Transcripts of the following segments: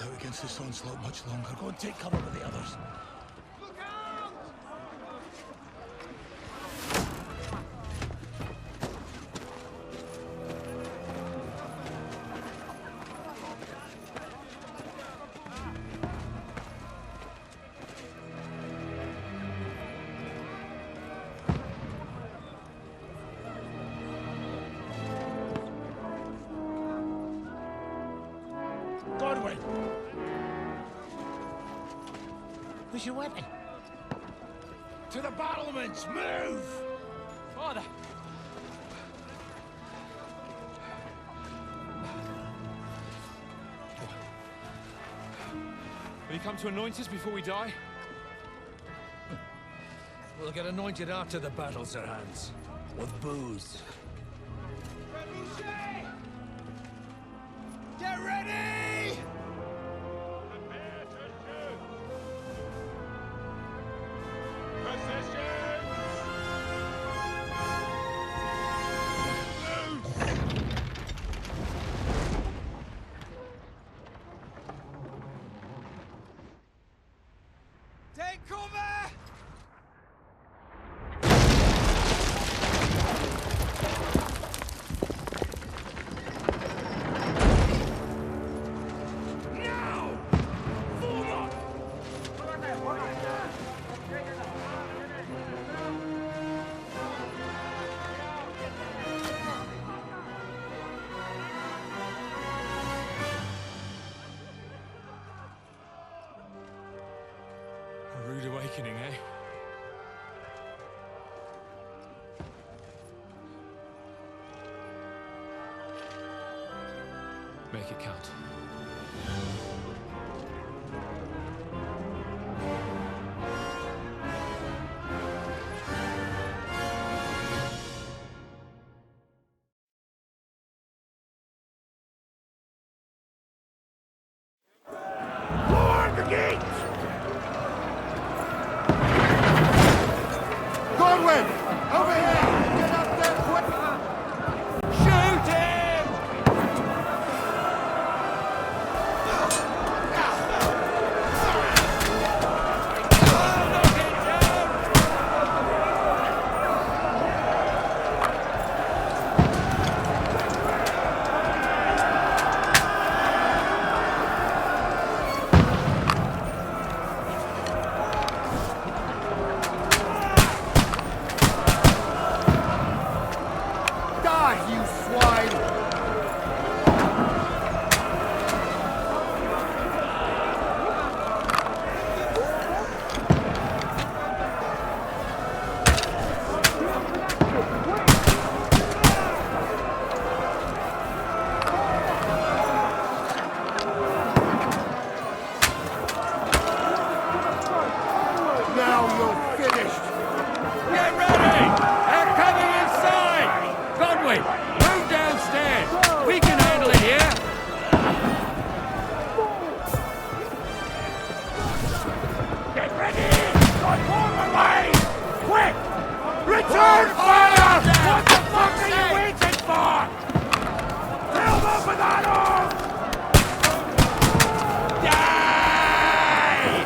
out against this onslaught much longer. Go and take cover with the others. Where's your weapon? To the battlements! Move! Father! Will you come to anoint us before we die? We'll get anointed after the battles are hands. With booze. Get ready! Prepare to shoot! Positions! Take cover! A rude awakening, eh? Make it count. Lord the gates! Godwin! Over here! Get up there quick! Shoot him! Return fire! What the fuck are you waiting for? Fill them with arrows! Die!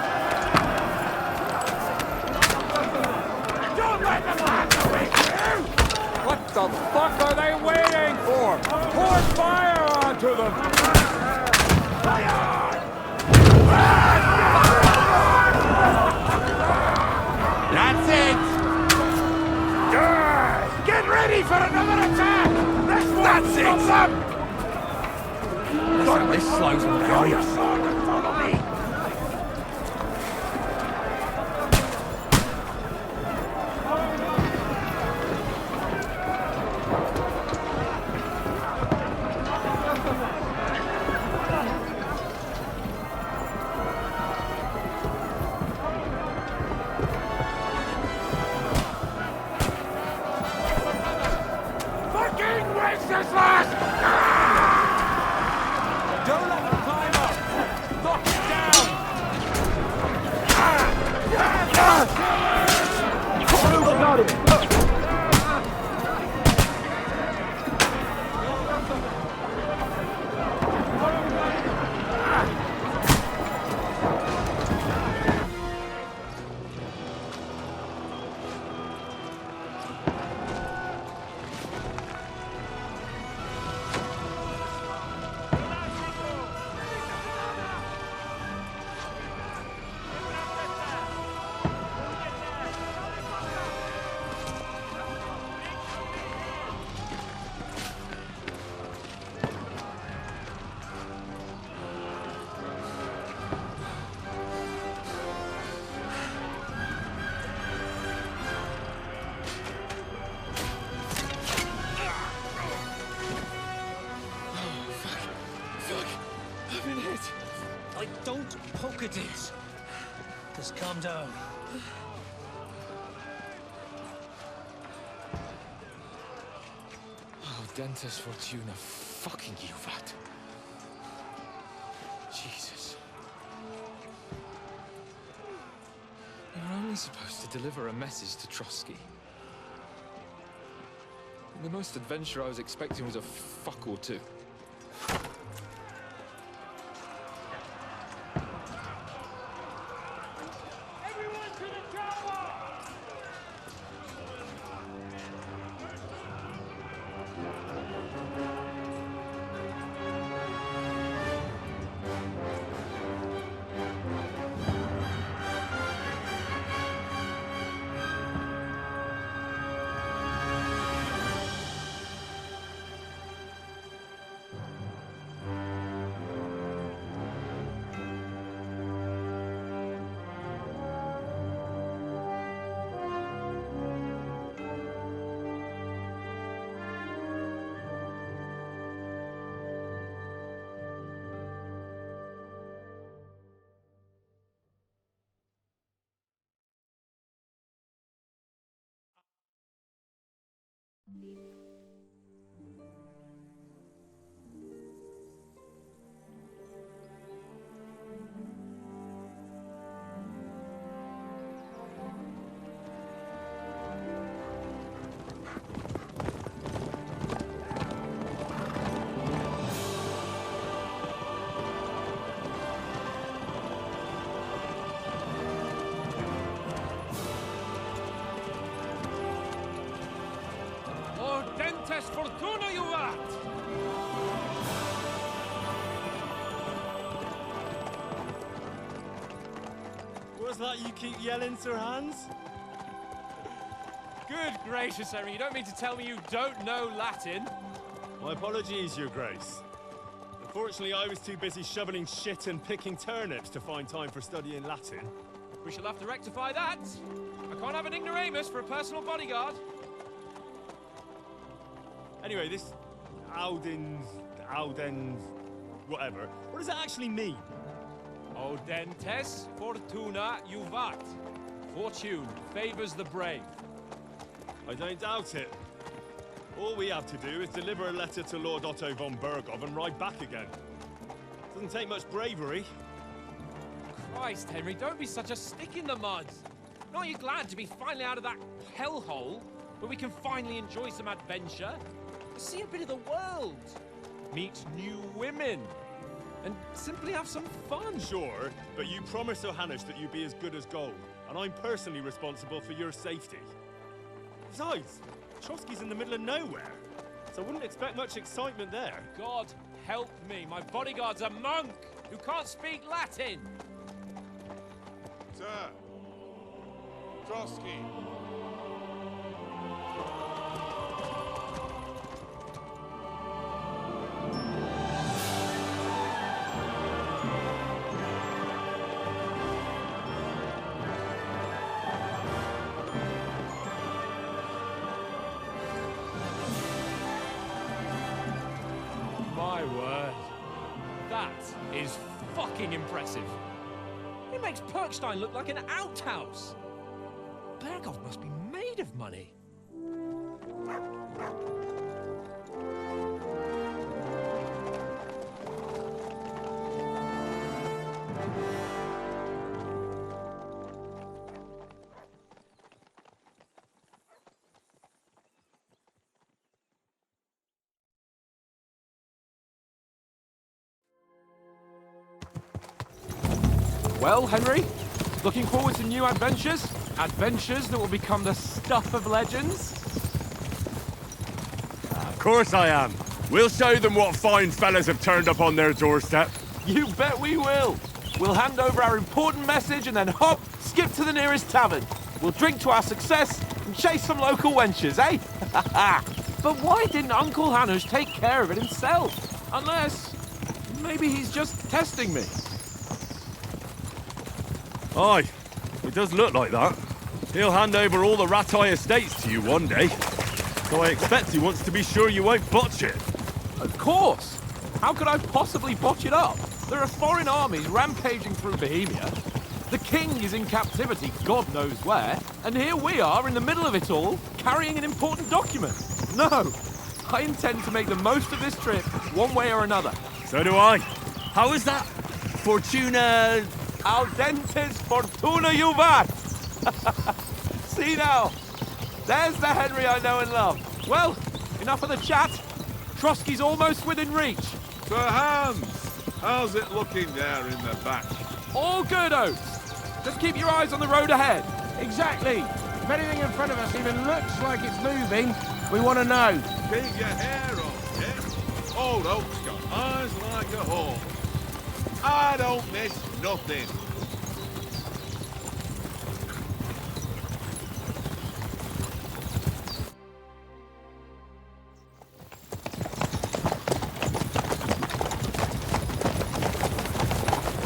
Don't let them have the way through! What the fuck are they waiting for? Pour fire onto them! Fire! That's it! Get ready for another attack! That's it! Listen, this slows them Draw down. your sword and follow me! Fucking Wenceslas! Don't let them climb up! don't poke at it. Just calm down. Oh, Dentes Fortuna, fucking Juvat. Jesus. You're only supposed to deliver a message to Trotsky. And the most adventure I was expecting was a fuck or two. Everyone to the tower! Dentes Fortuna, you art! What's that you keep yelling, Sir Hans? Good gracious, Henry, you don't mean to tell me you don't know Latin? My apologies, Your Grace. Unfortunately, I was too busy shoveling shit and picking turnips to find time for studying Latin. We shall have to rectify that. I can't have an ignoramus for a personal bodyguard. Anyway, this Audens, whatever. What does that actually mean? Audentes Fortuna Juvat. Fortune favors the brave. I don't doubt it. All we have to do is deliver a letter to Lord Otto von Bergov and ride back again. Doesn't take much bravery. Christ, Henry, don't be such a stick in the mud. Aren't you glad to be finally out of that hellhole where we can finally enjoy some adventure? See a bit of the world, meet new women, and simply have some fun. Sure, but you promised Johannes that you'd be as good as gold, and I'm personally responsible for your safety. Besides, Trotsky's in the middle of nowhere, so I wouldn't expect much excitement there. God help me, my bodyguard's a monk who can't speak Latin. Sir! Trotsky! My word. That is fucking impressive. It makes Perkstein look like an outhouse. Bergov must be made of money. Well, Henry, looking forward to new adventures? Adventures that will become the stuff of legends? Of course I am. We'll show them what fine fellas have turned up on their doorstep. You bet we will. We'll hand over our important message and then hop, skip to the nearest tavern. We'll drink to our success and chase some local wenches, eh? But why didn't Uncle Hanush take care of it himself? Unless, maybe he's just testing me. Aye, it does look like that. He'll hand over all the Ratai estates to you one day. So I expect he wants to be sure you won't botch it. Of course. How could I possibly botch it up? There are foreign armies rampaging through Bohemia. The king is in captivity, God knows where, and here we are in the middle of it all, carrying an important document. No, I intend to make the most of this trip, one way or another. So do I. How is that? Fortuna... Audentes fortuna juvat! See now, there's the Henry I know and love. Well, enough of the chat. Trotsky's almost within reach. Sir Hans, how's it looking there in the back? All good, Oates. Just keep your eyes on the road ahead. Exactly. If anything in front of us even looks like it's moving, we want to know. Keep your hair on, yeah? Old Oak's got eyes like a hawk. I don't miss nothing.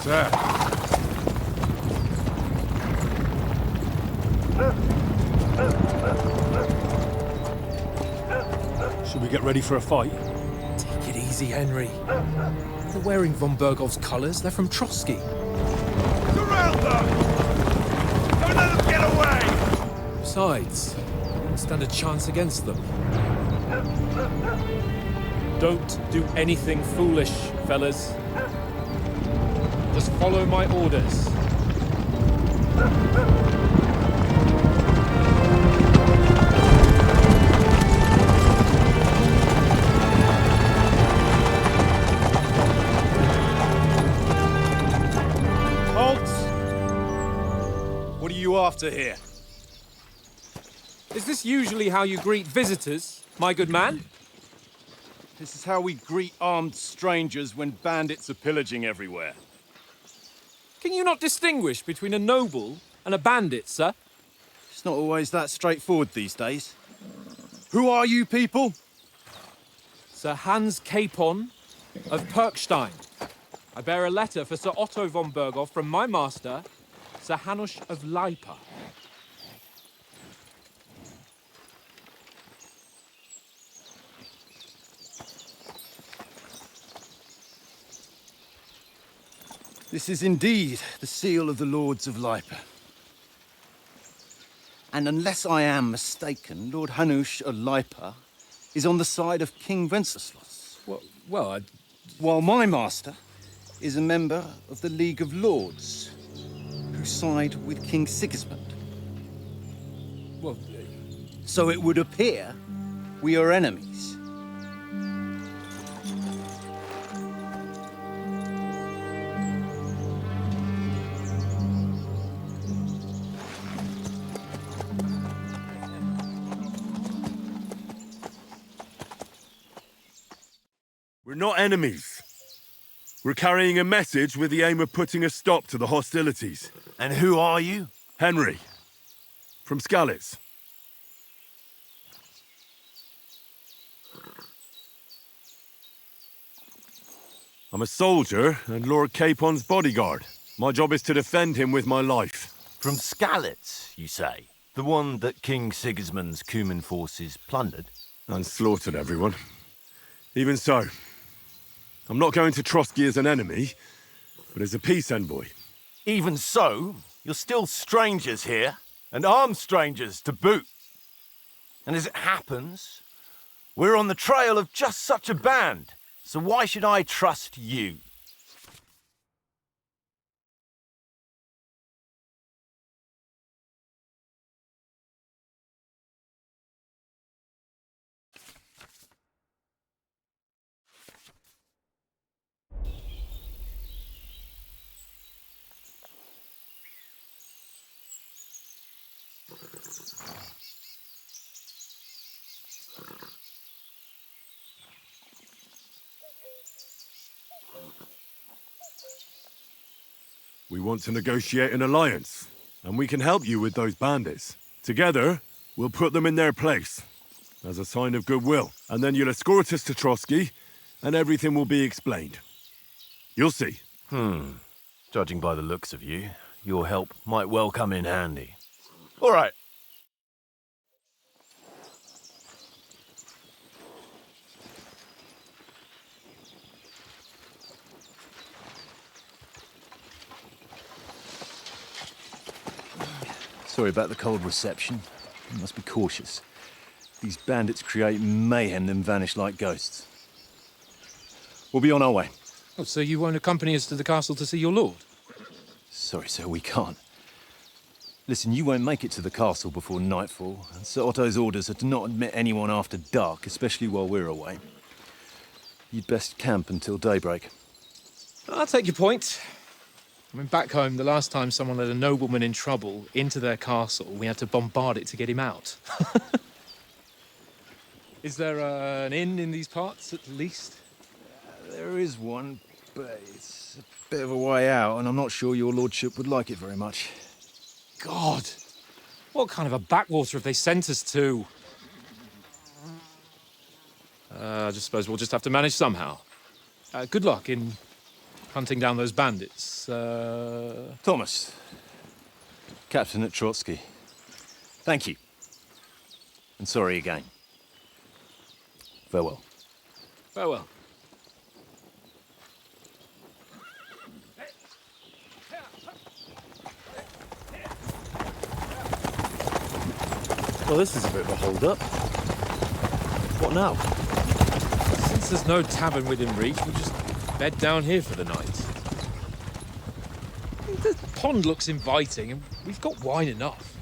Sir. Should we get ready for a fight? Take it easy, Henry. They're wearing von Bergov's colours. They're from Trotsky. Surround them! Don't let them get away! Besides, we don't stand a chance against them. Don't do anything foolish, fellas. Just follow my orders. What are you after here? Is this usually how you greet visitors, my good man? This is how we greet armed strangers when bandits are pillaging everywhere. Can you not distinguish between a noble and a bandit, sir? It's not always that straightforward these days. Who are you people? Sir Hans Capon of Perkstein. I bear a letter for Sir Otto von Berghoff from my master, Sir Hanush of Lipa. This is indeed the seal of the Lords of Lipa. And unless I am mistaken, Lord Hanush of Lipa is on the side of King Wenceslas. While my master is a member of the League of Lords, who side with King Sigismund. So it would appear we are enemies. We're not enemies. We're carrying a message with the aim of putting a stop to the hostilities. And who are you? Henry, from Skalitz. I'm a soldier and Lord Capon's bodyguard. My job is to defend him with my life. From Skalitz, you say? The one that King Sigismund's Cuman forces plundered? And slaughtered everyone. Even so, I'm not going to Trotsky as an enemy, but as a peace envoy. Even so, you're still strangers here, and armed strangers to boot. And as it happens, we're on the trail of just such a band, so why should I trust you? We want to negotiate an alliance, and we can help you with those bandits. Together, we'll put them in their place, as a sign of goodwill. And then you'll escort us to Trotsky, and everything will be explained. You'll see. Judging by the looks of you, your help might well come in handy. All right. Sorry about the cold reception. You must be cautious. These bandits create mayhem, then vanish like ghosts. We'll be on our way. Oh, so you won't accompany us to the castle to see your lord? Sorry, sir, we can't. Listen, you won't make it to the castle before nightfall, and Sir Otto's orders are to not admit anyone after dark, especially while we're away. You'd best camp until daybreak. I'll take your point. I mean, back home, the last time someone let a nobleman in trouble into their castle, we had to bombard it to get him out. Is there an inn in these parts, at least? There is one, but it's a bit of a way out, and I'm not sure your lordship would like it very much. God! What kind of a backwater have they sent us to? I just suppose we'll just have to manage somehow. Good luck in hunting down those bandits. Thomas, Captain at Trotsky. Thank you. And sorry again. Farewell. Farewell. Well, this is a bit of a hold-up. What now? Since there's no tavern within reach, we'll just bed down here for the night. The pond looks inviting, and we've got wine enough.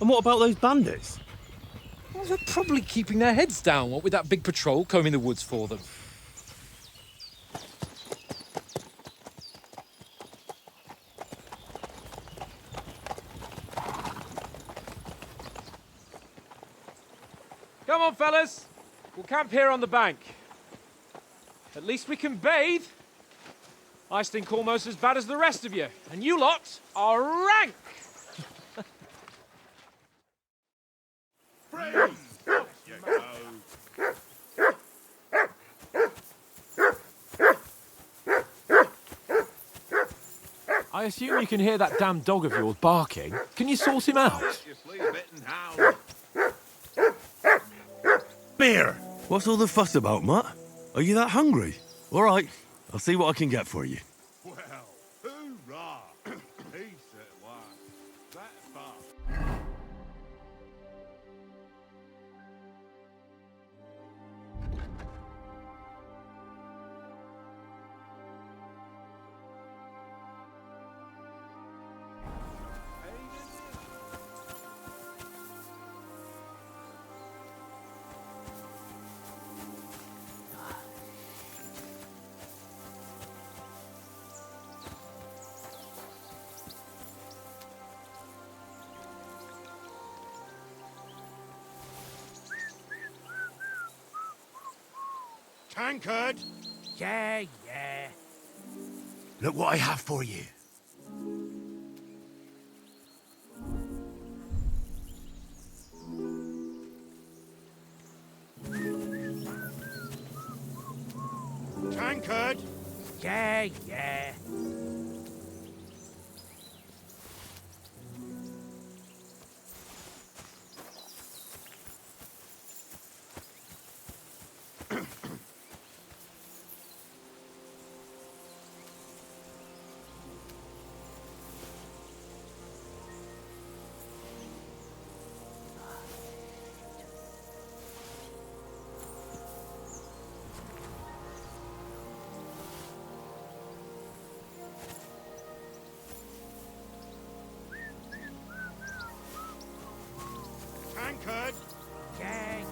And what about those bandits? Well, they're probably keeping their heads down, what with that big patrol combing the woods for them. Come on, fellas. We'll camp here on the bank. At least we can bathe. I stink almost as bad as the rest of you, and you lot are rank. I assume you can hear that damn dog of yours barking. Can you sort him out? Beer! What's all the fuss about, Mutt? Are you that hungry? All right, I'll see what I can get for you. Well, hoorah! Peace at last. That far. Tankard! Yeah, yeah. Look what I have for you. Tankard! Yeah, yeah. Tankard! Yeah, yeah.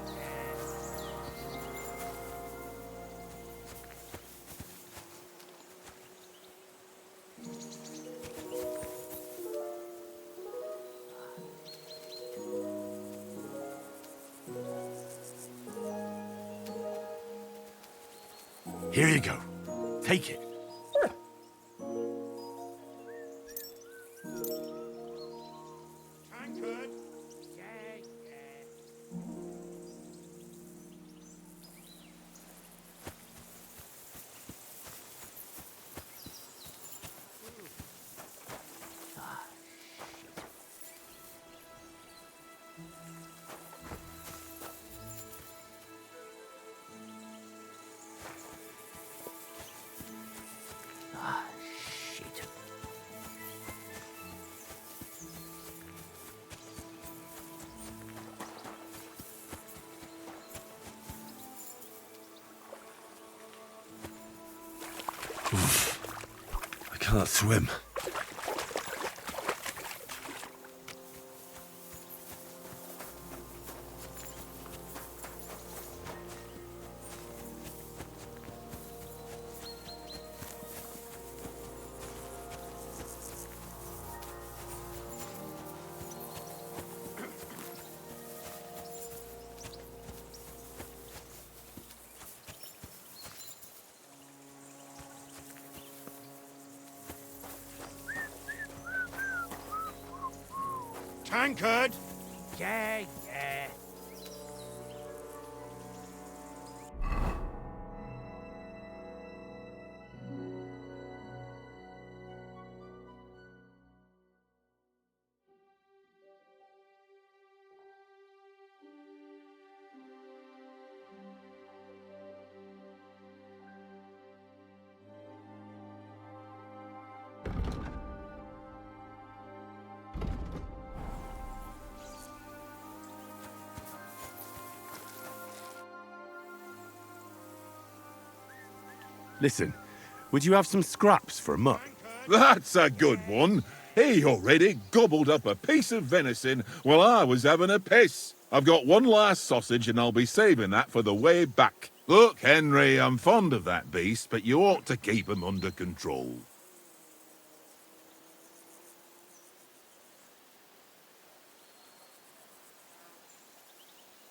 Here you go. Take it. Tankard! Yeah, yeah. can't swim. Tankard! Yeah, yeah. Listen, would you have some scraps for Mutt? That's a good one. He already gobbled up a piece of venison while I was having a piss. I've got one last sausage and I'll be saving that for the way back. Look, Henry, I'm fond of that beast, but you ought to keep him under control.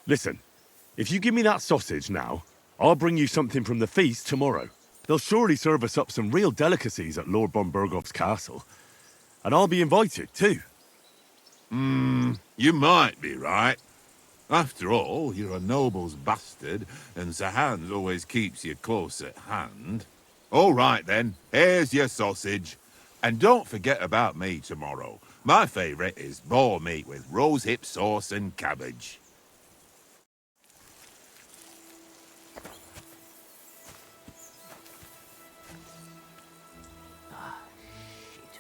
Listen, if you give me that sausage now, I'll bring you something from the feast tomorrow. They'll surely serve us up some real delicacies at Lord von Bergov's castle. And I'll be invited, too. You might be right. After all, you're a noble's bastard, and Sir Hans always keeps you close at hand. All right, then. Here's your sausage. And don't forget about me tomorrow. My favourite is boar meat with rosehip sauce and cabbage.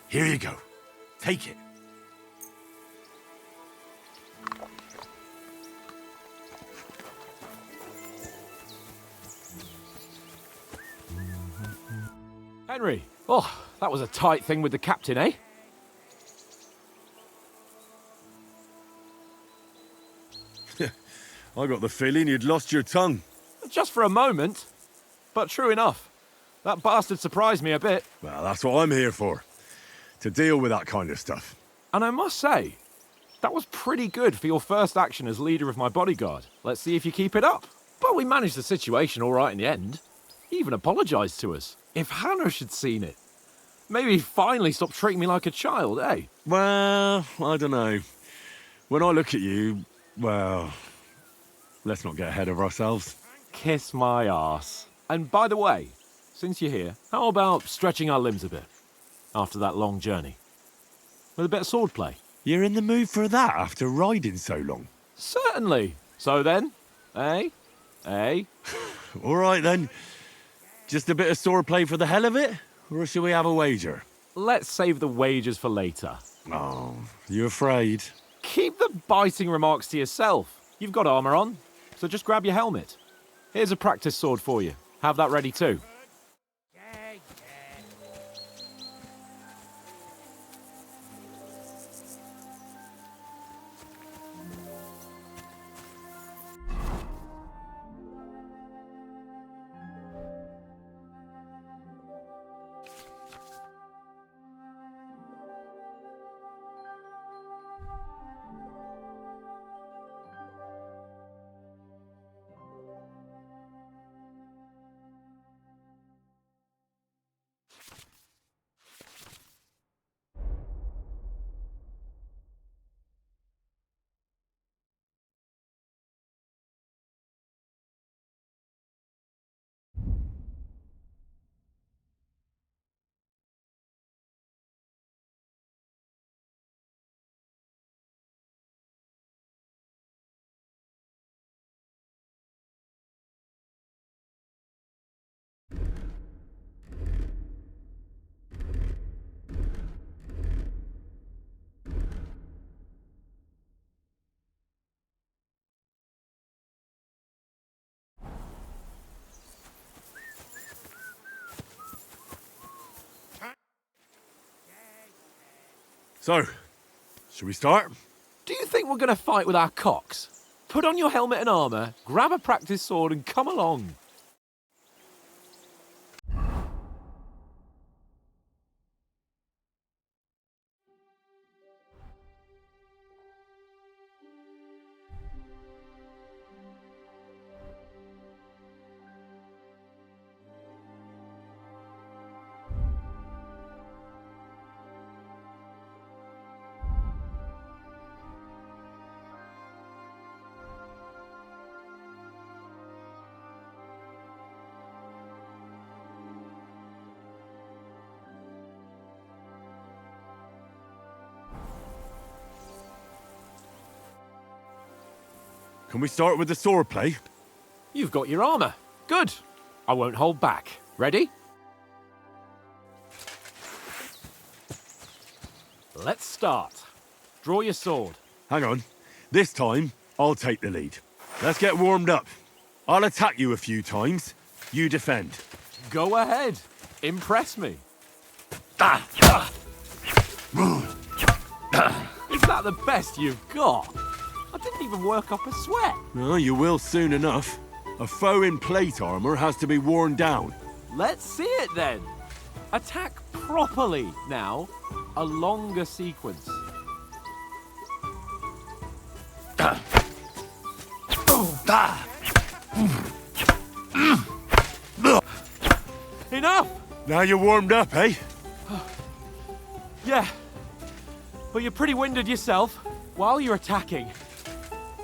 Here you go. Take it. Henry, oh, that was a tight thing with the captain, eh? I got the feeling you'd lost your tongue. Just for a moment. But true enough. That bastard surprised me a bit. Well, that's what I'm here for. To deal with that kind of stuff. And I must say, that was pretty good for your first action as leader of my bodyguard. Let's see if you keep it up. But we managed the situation all right in the end. He even apologised to us. If Hanush had seen it. Maybe he'd finally stop treating me like a child, eh? Well, I don't know. When I look at you, well, let's not get ahead of ourselves. Kiss my arse. And by the way, since you're here, how about stretching our limbs a bit? After that long journey. With a bit of swordplay. You're in the mood for that after riding so long? Certainly. So then, eh? Eh? All right then. Just a bit of swordplay for the hell of it? Or shall we have a wager? Let's save the wagers for later. Oh, you afraid? Keep the biting remarks to yourself. You've got armour on, so just grab your helmet. Here's a practice sword for you. Have that ready too. So, should we start? Do you think we're going to fight with our cocks? Put on your helmet and armour, grab a practice sword and come along. Can we start with the sword play? You've got your armour. Good. I won't hold back. Ready? Let's start. Draw your sword. Hang on. This time, I'll take the lead. Let's get warmed up. I'll attack you a few times. You defend. Go ahead. Impress me. Is that the best you've got? I didn't even work up a sweat. Oh, you will soon enough. A foe in plate armor has to be worn down. Let's see it then. Attack properly now. A longer sequence. Enough! Now you're warmed up, eh? Yeah. But you're pretty winded yourself. While you're attacking,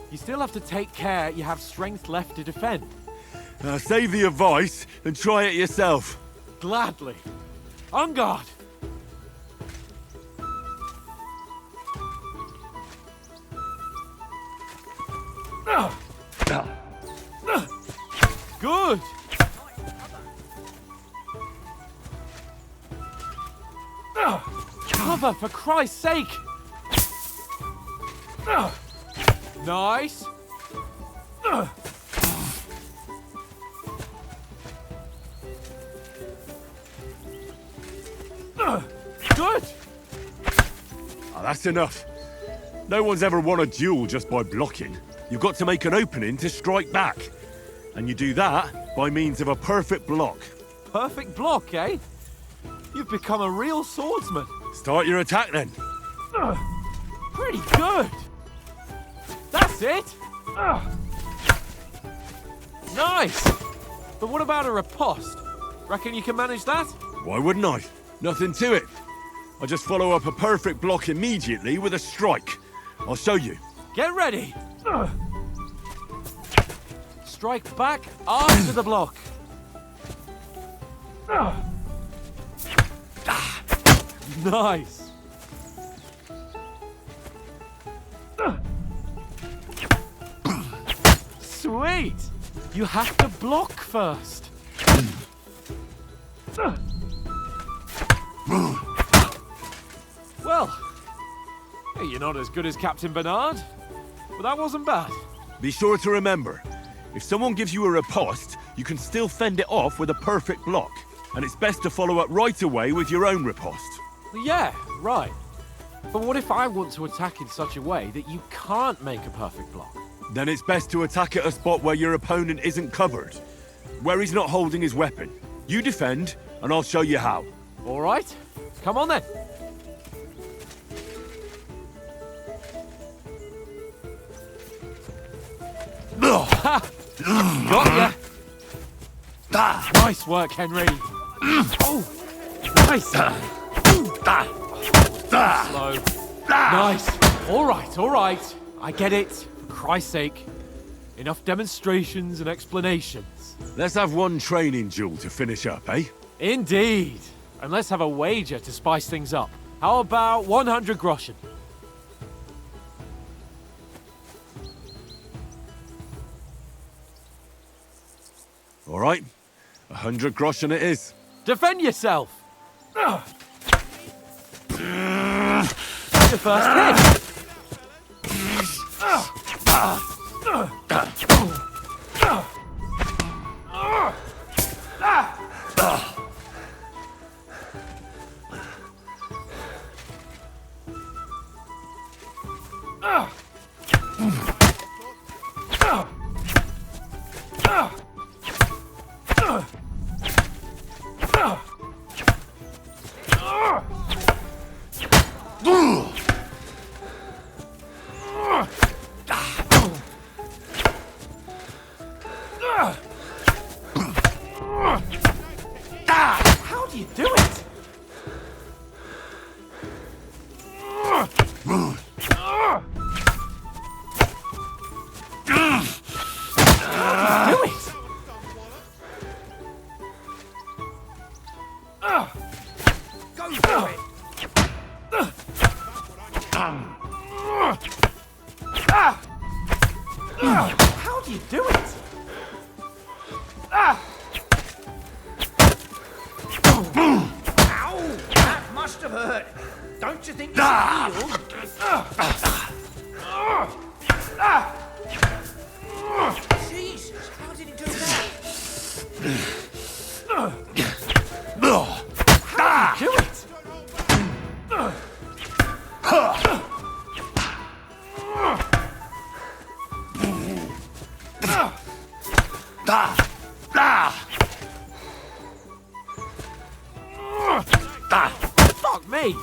you still have to take care you have strength left to defend. Save the advice and try it yourself. Gladly. On guard. Good. Cover, for Christ's sake. Nice. Good. Oh, that's enough. No one's ever won a duel just by blocking. You've got to make an opening to strike back. And you do that by means of a perfect block. Perfect block, eh? You've become a real swordsman. Start your attack then. Pretty good. That's it. Nice. But what about a riposte? Reckon you can manage that? Why wouldn't I? Nothing to it. I just follow up a perfect block immediately with a strike. I'll show you. Get ready. Strike back after the block. Nice. Sweet. You have to block first. Well, hey, you're not as good as Captain Bernard, but that wasn't bad. Be sure to remember, if someone gives you a riposte, you can still fend it off with a perfect block. And it's best to follow up right away with your own riposte. Yeah, right. But what if I want to attack in such a way that you can't make a perfect block? Then it's best to attack at a spot where your opponent isn't covered, where he's not holding his weapon. You defend, and I'll show you how. All right, come on then. Ha! Got ya! Nice work, Henry. Oh, nice. Slow. Nice. All right. I get it. For Christ's sake. Enough demonstrations and explanations. Let's have one training duel to finish up, eh? Indeed. And let's have a wager to spice things up. How about 100 groschen? All right. 100 groschen it is. Defend yourself! Your first hit! How do you do it? Ow! That must have hurt. Don't you think you should heal? Jesus, how did he do that? How do you do it? Fuck me!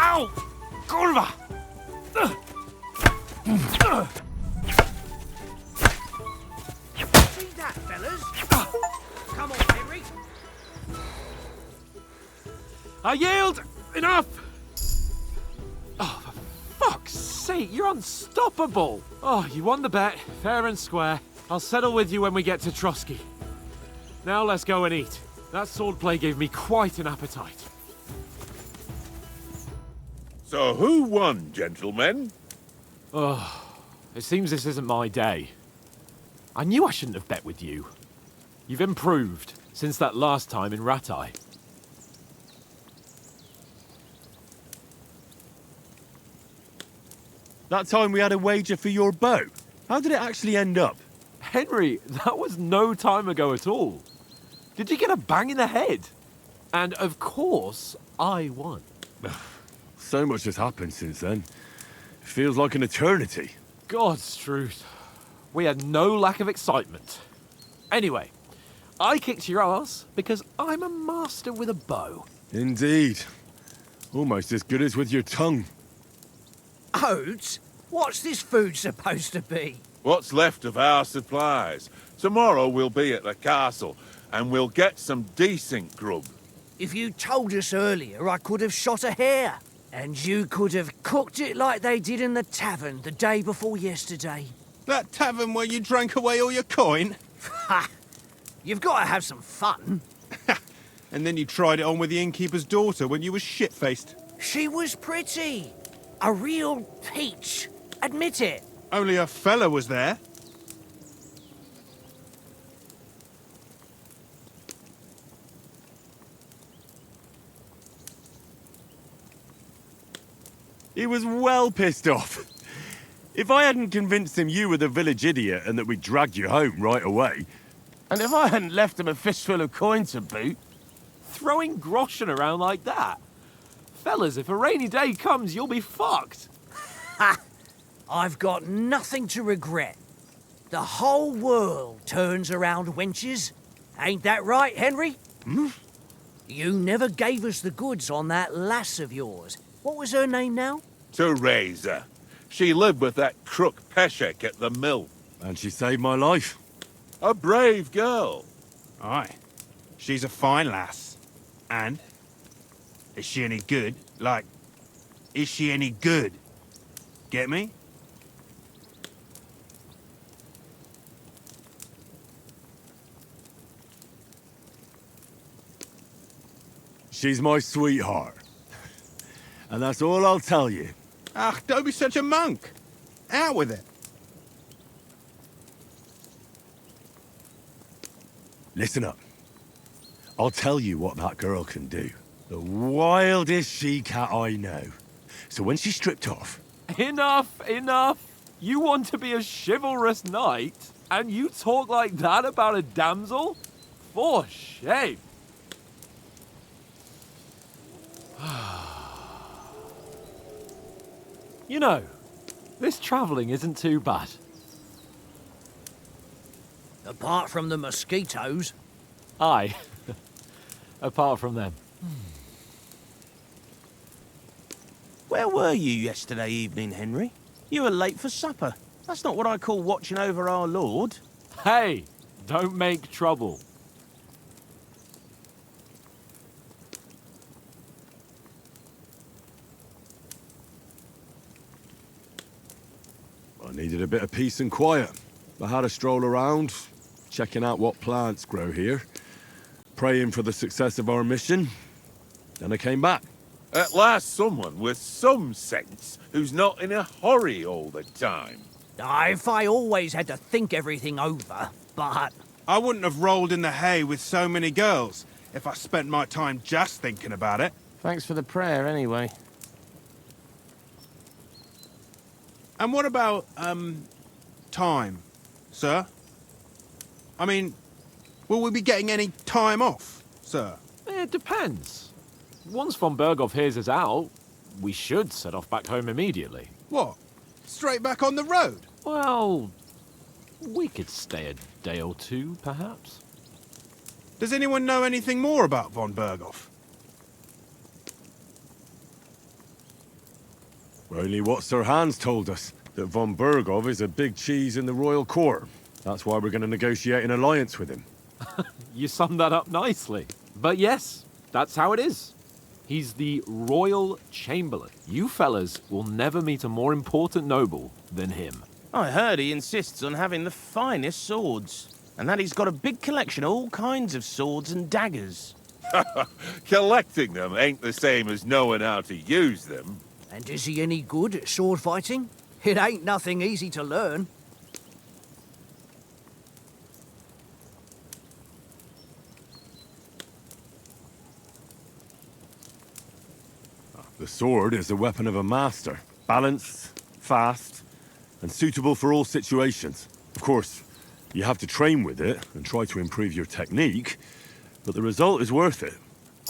Ow! Kurwa! See that, fellas? Come on, Henry. I yield! Enough! Oh, for fuck's sake, you're unstoppable! Oh, you won the bet, fair and square. I'll settle with you when we get to Trotsky. Now let's go and eat. That swordplay gave me quite an appetite. So who won, gentlemen? Oh, it seems this isn't my day. I knew I shouldn't have bet with you. You've improved since that last time in Ratai. That time we had a wager for your bow. How did it actually end up? Henry, that was no time ago at all. Did you get a bang in the head? And of course, I won. So much has happened since then. It feels like an eternity. God's truth. We had no lack of excitement. Anyway, I kicked your ass because I'm a master with a bow. Indeed. Almost as good as with your tongue. Oats? What's this food supposed to be? What's left of our supplies? Tomorrow we'll be at the castle, and we'll get some decent grub. If you told us earlier, I could have shot a hare. And you could have cooked it like they did in the tavern the day before yesterday. That tavern where you drank away all your coin? Ha! You've got to have some fun. And then you tried it on with the innkeeper's daughter when you were shit-faced. She was pretty. A real peach. Admit it. Only a fella was there. He was well pissed off. If I hadn't convinced him you were the village idiot and that we dragged you home right away... And if I hadn't left him a fistful of coin to boot... Throwing groschen around like that? Fellas, if a rainy day comes, you'll be fucked. Ha! I've got nothing to regret. The whole world turns around wenches. Ain't that right, Henry? Hmm? You never gave us the goods on that lass of yours. What was her name now? Teresa. She lived with that crook Peshek at the mill. And she saved my life. A brave girl. Aye. She's a fine lass. And? Is she any good? Like, is she any good? Get me? She's my sweetheart. And that's all I'll tell you. Ach, don't be such a monk. Out with it. Listen up. I'll tell you what that girl can do. The wildest she-cat I know. So when she's stripped off... Enough, enough. You want to be a chivalrous knight, and you talk like that about a damsel? For shame. You know, this travelling isn't too bad. Apart from the mosquitoes. Aye. Apart from them. Where were you yesterday evening, Henry? You were late for supper. That's not what I call watching over our Lord. Hey, don't make trouble. I needed a bit of peace and quiet. I had a stroll around, checking out what plants grow here, praying for the success of our mission. Then I came back. At last, someone with some sense who's not in a hurry all the time. If I always had to think everything over, but... I wouldn't have rolled in the hay with so many girls if I spent my time just thinking about it. Thanks for the prayer, anyway. And what about, time, sir? I mean, will we be getting any time off, sir? It depends. Once von Berghoff hears us out, we should set off back home immediately. What? Straight back on the road? Well, we could stay a day or two, perhaps. Does anyone know anything more about von Berghoff? Only what Sir Hans told us, that von Berghoff is a big cheese in the royal court. That's why we're going to negotiate an alliance with him. You summed that up nicely. But yes, that's how it is. He's the royal chamberlain. You fellas will never meet a more important noble than him. I heard he insists on having the finest swords, and that he's got a big collection of all kinds of swords and daggers. Collecting them ain't the same as knowing how to use them. And is he any good at sword fighting? It ain't nothing easy to learn. The sword is the weapon of a master. Balanced, fast, and suitable for all situations. Of course, you have to train with it and try to improve your technique, but the result is worth it.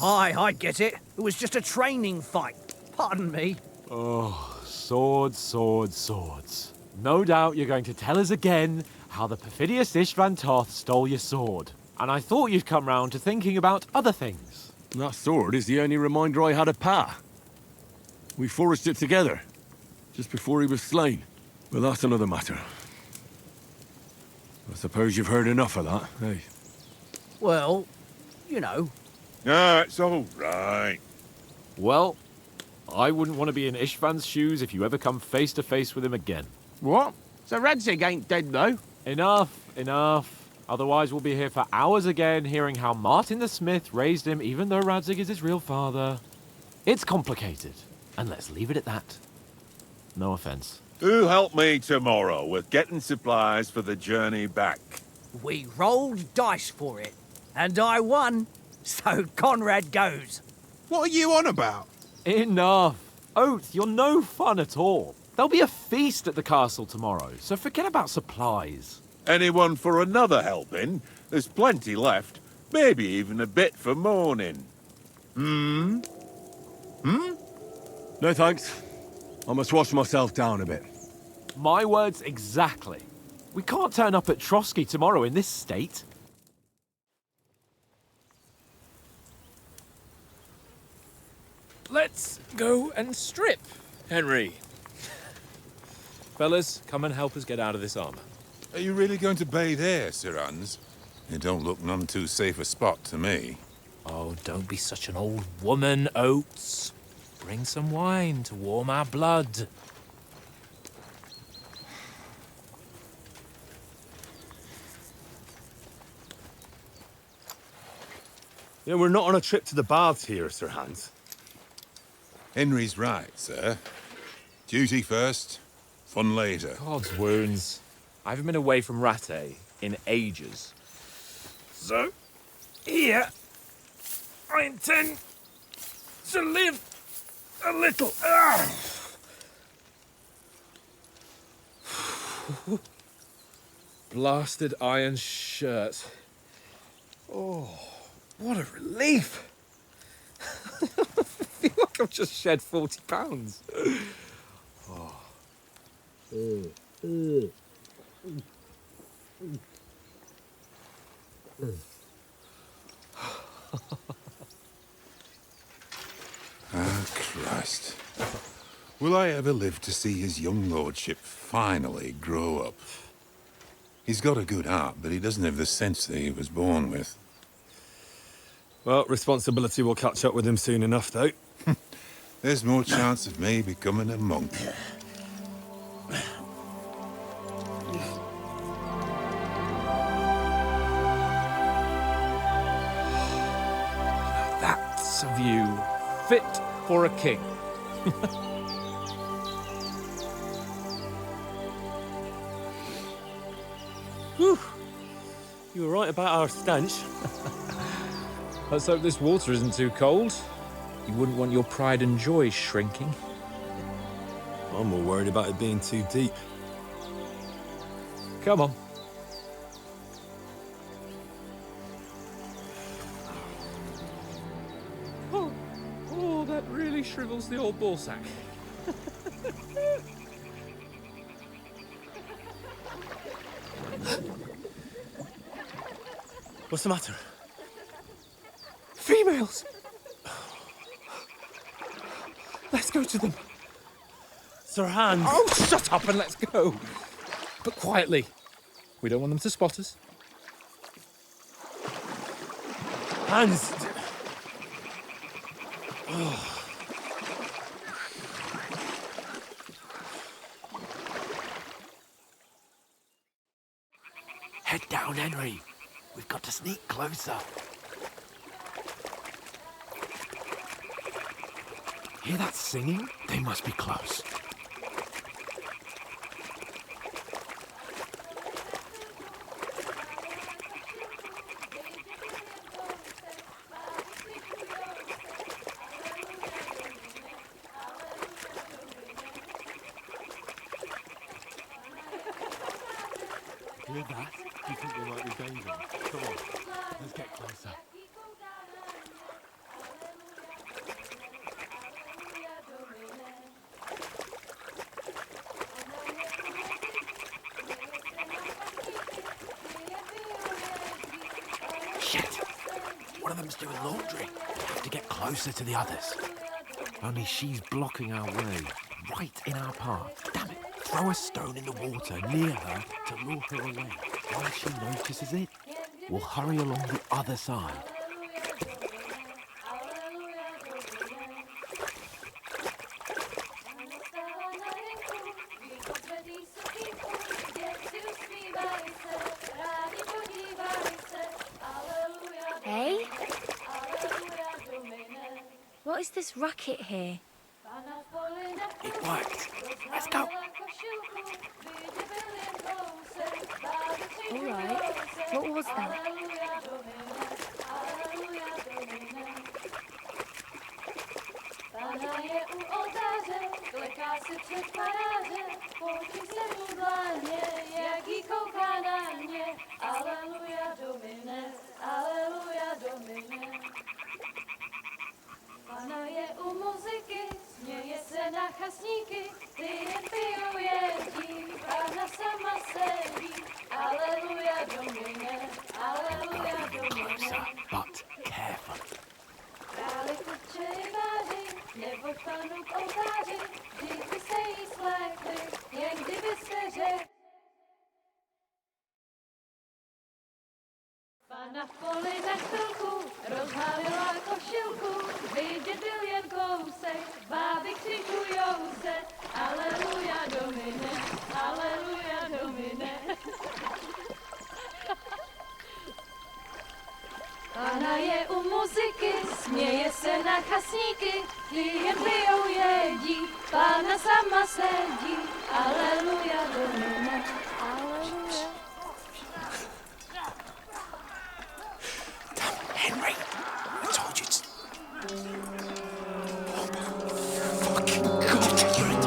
Aye, I get it. It was just a training fight. Pardon me. Oh, swords, swords, swords. No doubt you're going to tell us again how the perfidious Istvan Toth stole your sword. And I thought you'd come round to thinking about other things. That sword is the only reminder I had of Pa. We forged it together, just before he was slain. But that's another matter. I suppose you've heard enough of that, eh? Well, you know. Ah, it's all right. Well, I wouldn't want to be in Istvan's shoes if you ever come face to face with him again. What? So Radzig ain't dead, though? Enough, enough. Otherwise we'll be here for hours again hearing how Martin the Smith raised him even though Radzig is his real father. It's complicated, and let's leave it at that. No offense. Who help me tomorrow with getting supplies for the journey back? We rolled dice for it, and I won. So Conrad goes. What are you on about? Enough. Oath, you're no fun at all. There'll be a feast at the castle tomorrow, so forget about supplies. Anyone for another helping? There's plenty left. Maybe even a bit for morning. No thanks. I must wash myself down a bit. My words exactly. We can't turn up at Trotsky tomorrow in this state. Let's go and strip, Henry. Fellas, come and help us get out of this armor. Are you really going to bathe here, Sir Hans? It don't look none too safe a spot to me. Oh, don't be such an old woman, Oates. Bring some wine to warm our blood. You know, we're not on a trip to the baths here, Sir Hans. Henry's right, sir. Duty first, fun later. God's wounds. I haven't been away from Rattay in ages. So, here, I intend to live a little. Blasted iron shirt. Oh, what a relief. I feel like I've just shed 40 pounds. Will I ever live to see his young lordship finally grow up? He's got a good heart, but he doesn't have the sense that he was born with. Well, responsibility will catch up with him soon enough, though. There's more chance of me becoming a monk. That's a view fit for a king. Whew. You were right about our stench. Let's hope this water isn't too cold. You wouldn't want your pride and joy shrinking. I'm more worried about it being too deep. Come on. Oh, that really shrivels the old ballsack. What's the matter? Females! Let's go to them. Sir Hans. Oh, shut up and let's go. But quietly. We don't want them to spot us. Hans. Head down, Henry. We've got to sneak closer. Hear that singing? They must be close. Hear that? Do you think there might be danger? Come on, let's get closer. Shit! One of them's doing laundry. We have to get closer to the others. Only she's blocking our way, right in our path. Damn it! Throw a stone in the water near her to lure her away. Once she notices it, we'll hurry along the other side. Hey? What is this racket here? It worked. Let's go. All right. What was that? Pana je u muzyky, směje se na chasníky, ty jen pijou jedí, Pana sama sedí. Aleluja Domine, aleluja Domine. But careful. Králi kuče váži, nebo Panu k oltáři, vždyť se jí slekli, jen kdybyste řekli. Pana v poli na chvilku rozhálila košilku, vidět byl jen kousek, báby křičujou se, aleluja Domine, aleluja Domine. Pana je u muziky, směje se na chasníky, ty jen pijou jedí, Pána sama sedí, aleluja Domine, aleluja. Henry, I told you to... Fucking God, you're a...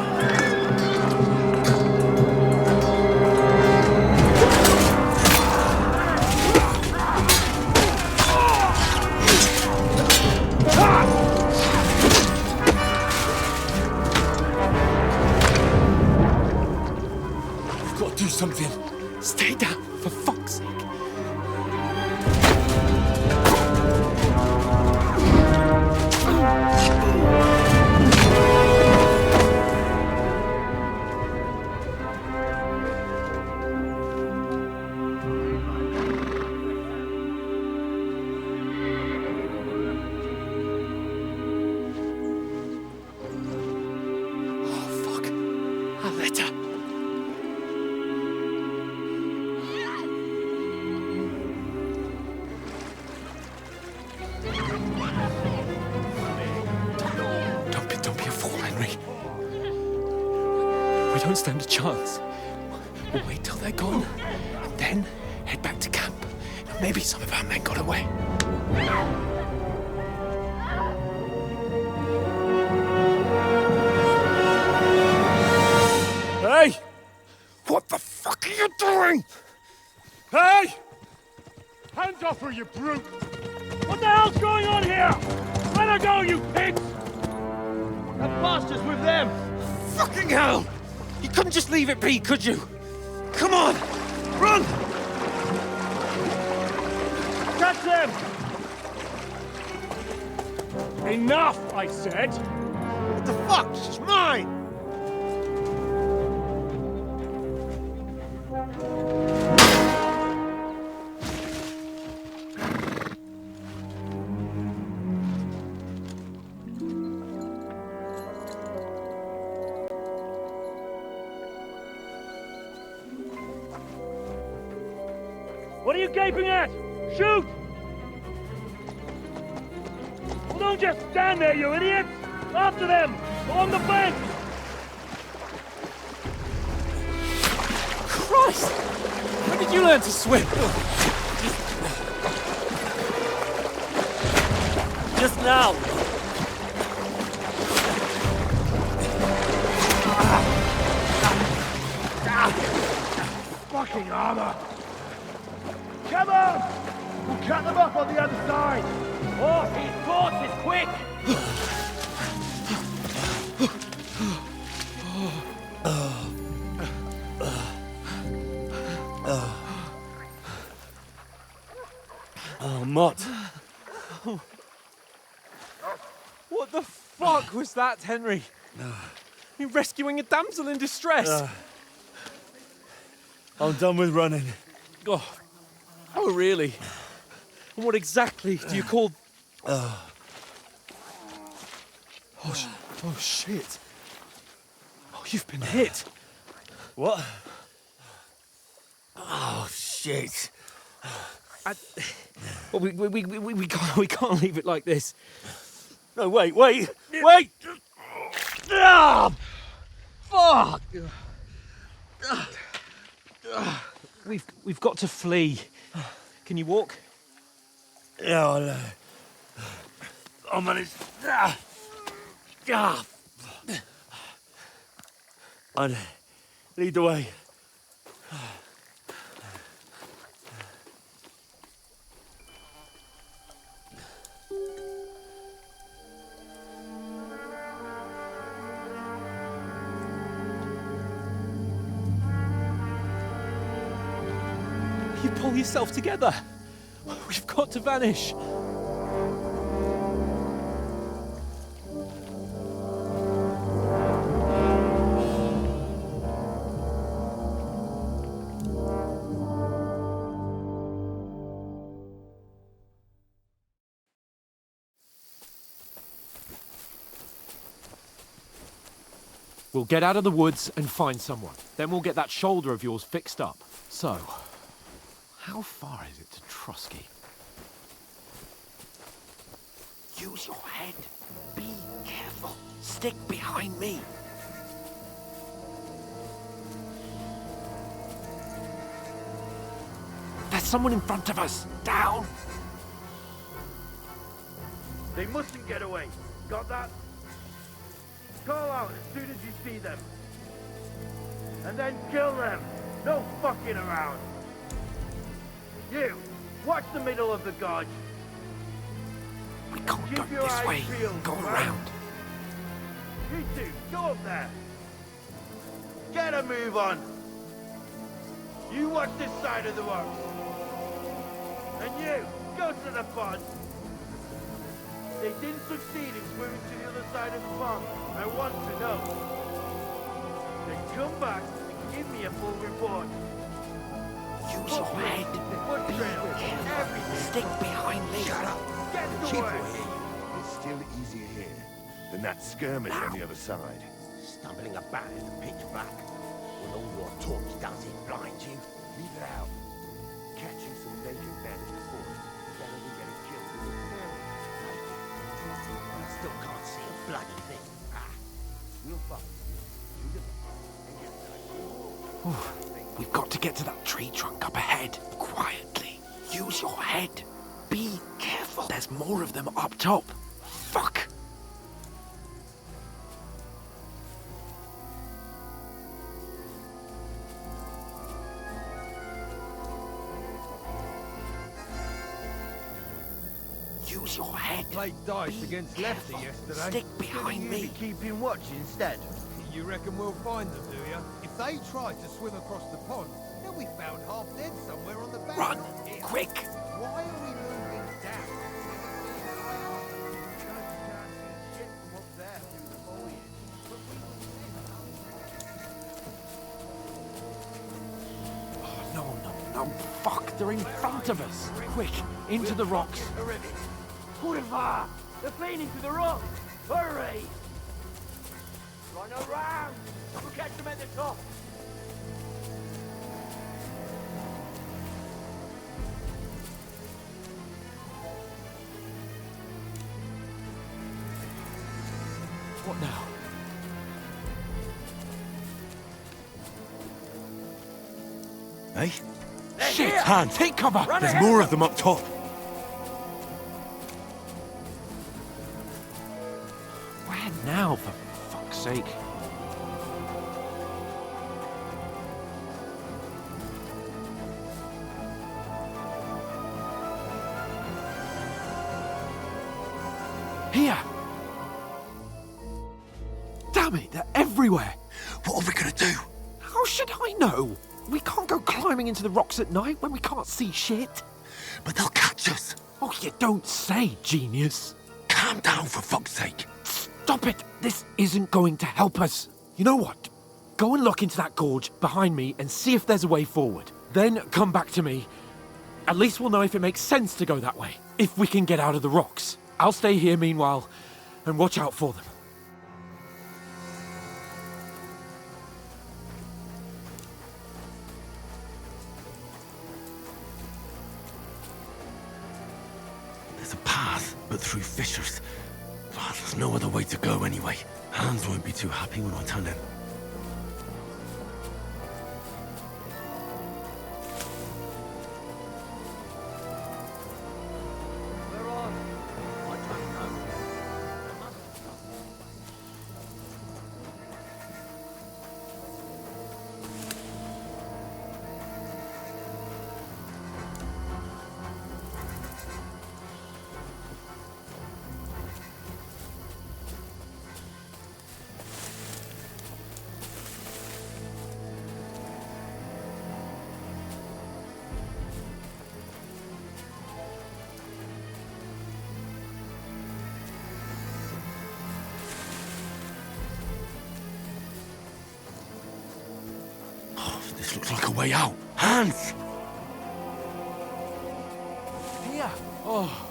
We've got to do something. Stay down, for fuck's sake. don't stand a chance. We'll wait till they're gone, and then head back to camp. Maybe some of our men got away. Hey! What the fuck are you doing? Hey! Hands off her, you brute! What the hell's going on here? Let her go, you pigs! That bastard's with them! Fucking hell! You couldn't just leave it be, could you? Come on! Run! Catch them! Enough, I said! What the fuck? She's mine! What are you gaping at? Shoot! Well, don't just stand there, you idiots! After them! Along the fence! Christ! When did you learn to swim? Just now! Fucking armor! Come on! We'll cut them off on the other side! Oh, his force is quick! Oh, Mott. What the fuck was that, Henry? You rescuing a damsel in distress? I'm done with running. Oh, really? And what exactly do you call... Oh, shit. Oh, you've been hit. What? Oh, shit. Well, we can't leave it like this. No, wait! Ah! Fuck! We've got to flee. Can you walk? Yeah, I know. I'll manage. I'd lead the way. You pull yourself together. We've got to vanish. We'll get out of the woods and find someone. Then we'll get that shoulder of yours fixed up. So, how far is it to Trosky? Use your head. Be careful. Stick behind me. There's someone in front of us. Down. They mustn't get away. Got that? Call out as soon as you see them. And then kill them. No fucking around. You, watch the middle of the gorge. We can't Keep go your this eyes way. peeled, Go right? around. You two, go up there. Get a move on. You watch this side of the rocks. And you, go to the pond. They didn't succeed in swimming to the other side of the pond. I want to know. Then come back and give me a full report. Use your head. Be careful. Stick behind me. Shut up. Get to Keep work. your head. It's still easier here than that skirmish on the other side. Stumbling about in the pitch black. When all your talk does is blind you. Leave it out. Catching some naked men in the forest is better than getting killed in the field. I still can't see a bloody thing. We'll follow. To the and get get to that tree trunk up ahead, quietly. Use your head. Be careful. There's more of them up top. Fuck! Use your head. Played dice against Lefty yesterday. Stick behind me. Keeping watch instead. You reckon we'll find them, do you? If they try to swim across the pond, they'll be found half dead somewhere on the bank. Run! Quick! Why are we moving down? No, no, no. Fuck, they're in front of us. Quick, into the rocks. Put they're fleeing into the rocks. Hurry! Run around. We'll catch them at the top. What now? Hey? Shit! Hand, take cover! There's more of them up top. Where now, for fuck's sake? Here! Damn it, they're everywhere! What are we gonna do? How should I know? We can't go climbing into the rocks at night when we can't see shit. But they'll catch us. Oh, you don't say, genius. Calm down, for fuck's sake. Stop it! This isn't going to help us. You know what? Go and look into that gorge behind me and see if there's a way forward. Then come back to me. At least we'll know if it makes sense to go that way. If we can get out of the rocks. I'll stay here meanwhile and watch out for them. There's a path, but through fissures. Well, there's no other way to go anyway. Hans won't be too happy when I turn in. This looks like a way out. Hans! Here! Oh,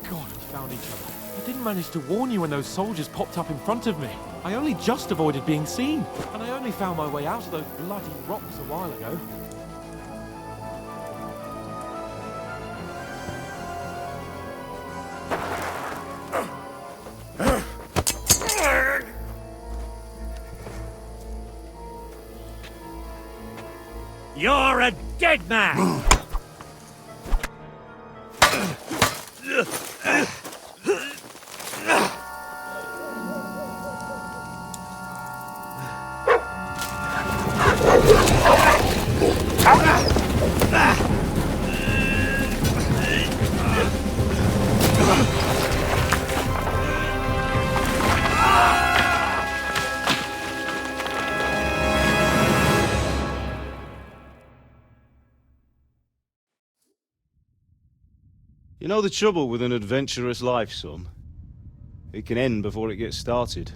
God, we found each other. I didn't manage to warn you when those soldiers popped up in front of me. I only just avoided being seen. And I only found my way out of those bloody rocks a while ago. You're a dead man! You know the trouble with an adventurous life, son? It can end before it gets started.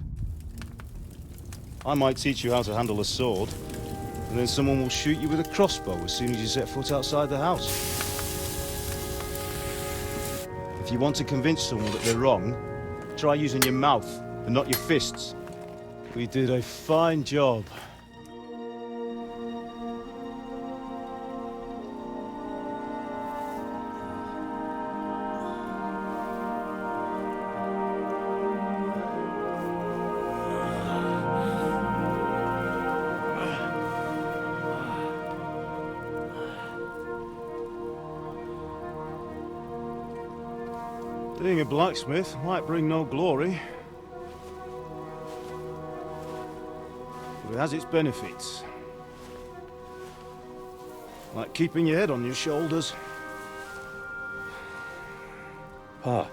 I might teach you how to handle a sword, and then someone will shoot you with a crossbow as soon as you set foot outside the house. If you want to convince someone that they're wrong, try using your mouth and not your fists. We did a fine job. Being a blacksmith might bring no glory, but it has its benefits. Like keeping your head on your shoulders. Pa.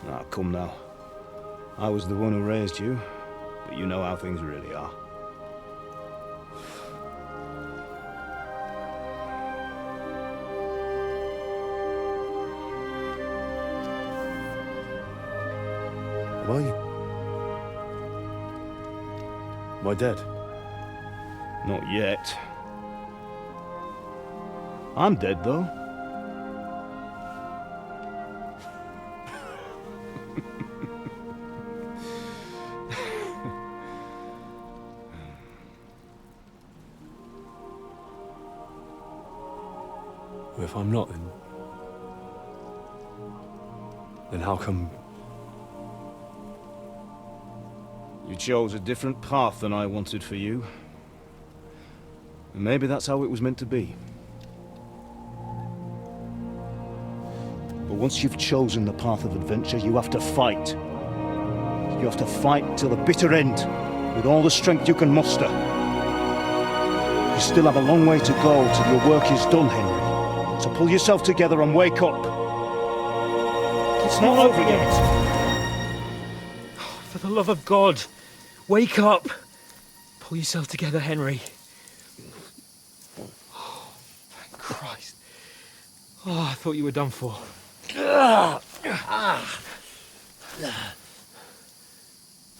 Ah, come now. I was the one who raised you, but you know how things really are. Am I dead? Not yet. I'm dead, though. If I'm not, then how come... You chose a different path than I wanted for you. And maybe that's how it was meant to be. But once you've chosen the path of adventure, you have to fight. You have to fight till the bitter end, with all the strength you can muster. You still have a long way to go till your work is done, Henry. So pull yourself together and wake up. It's not over yet. For the love of God, wake up. Pull yourself together, Henry. Oh, thank Christ. Oh, I thought you were done for.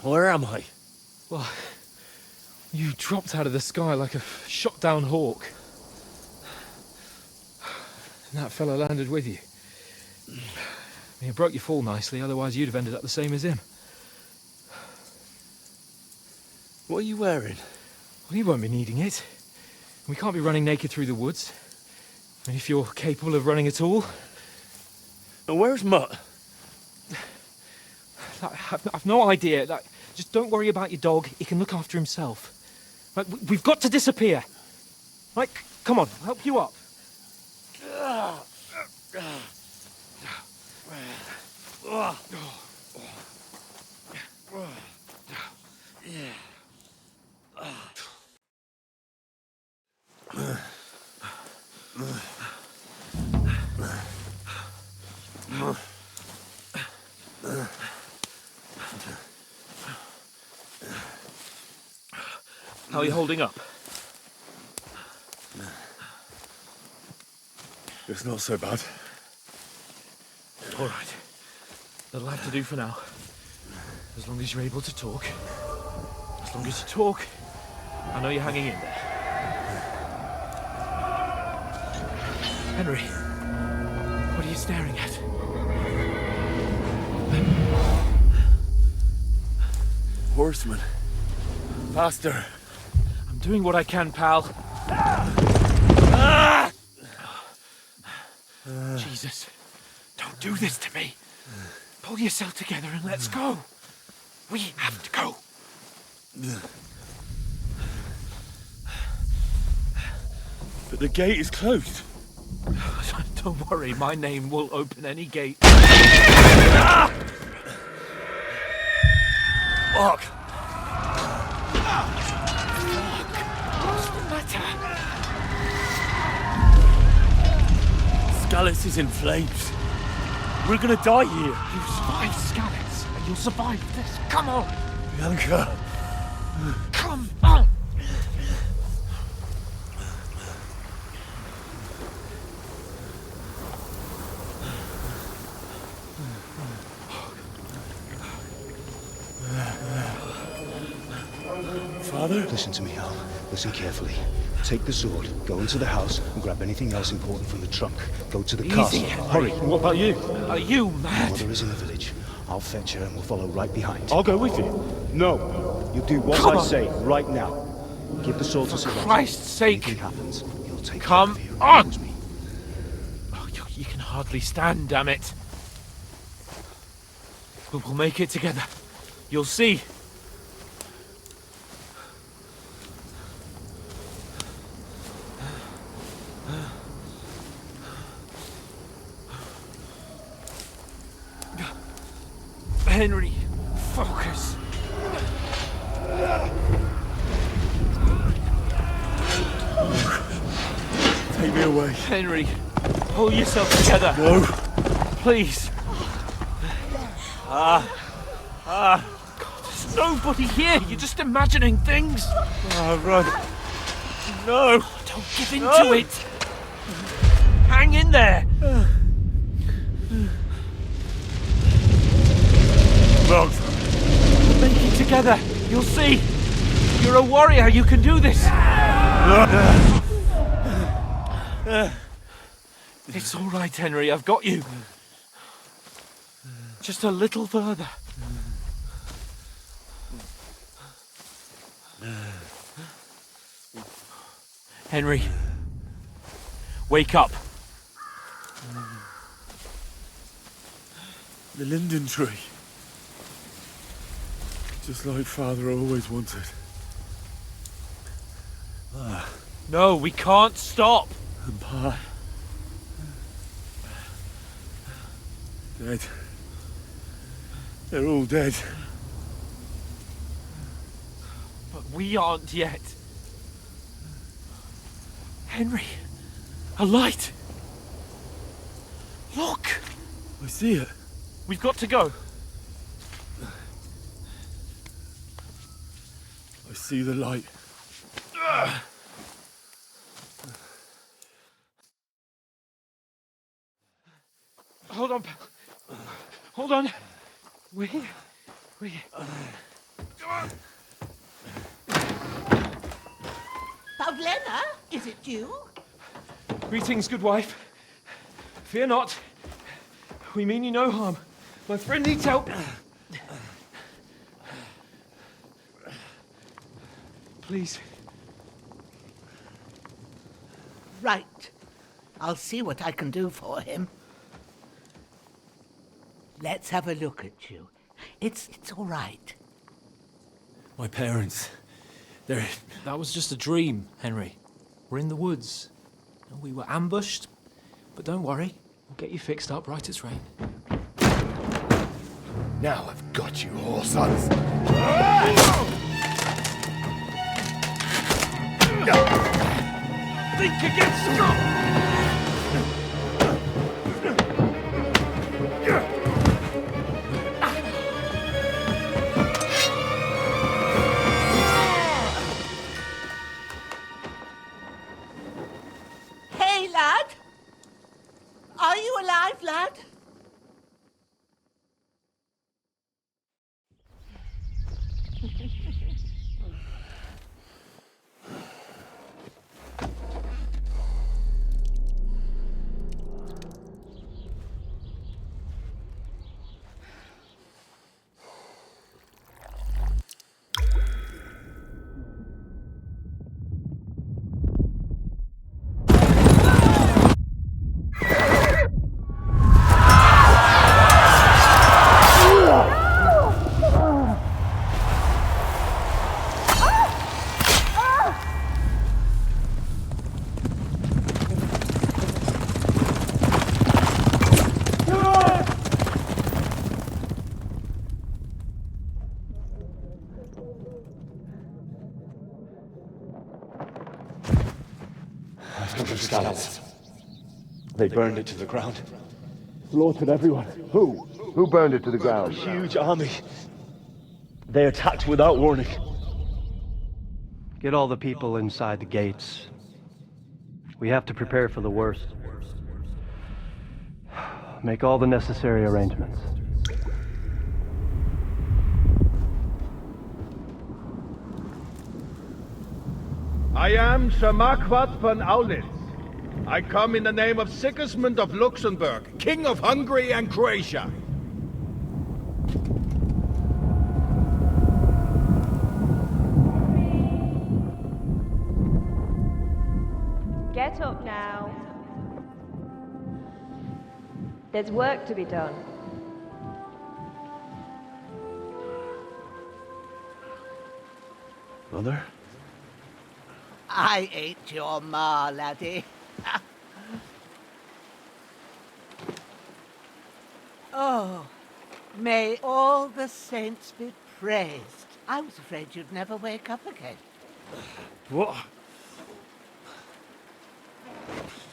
Where am I? Well, you dropped out of the sky like a shot-down hawk. And that fella landed with you. You broke your fall nicely, otherwise you'd have ended up the same as him. What are you wearing? Well, you won't be needing it. We can't be running naked through the woods. And if you're capable of running at all... And where's Mutt? I've no idea. Just don't worry about your dog. He can look after himself. Right, we've got to disappear. Right, come on, I'll help you up. How are you holding up? It's not so bad. All right. That'll have to do for now. As long as you're able to talk. As long as you talk, I know you're hanging in there. Henry, what are you staring at? Horseman. Faster. I'm doing what I can, pal. Jesus, don't do this to me. Pull yourself together and let's go. We have to go. But the gate is closed. Don't worry, my name will open any gate. Fuck! What's the matter? Scallis is in flames. We're gonna die here. You survived Scallis, and you'll survive this. Come on! Bianca. Come on! Father? Listen to me, Hal. Listen carefully. Take the sword, go into the house, and grab anything else important from the trunk. Go to the castle. Henry. Hurry. What about you? Are you mad? Mother is in the village. I'll fetch her and we'll follow right behind. I'll go with you. No. You do what I say right now. Give the sword to Sir Roger. Christ's sake! Anything happens, he'll take Come care of you. on! Promise me. Oh, you can hardly stand, damn it. But we'll make it together. You'll see. Henry, focus. Take me away. Henry, pull yourself together. No. Please. There's nobody here. You're just imagining things. Run. No. Don't give in to it. Hang in there. Mugs. Make it together. You'll see. You're a warrior. You can do this. It's all right, Henry. I've got you. Just a little further. Henry, wake up. The linden tree. Just like Father always wanted. No, we can't stop. And Pa. Dead. They're all dead. But we aren't yet. Henry, a light. Look. I see it. We've got to go. I see the light. Hold on. Hold on. We. Come on. Pavlena, is it you? Greetings, good wife. Fear not. We mean you no harm. My friend needs help. Please. Right. I'll see what I can do for him. Let's have a look at you. It's all right. My parents. They're... That was just a dream, Henry. We're in the woods. We were ambushed, but don't worry. We'll get you fixed up right as rain. Now I've got you, whore sons. Think against Scott! Hey, lad! Are you alive, lad? They burned it to the ground. Slaughtered everyone. Who? Who burned it to the ground? A huge army. They attacked without warning. Get all the people inside the gates. We have to prepare for the worst. Make all the necessary arrangements. I am Sir Marquardt von Aulitz. I come in the name of Sigismund of Luxembourg, King of Hungary and Croatia. Get up now. There's work to be done. Mother? I ain't your ma, laddie. Oh, May all the saints be praised. I was afraid you'd never wake up again. What?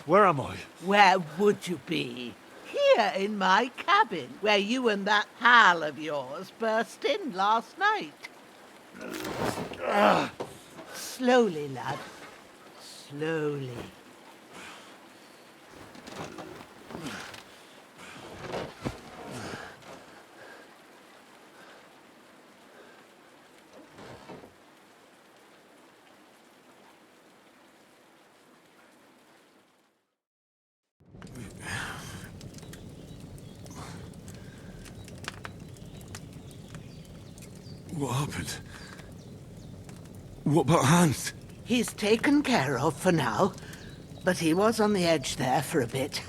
Where am I? Where would you be? Here in my cabin, where you and that pal of yours burst in last night. Slowly, lad. Slowly. What happened? What about Hans? He's taken care of for now, but he was on the edge there for a bit.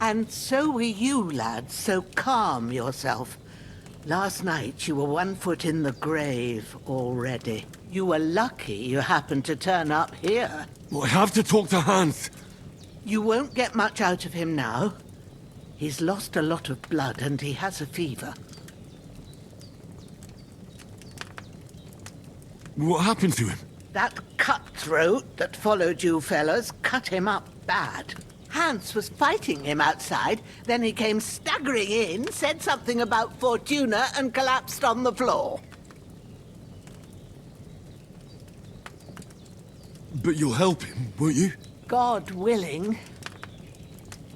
And so were you, lad, so calm yourself. Last night you were 1 foot in the grave already. You were lucky you happened to turn up here. Well, I have to talk to Hans. You won't get much out of him now. He's lost a lot of blood and he has a fever. What happened to him? That cutthroat that followed you fellas cut him up bad. Hans was fighting him outside, then he came staggering in, said something about Fortuna and collapsed on the floor. But you'll help him, won't you? God willing.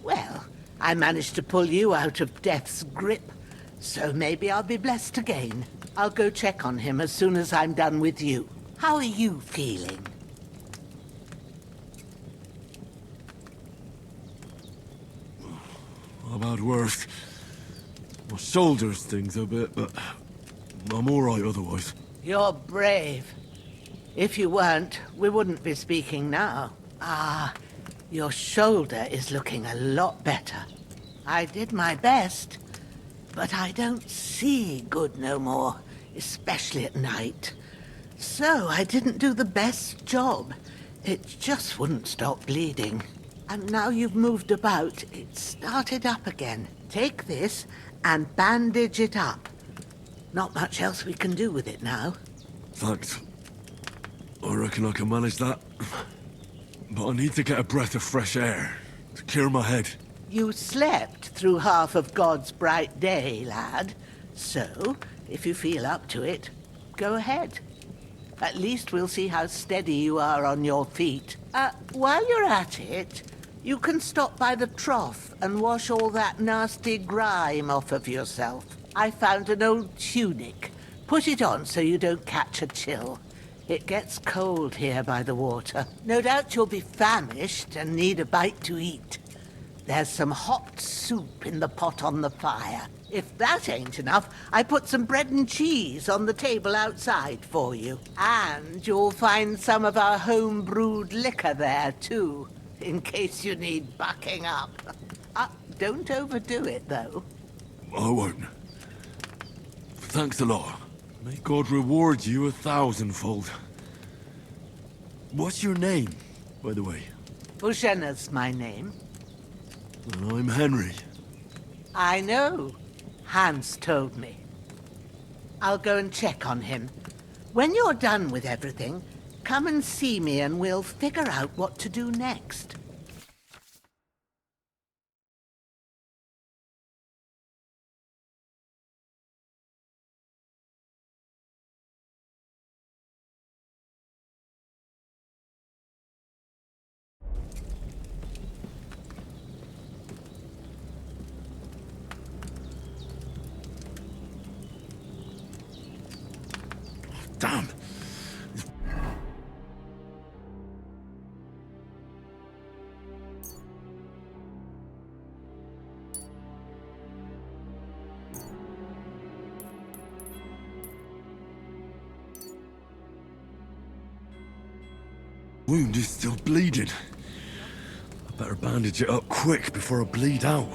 Well, I managed to pull you out of death's grip, so maybe I'll be blessed again. I'll go check on him as soon as I'm done with you. How are you feeling? I've had worse. My shoulders stings a bit, but I'm all right otherwise. You're brave. If you weren't, we wouldn't be speaking now. Ah, your shoulder is looking a lot better. I did my best, but I don't see good no more, especially at night. So I didn't do the best job. It just wouldn't stop bleeding. And now you've moved about, it started up again. Take this and bandage it up. Not much else we can do with it now. Thanks. I reckon I can manage that. But I need to get a breath of fresh air to clear my head. You slept through half of God's bright day, lad. So, if you feel up to it, go ahead. At least we'll see how steady you are on your feet. While you're at it, you can stop by the trough and wash all that nasty grime off of yourself. I found an old tunic. Put it on so you don't catch a chill. It gets cold here by the water. No doubt you'll be famished and need a bite to eat. There's some hot soup in the pot on the fire. If that ain't enough, I put some bread and cheese on the table outside for you. And you'll find some of our home-brewed liquor there, too, in case you need bucking up. Don't overdo it, though. I won't. Thanks a lot. May God reward you 1,000-fold. What's your name, by the way? Bushenna's my name. And I'm Henry. I know. Hans told me. I'll go and check on him. When you're done with everything, come and see me and we'll figure out what to do next. Damn! Wound is still bleeding. I better bandage it up quick before I bleed out.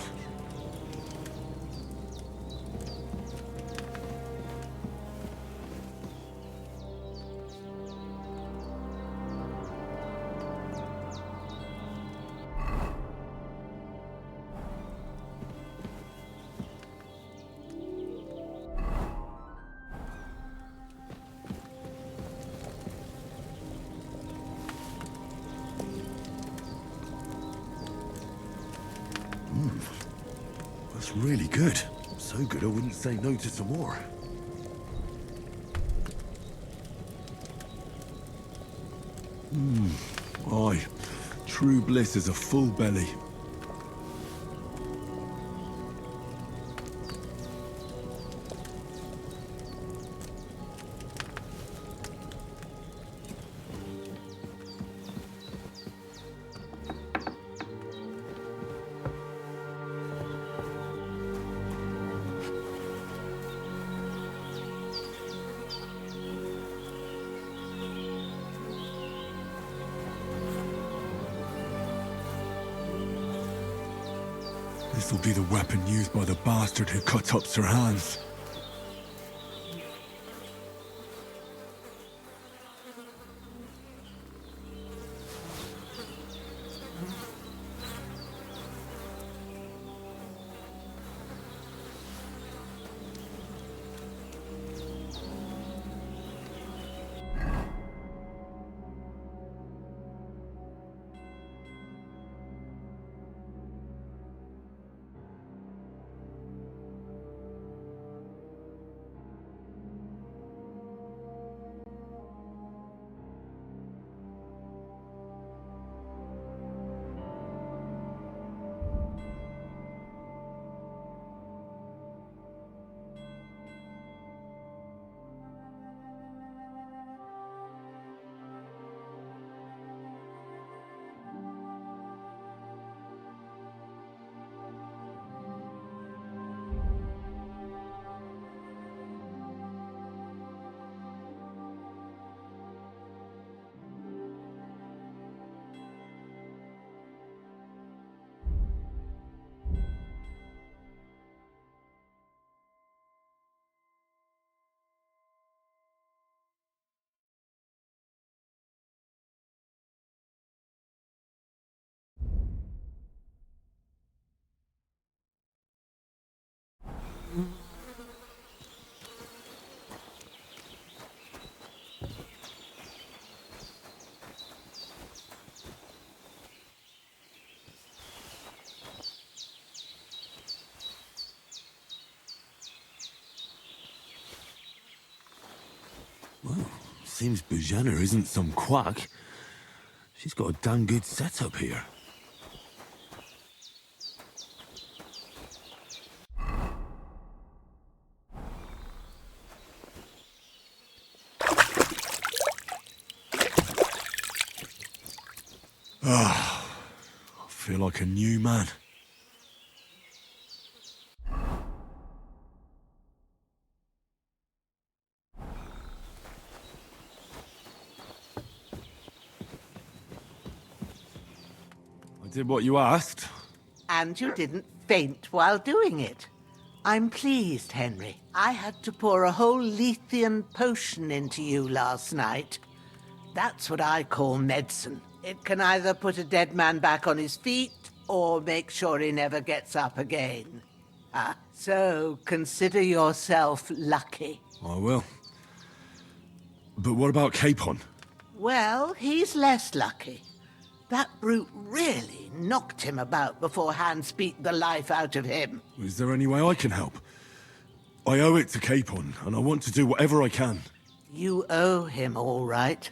really good. So good I wouldn't say no to some more. Aye. True bliss is a full belly. This'll be the weapon used by the bastard who cut up Sir Hans. Well, seems Bujana isn't some quack. She's got a damn good setup here. Ah, I feel like a new man. I did what you asked. And you didn't faint while doing it. I'm pleased, Henry. I had to pour a whole Lethean potion into you last night. That's what I call medicine. It can either put a dead man back on his feet or make sure he never gets up again. So consider yourself lucky. I will. But what about Capon? Well, he's less lucky. That brute really knocked him about before Hans beat the life out of him. Is there any way I can help? I owe it to Capon, and I want to do whatever I can. You owe him, all right.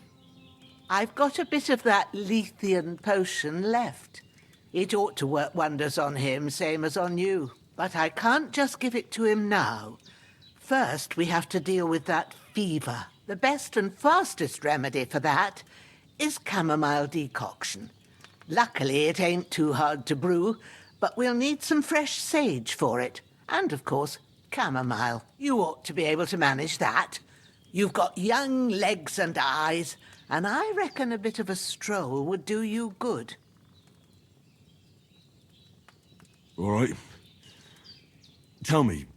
I've got a bit of that Lethean potion left. It ought to work wonders on him, same as on you. But I can't just give it to him now. First, we have to deal with that fever. The best and fastest remedy for that is chamomile decoction. Luckily, it ain't too hard to brew, but we'll need some fresh sage for it. And, of course, chamomile. You ought to be able to manage that. You've got young legs and eyes, and I reckon a bit of a stroll would do you good. All right. Tell me,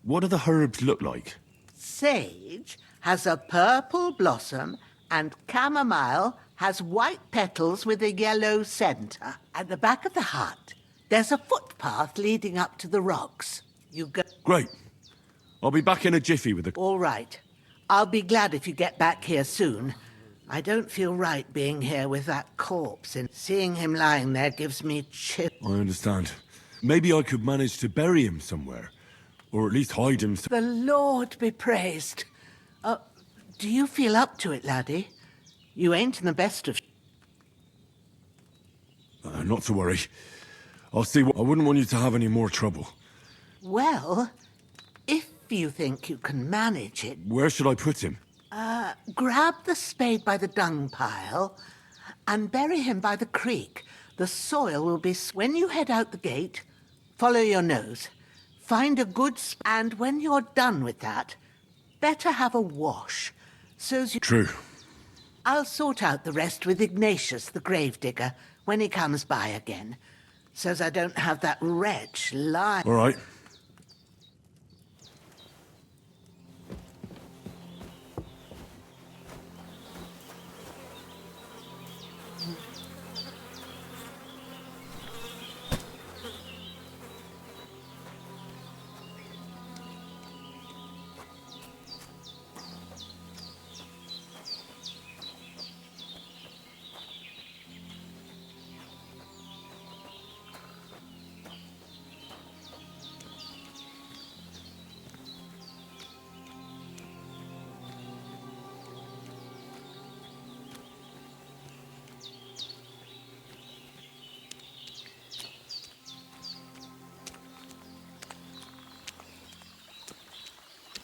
what do the herbs look like? Sage has a purple blossom, and chamomile has white petals with a yellow centre. At the back of the hut, there's a footpath leading up to the rocks. You go... Great. I'll be back in a jiffy with the... All right. I'll be glad if you get back here soon. I don't feel right being here with that corpse, and seeing him lying there gives me chill. I understand. Maybe I could manage to bury him somewhere. Or at least hide him. The Lord be praised. Do you feel up to it, laddie? You ain't in the best of... Not to worry. I'll see what... I wouldn't want you to have any more trouble. Well, if you think you can manage it... Where should I put him? Grab the spade by the dung pile and bury him by the creek. The soil will be... When you head out the gate, follow your nose. Find a good... And when you're done with that, better have a wash. So's you... True. I'll sort out the rest with Ignatius, the gravedigger, when he comes by again. So's I don't have that wretch lie... All right.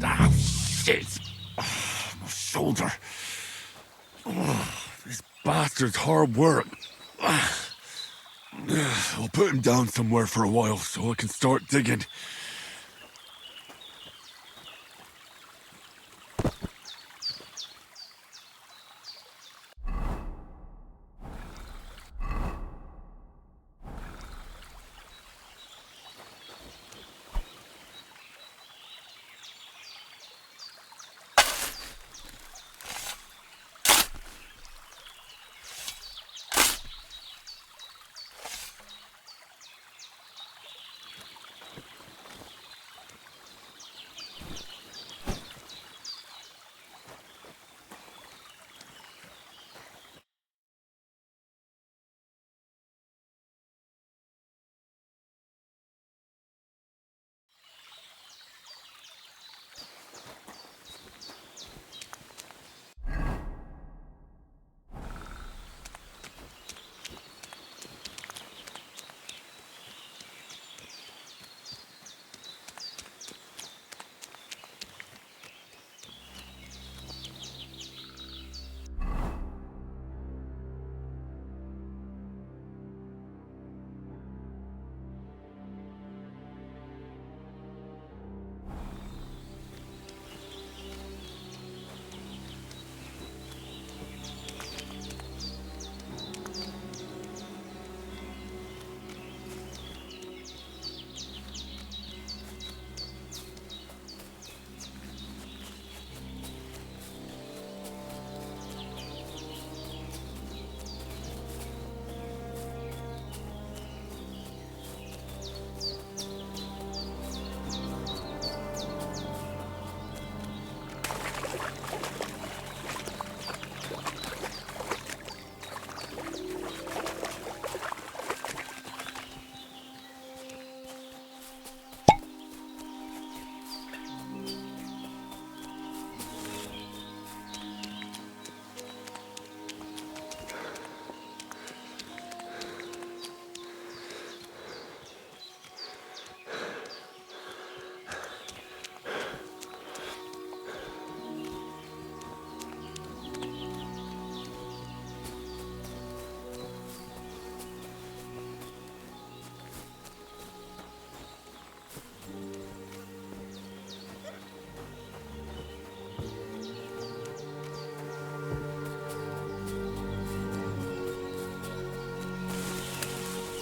Ah, shit! My shoulder. This bastard's hard work. I'll put him down somewhere for a while so I can start digging.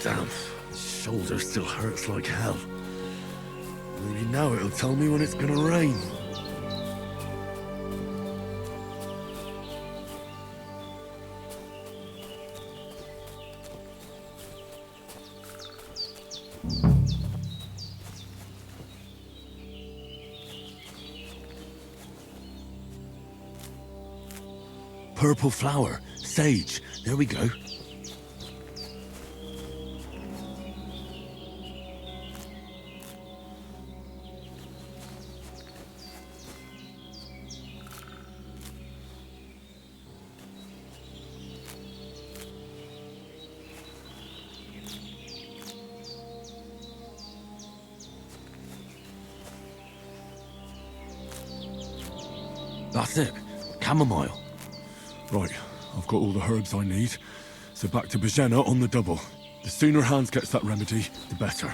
Damn, the shoulder still hurts like hell. Maybe now it'll tell me when it's gonna rain. Purple flower, sage, there we go. That's it. Chamomile. Right, I've got all the herbs I need. So back to Bajena on the double. The sooner Hans gets that remedy, the better.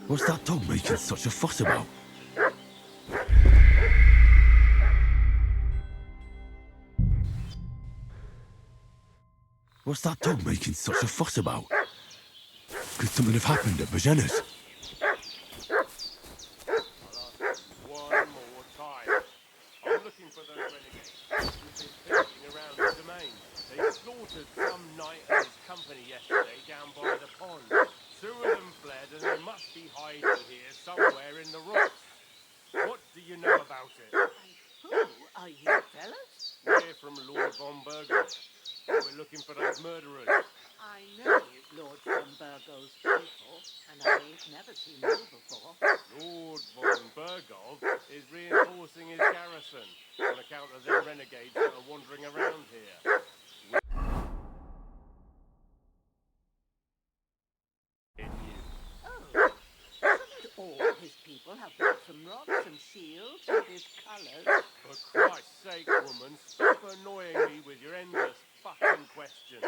What's that dog making such a fuss about? What's that dog making such a fuss about? Could something have happened at Bajena's? One more time. I'm looking for those renegades who've been pillaging around the domain. They slaughtered some knight and his company yesterday down by the pond. 2 of them fled and they must be hiding here somewhere in the rocks. What do you know about it? Who are you, fellas? We're from Lord von Burgos. We're looking for those murderers. I know Lord von Burgos' people, and I ain't never seen you before. Lord von Burgov is reinforcing his garrison on account of the renegades that are wandering around here. Oh, shouldn't all his people have brought some rocks and shields with his colours? For Christ's sake, woman, stop annoying me with your endless fucking questions.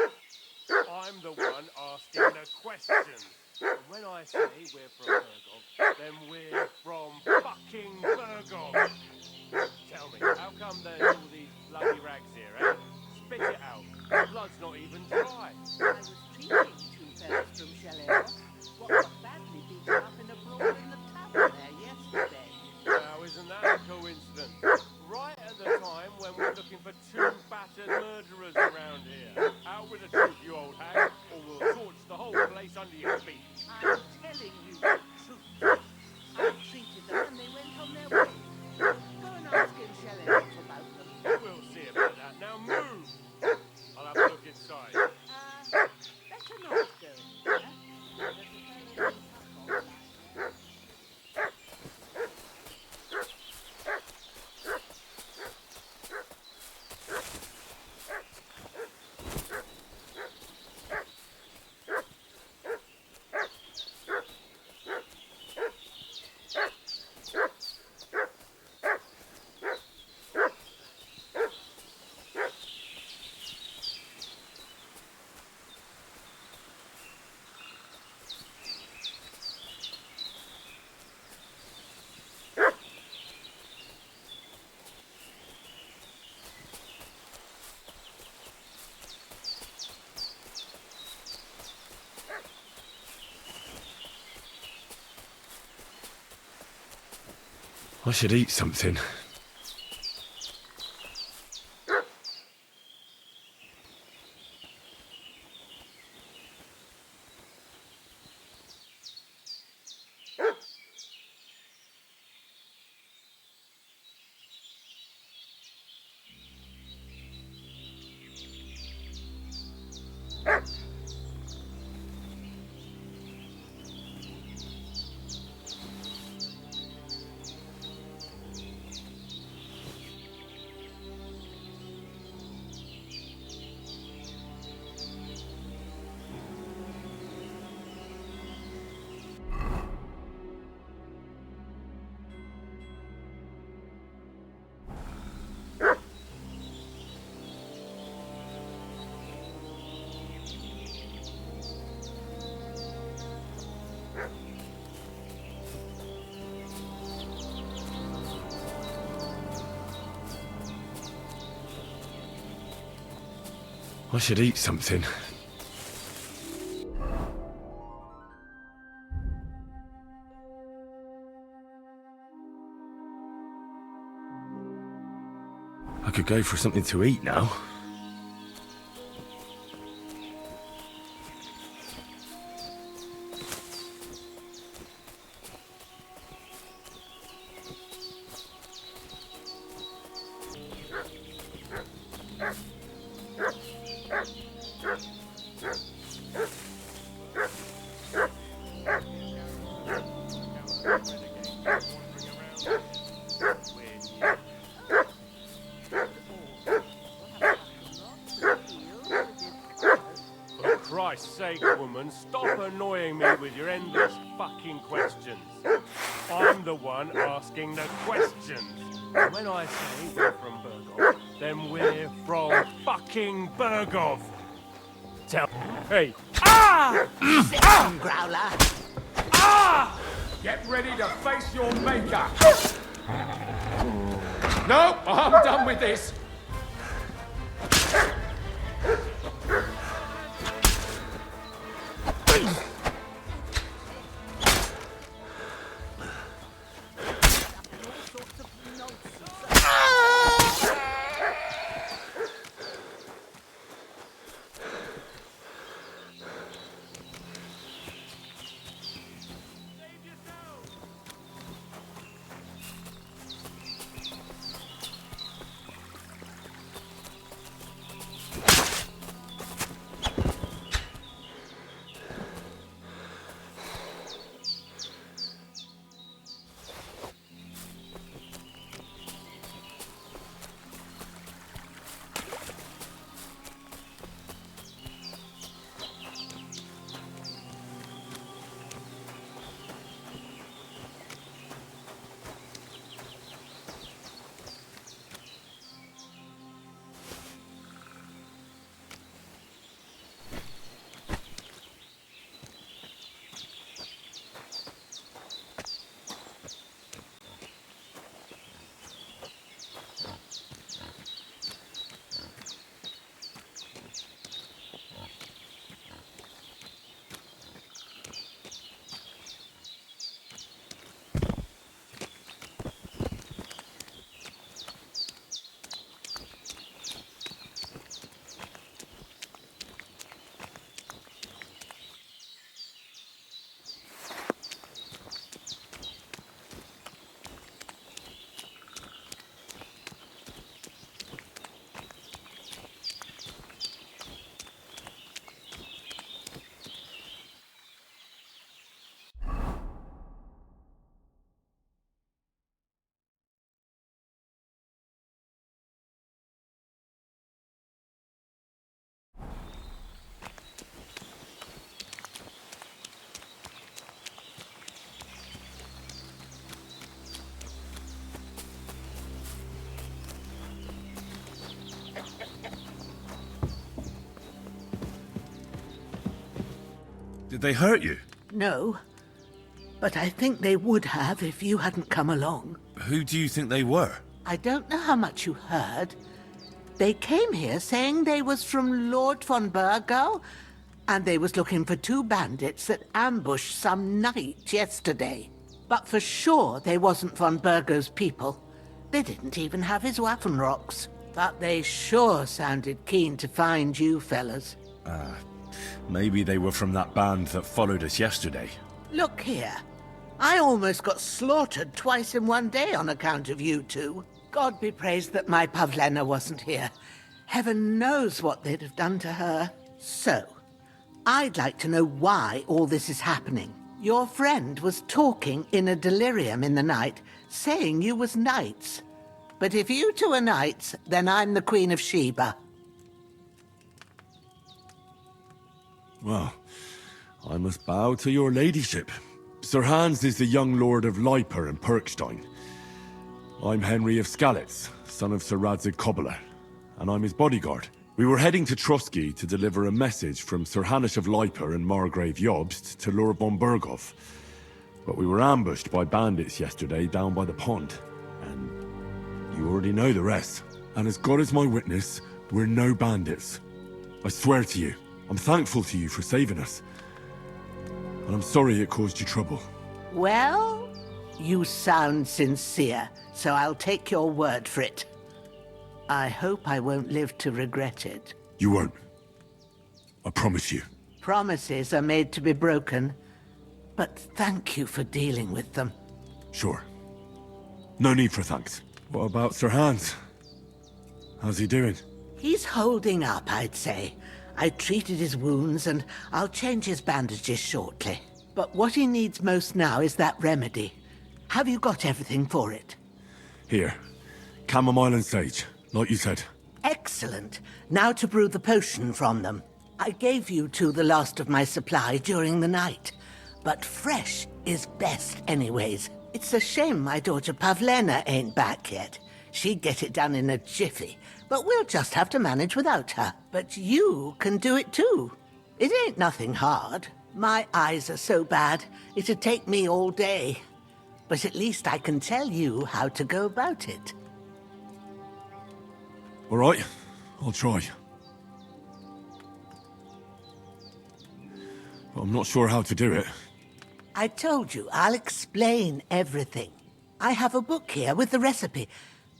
I'm the one asking the questions. And when I say we're from Burgov, then we're from fucking Burgov. Tell me, how come there's all these bloody rags here, eh? Spit it out. The blood's not even dry. I was treating 2 fellas from Chaleur, what got badly beaten up in a brawl in the tavern there yesterday. Now, isn't that a coincidence? Right at the time when we're looking for 2 battered murderers around here. Out with the truth, you old hag, or we'll torch the whole place under your feet. I'm telling you the truth. I treated them and they went on their way. Go and ask in Chaleur about them. We'll see about that. Now move! I'll have a look inside. Better not go in there. There's a fellow in Tuckle back there. I should eat something. I should eat something. I could go for something to eat now. and stop annoying me with your endless fucking questions. I'm the one asking the questions. And when I say we're from Burgov, then we're from fucking Burgov. Tell... Hey. Ah! Sit down, Growler. Ah! Get ready to face your maker. No, I'm done with this. Did they hurt you? No, but I think they would have if you hadn't come along. Who do you think they were? I don't know how much you heard. They came here saying they was from Lord von Burgo, and they was looking for 2 bandits that ambushed some knight yesterday. But for sure they wasn't von Burgo's people. They didn't even have his Waffenrocks. But they sure sounded keen to find you fellas. Maybe they were from that band that followed us yesterday. Look here. I almost got slaughtered twice in one day on account of you two. God be praised that my Pavlena wasn't here. Heaven knows what they'd have done to her. So, I'd like to know why all this is happening. Your friend was talking in a delirium in the night, saying you was knights. But if you two are knights, then I'm the Queen of Sheba. Well, I must bow to your ladyship. Sir Hans is the young lord of Leiper and Perkstein. I'm Henry of Skalitz, son of Sir Radzig Kobyla, and I'm his bodyguard. We were heading to Trotsky to deliver a message from Sir Hanush of Leiper and Margrave Jobst to Lord von Burgov. But we were ambushed by bandits yesterday down by the pond, and you already know the rest. And as God is my witness, we're no bandits. I swear to you, I'm thankful to you for saving us. And I'm sorry it caused you trouble. Well, you sound sincere, so I'll take your word for it. I hope I won't live to regret it. You won't. I promise you. Promises are made to be broken, but thank you for dealing with them. Sure. No need for thanks. What about Sir Hans? How's he doing? He's holding up, I'd say. I treated his wounds, and I'll change his bandages shortly. But what he needs most now is that remedy. Have you got everything for it? Here. Chamomile and sage, like you said. Excellent. Now to brew the potion from them. I gave you two the last of my supply during the night, but fresh is best anyways. It's a shame my daughter Pavlena ain't back yet. She'd get it done in a jiffy, but we'll just have to manage without her. But you can do it too. It ain't nothing hard. My eyes are so bad, it'd take me all day. But at least I can tell you how to go about it. All right, I'll try. But I'm not sure how to do it. I told you, I'll explain everything. I have a book here with the recipe,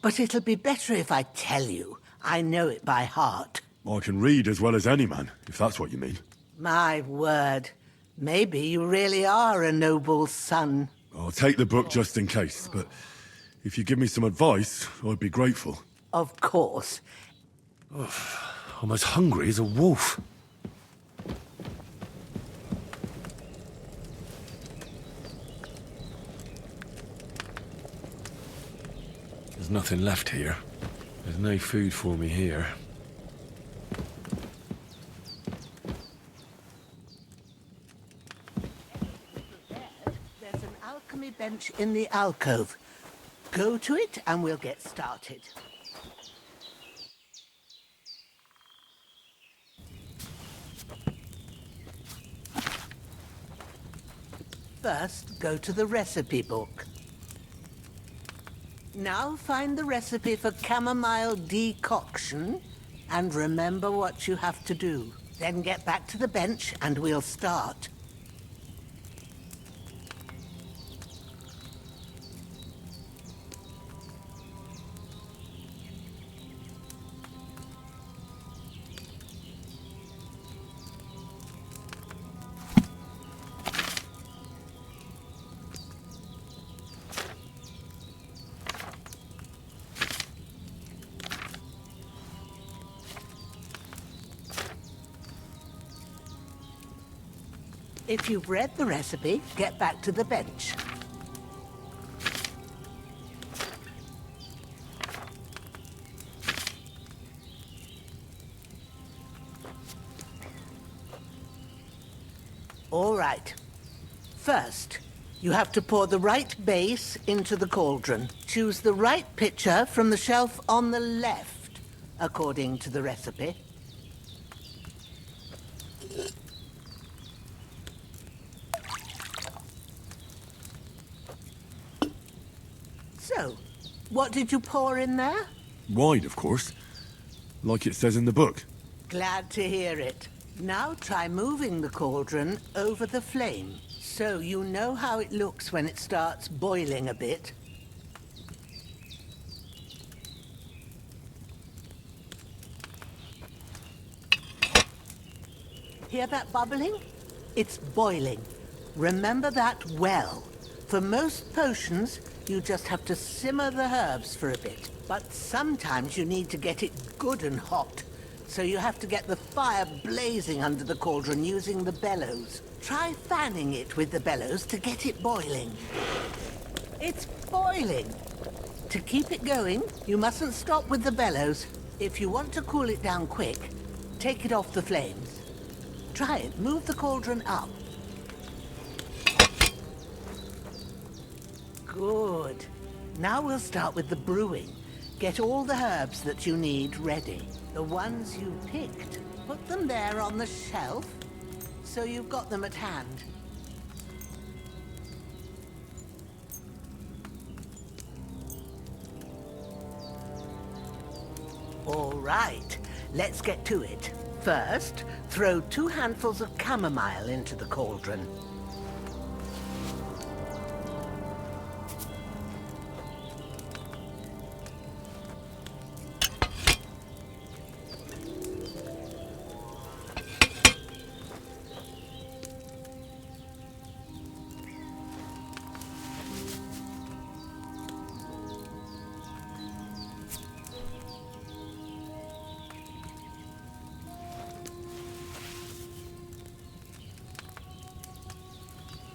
but it'll be better if I tell you. I know it by heart. I can read as well as any man, if that's what you mean. My word. Maybe you really are a noble son. I'll take the book just in case, but if you give me some advice, I'd be grateful. Of course. I'm as hungry as a wolf. There's nothing left here. There's no food for me here. There's an alchemy bench in the alcove. Go to it and we'll get started. First, go to the recipe book. Now find the recipe for chamomile decoction and remember what you have to do. Then get back to the bench and we'll start. If you've read the recipe, get back to the bench. All right. First, you have to pour the right base into the cauldron. Choose the right pitcher from the shelf on the left, according to the recipe. So, what did you pour in there? Wine, of course. Like it says in the book. Glad to hear it. Now try moving the cauldron over the flame, so you know how it looks when it starts boiling a bit. Hear that bubbling? It's boiling. Remember that well. For most potions, you just have to simmer the herbs for a bit. But sometimes you need to get it good and hot. So you have to get the fire blazing under the cauldron using the bellows. Try fanning it with the bellows to get it boiling. It's boiling. To keep it going, you mustn't stop with the bellows. If you want to cool it down quick, take it off the flames. Try it. Move the cauldron up. Good. Now we'll start with the brewing. Get all the herbs that you need ready. The ones you picked, put them there on the shelf, so you've got them at hand. All right, let's get to it. First, throw 2 handfuls of chamomile into the cauldron.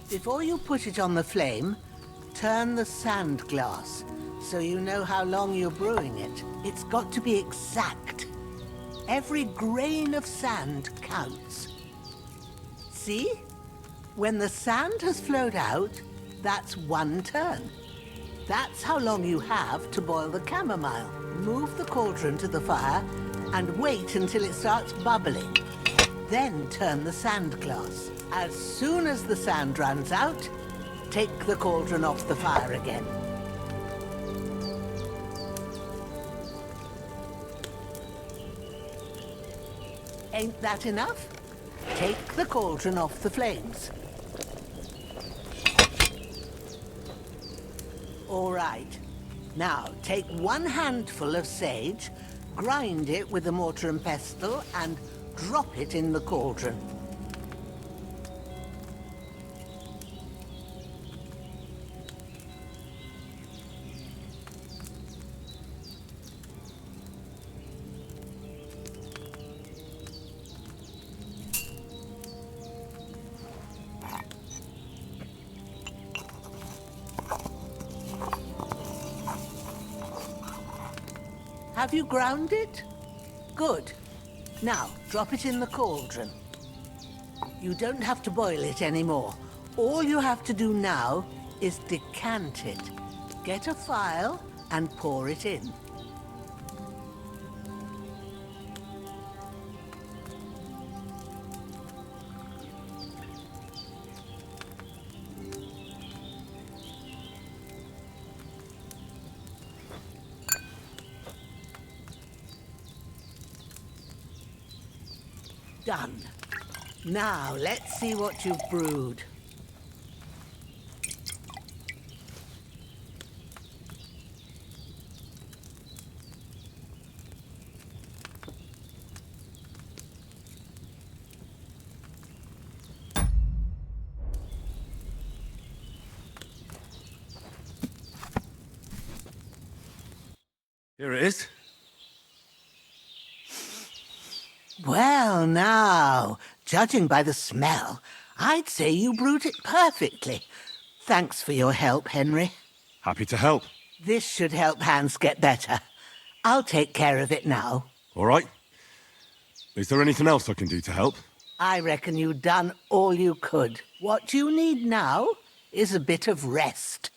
Before you put it on the flame, turn the sand glass so you know how long you're brewing it. It's got to be exact. Every grain of sand counts. See? When the sand has flowed out, that's 1 turn. That's how long you have to boil the chamomile. Move the cauldron to the fire and wait until it starts bubbling. Then turn the sand glass. As soon as the sand runs out, take the cauldron off the fire again. Ain't that enough? Take the cauldron off the flames. All right. Now, take 1 handful of sage, grind it with a mortar and pestle, and drop it in the cauldron. Have you ground it? Good. Now, drop it in the cauldron. You don't have to boil it anymore. All you have to do now is decant it. Get a phial and pour it in. Done. Now, let's see what you've brewed. Here it is. Well, now, judging by the smell, I'd say you brewed it perfectly. Thanks for your help, Henry. Happy to help. This should help Hans get better. I'll take care of it now. All right. Is there anything else I can do to help? I reckon you've done all you could. What you need now is a bit of rest.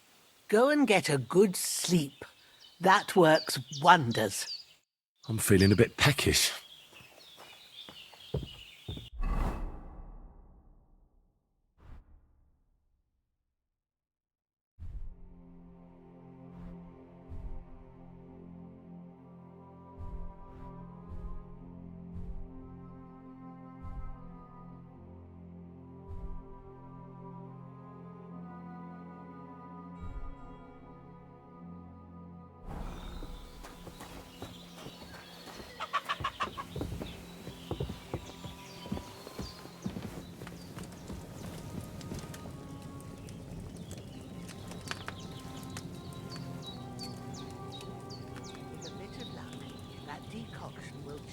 Go and get a good sleep. That works wonders. I'm feeling a bit peckish.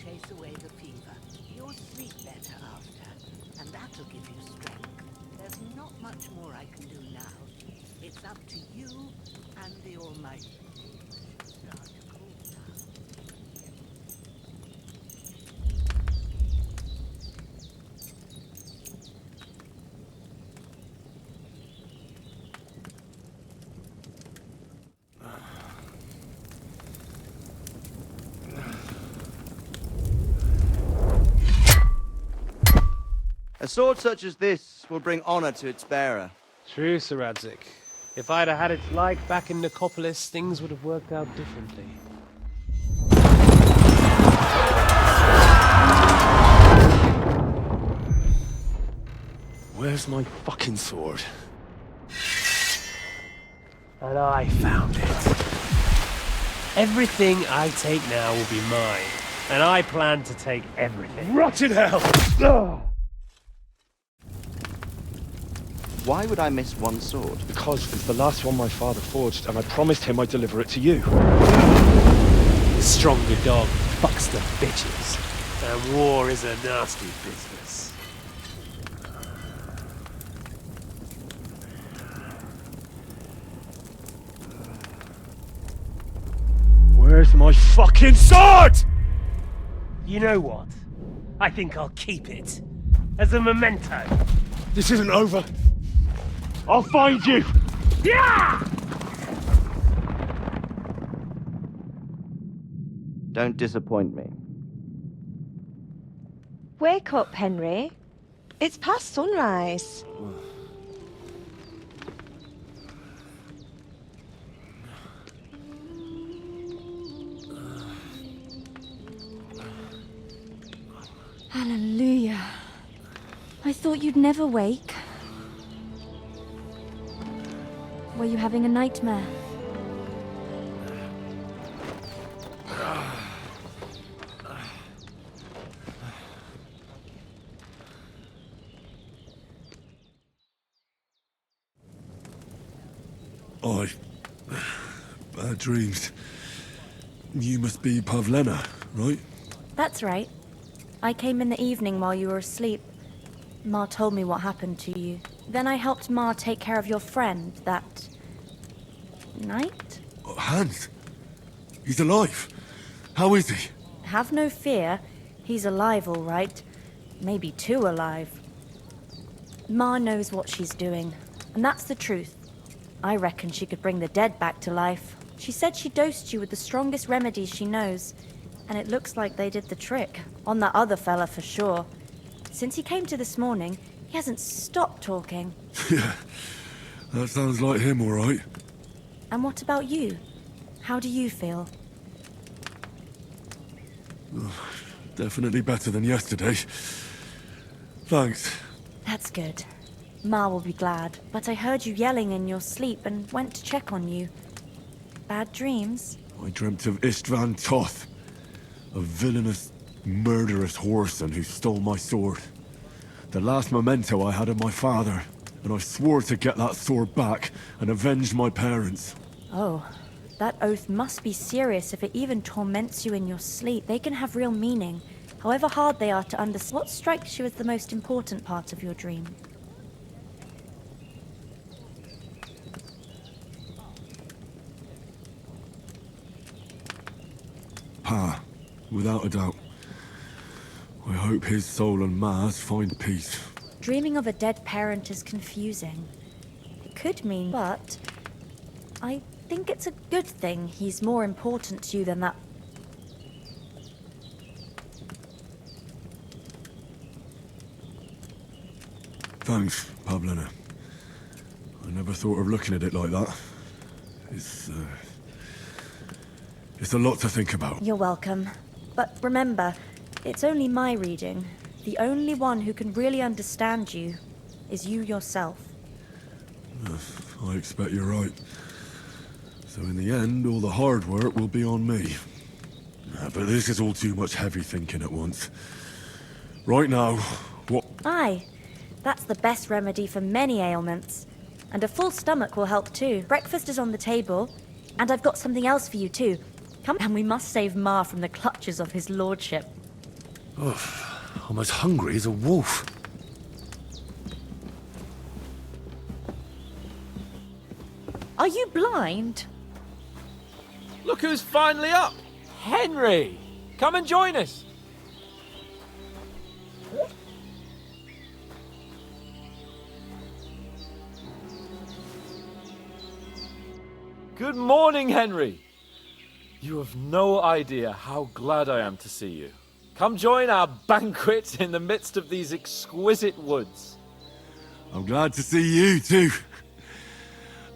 Chase away the fever. You'll sleep better after, and that'll give you strength. There's not much more I can do now. It's up to you and the Almighty. Start to cool down. A sword such as this will bring honor to its bearer. True, Sir Radzik. If I'd have had its like back in Nicopolis, things would have worked out differently. Where's my fucking sword? And I found it. Everything I take now will be mine, and I plan to take everything. Rotted hell! Ugh. Why would I miss one sword? Because it's the last one my father forged, and I promised him I'd deliver it to you. The stronger dog fucks the bitches, and war is a nasty business. Where's my fucking sword? You know what? I think I'll keep it. As a memento. This isn't over. I'll find you! Yeah! Don't disappoint me. Wake up, Henry. It's past sunrise. Hallelujah. I thought you'd never wake. Were you having a nightmare? Bad dreams. You must be Pavlena, right? That's right. I came in the evening while you were asleep. Ma told me what happened to you. Then I helped Ma take care of your friend that night? Hans? He's alive. How is he? Have no fear. He's alive, all right. Maybe too alive. Ma knows what she's doing, and that's the truth. I reckon she could bring the dead back to life. She said she dosed you with the strongest remedies she knows, and it looks like they did the trick. On that other fella for sure. Since he came to this morning, he hasn't stopped talking. Yeah, that sounds like him, all right. And what about you? How do you feel? Definitely better than yesterday. Thanks. That's good. Ma will be glad, but I heard you yelling in your sleep and went to check on you. Bad dreams? I dreamt of Istvan Toth, a villainous, murderous whoreson who stole my sword. The last memento I had of my father, and I swore to get that sword back and avenge my parents. Oh, that oath must be serious if it even torments you in your sleep. They can have real meaning, however hard they are to understand. What strikes you as the most important part of your dream? Pa, without a doubt. I hope his soul and Ma's find peace. Dreaming of a dead parent is confusing. It could mean, but I think it's a good thing he's more important to you than that. Thanks, Pavlena. I never thought of looking at it like that. It's a lot to think about. You're welcome. But remember, it's only my reading. The only one who can really understand you is you yourself. I expect you're right. So in the end, all the hard work will be on me. But this is all too much heavy thinking at once. Right now, what... Aye, that's the best remedy for many ailments. And a full stomach will help too. Breakfast is on the table, and I've got something else for you too. Come, and we must save Ma from the clutches of his lordship. I'm as hungry as a wolf. Are you blind? Look who's finally up! Henry! Come and join us! Good morning, Henry! You have no idea how glad I am to see you. Come join our banquet in the midst of these exquisite woods. I'm glad to see you, too.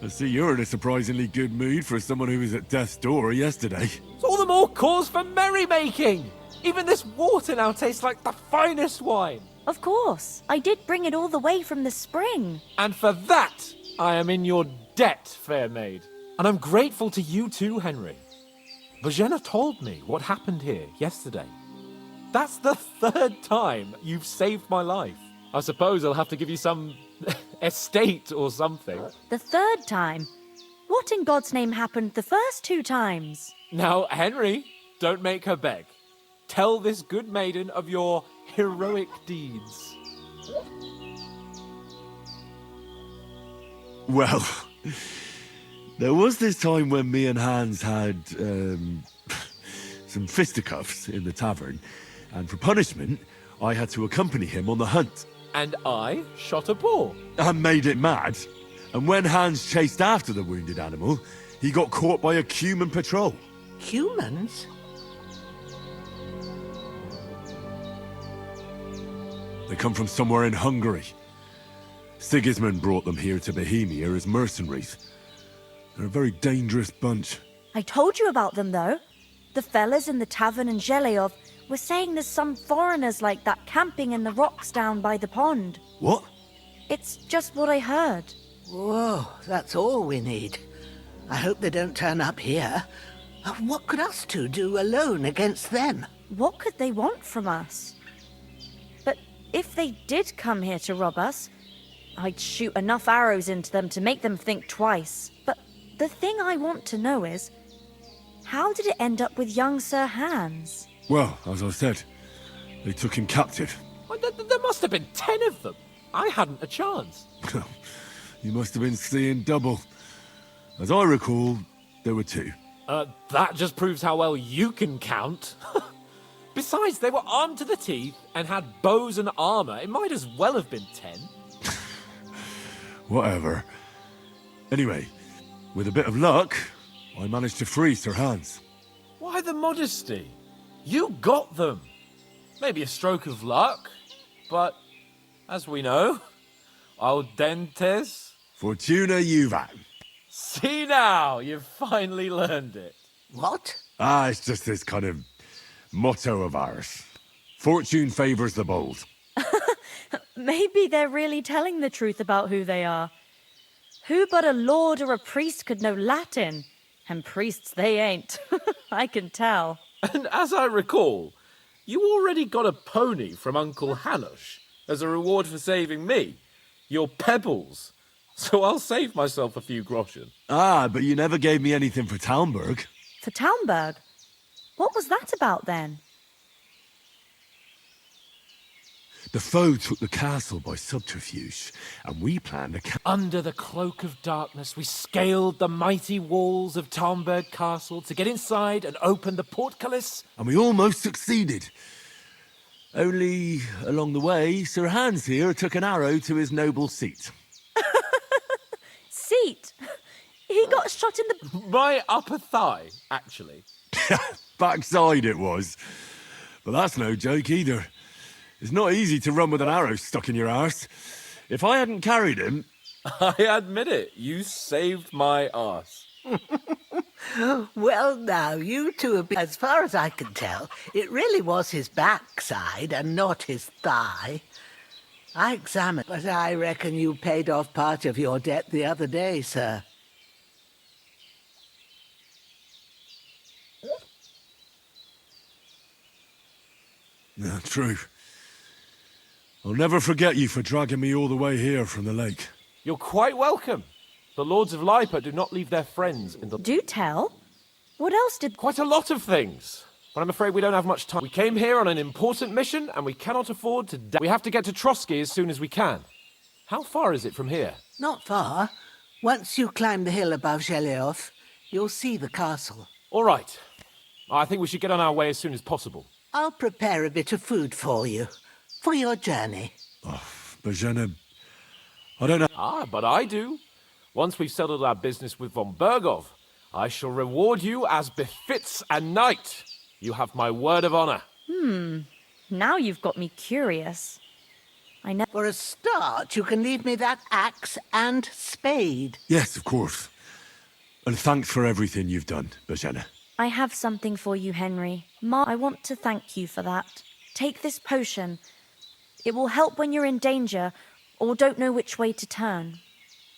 I see you're in a surprisingly good mood for someone who was at death's door yesterday. It's all the more cause for merrymaking! Even this water now tastes like the finest wine. Of course. I did bring it all the way from the spring. And for that, I am in your debt, fair maid. And I'm grateful to you too, Henry. Bojena told me what happened here yesterday. That's the third time you've saved my life. I suppose I'll have to give you some estate or something. The third time? What in God's name happened the first two times? Now, Henry, don't make her beg. Tell this good maiden of your heroic deeds. Well, there was this time when me and Hans had some fisticuffs in the tavern, And for punishment, I had to accompany him on the hunt. And I shot a boar. And made it mad. And when Hans chased after the wounded animal, he got caught by a human patrol. Humans? They come from somewhere in Hungary. Sigismund brought them here to Bohemia as mercenaries. They're a very dangerous bunch. I told you about them, though. The fellas in the tavern in Zheleov were saying there's some foreigners like that camping in the rocks down by the pond. What? It's just what I heard. Whoa, that's all we need. I hope they don't turn up here. What could us two do alone against them? What could they want from us? But if they did come here to rob us, I'd shoot enough arrows into them to make them think twice. But the thing I want to know is, how did it end up with young Sir Hans? Well, as I said, they took him captive. Well, there must have been 10 of them. I hadn't a chance. You must have been seeing double. As I recall, there were 2. That just proves how well you can count. Besides, they were armed to the teeth and had bows and armor. It might as well have been 10. Whatever. Anyway, with a bit of luck, I managed to free Sir Hans. Why the modesty? You got them. Maybe a stroke of luck, but as we know, audentes. Fortuna juvat. See now, you've finally learned it. What? It's just this kind of motto of ours. Fortune favors the bold. Maybe they're really telling the truth about who they are. Who but a lord or a priest could know Latin? And priests they ain't. I can tell. And as I recall, you already got a pony from Uncle Hanush as a reward for saving me. Your pebbles. So I'll save myself a few groschen. But you never gave me anything for Talmberg. For Talmberg? What was that about then? The foe took the castle by subterfuge, and we planned a Under the cloak of darkness, we scaled the mighty walls of Talmberg Castle to get inside and open the portcullis. And we almost succeeded. Only, along the way, Sir Hans here took an arrow to his noble seat. Seat? He got shot in the... My upper thigh, actually. Backside it was. But that's no joke either. It's not easy to run with an arrow stuck in your arse. If I hadn't carried him... I admit it, you saved my arse. Well, now, you two have been... As far as I can tell, it really was his backside and not his thigh. I examined, but I reckon you paid off part of your debt the other day, sir. No, true. I'll never forget you for dragging me all the way here from the lake. You're quite welcome. The Lords of Lipa do not leave their friends in the... Do tell. What else did... Quite a lot of things. But I'm afraid we don't have much time. We came here on an important mission, and we cannot afford to... We have to get to Trotsky as soon as we can. How far is it from here? Not far. Once you climb the hill above Zheleov, you'll see the castle. All right. I think we should get on our way as soon as possible. I'll prepare a bit of food for you, for your journey. Bozhena, I don't know... But I do. Once we've settled our business with von Bergov, I shall reward you as befits a knight. You have my word of honor. Now you've got me curious. I know... For a start, you can leave me that axe and spade. Yes, of course. And thanks for everything you've done, Bozhena. I have something for you, Henry. I want to thank you for that. Take this potion. It will help when you're in danger or don't know which way to turn.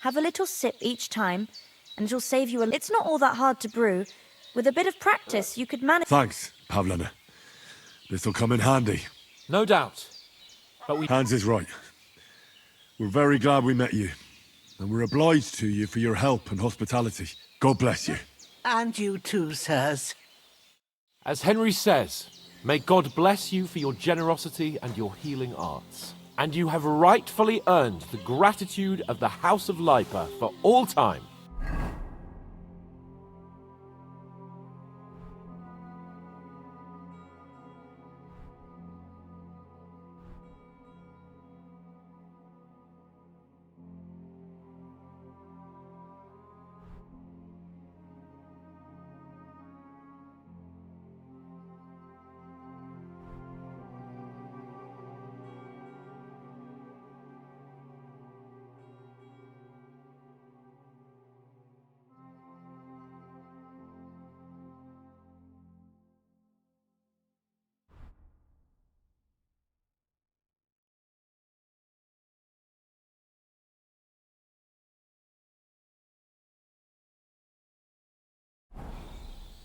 Have a little sip each time, and it'll save you a... It's not all that hard to brew. With a bit of practice, you could manage... Thanks, Pavlena. This'll come in handy. No doubt. But we... Hans is right. We're very glad we met you. And we're obliged to you for your help and hospitality. God bless you. And you too, sirs. As Henry says, may God bless you for your generosity and your healing arts. And you have rightfully earned the gratitude of the House of Lipa for all time.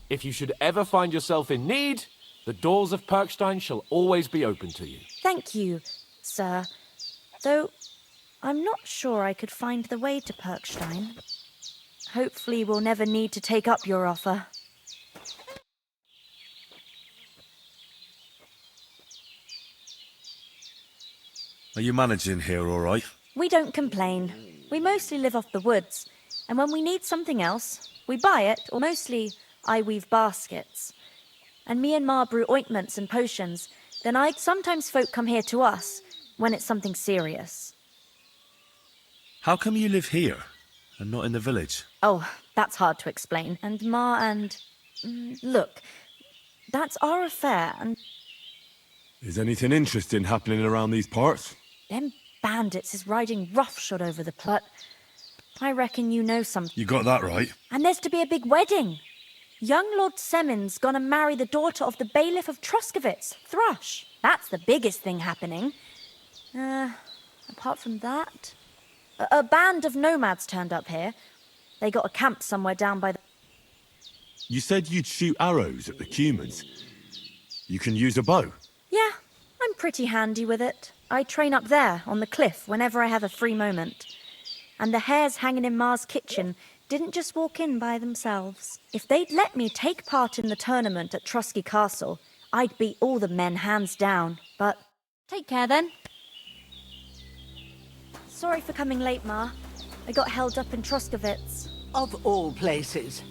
If you should ever find yourself in need, the doors of Perkstein shall always be open to you. Thank you, sir. Though I'm not sure I could find the way to Perkstein. Hopefully we'll never need to take up your offer. Are you managing here all right? We don't complain. We mostly live off the woods, and when we need something else, we buy it, or mostly I weave baskets. And me and Ma brew ointments and potions. Then sometimes folk come here to us when it's something serious. How come you live here and not in the village? Oh, that's hard to explain. And Ma and... look, that's our affair, and... Is anything interesting happening around these parts? Them bandits is riding roughshod over the plot. I reckon you know something. You got that right. And there's to be a big wedding. Young Lord Semon's gonna marry the daughter of the bailiff of Troskovitz, Thrush. That's the biggest thing happening. Apart from that... A band of nomads turned up here. They got a camp somewhere down by the... You said you'd shoot arrows at the humans. You can use a bow. Yeah, I'm pretty handy with it. I train up there, on the cliff, whenever I have a free moment. And the hares hanging in Ma's kitchen didn't just walk in by themselves. If they'd let me take part in the tournament at Trosky Castle, I'd beat all the men hands down. But take care then. Sorry for coming late, Ma. I got held up in Troskovitz. Of all places.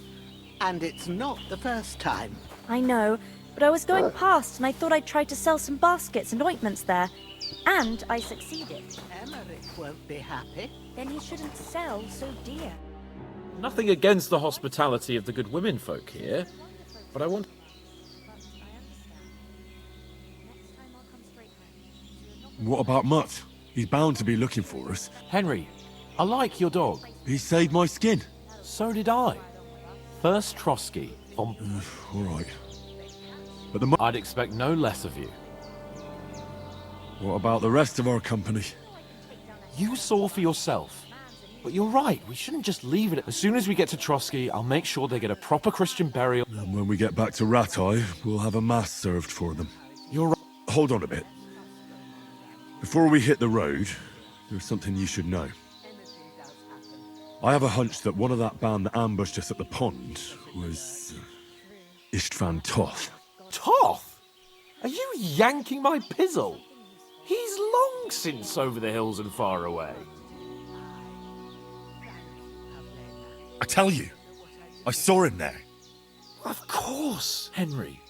And it's not the first time. I know, but I was going past and I thought I'd try to sell some baskets and ointments there. And I succeeded. Emmerich won't be happy. Then he shouldn't sell so dear. Nothing against the hospitality of the good women folk here, but I want... What about Mutt? He's bound to be looking for us. Henry, I like your dog. He saved my skin. So did I. First Trotsky on... all right. But the... I'd expect no less of you. What about the rest of our company? You saw for yourself. But you're right, we shouldn't just leave it. As soon as we get to Trotsky, I'll make sure they get a proper Christian burial. And when we get back to Ratai, we'll have a mass served for them. You're right. Hold on a bit. Before we hit the road, there's something you should know. I have a hunch that one of that band that ambushed us at the pond was... Istvan Toth. Toth? Are you yanking my pizzle? He's long since over the hills and far away. I tell you, I saw him there. Of course, Henry.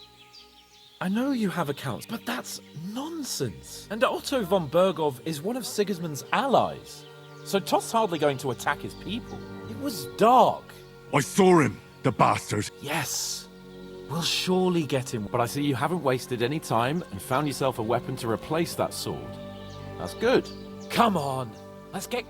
I know you have accounts, but that's nonsense. And Otto von Bergov is one of Sigismund's allies. So Toth's hardly going to attack his people. It was dark. I saw him, the bastard. Yes. We'll surely get him. But I see you haven't wasted any time and found yourself a weapon to replace that sword. That's good. Come on. Let's get...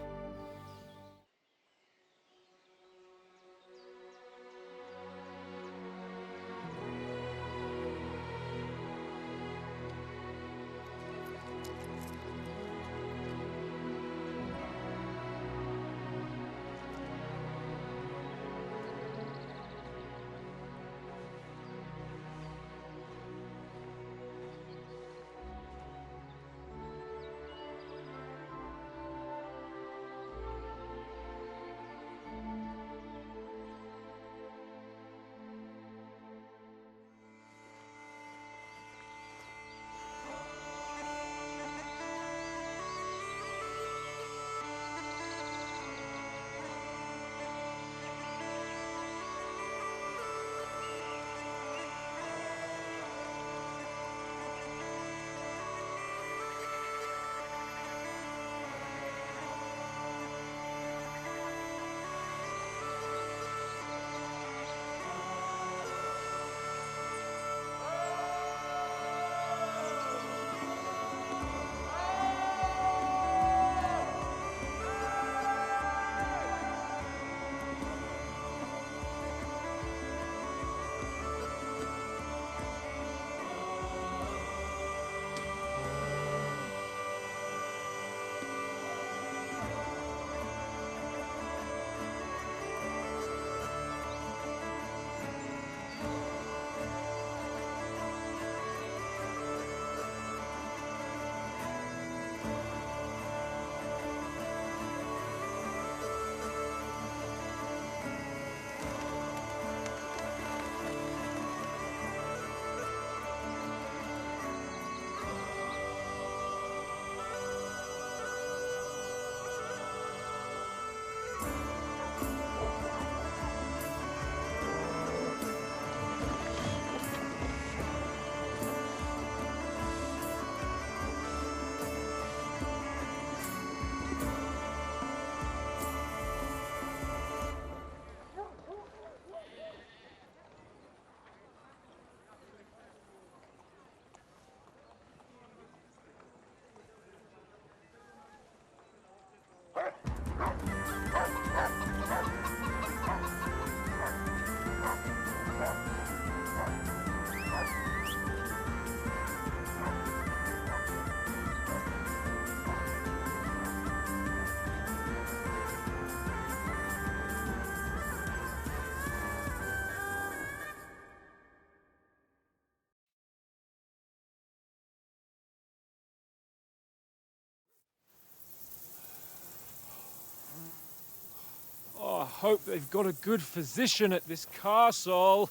hope they've got a good physician at this castle.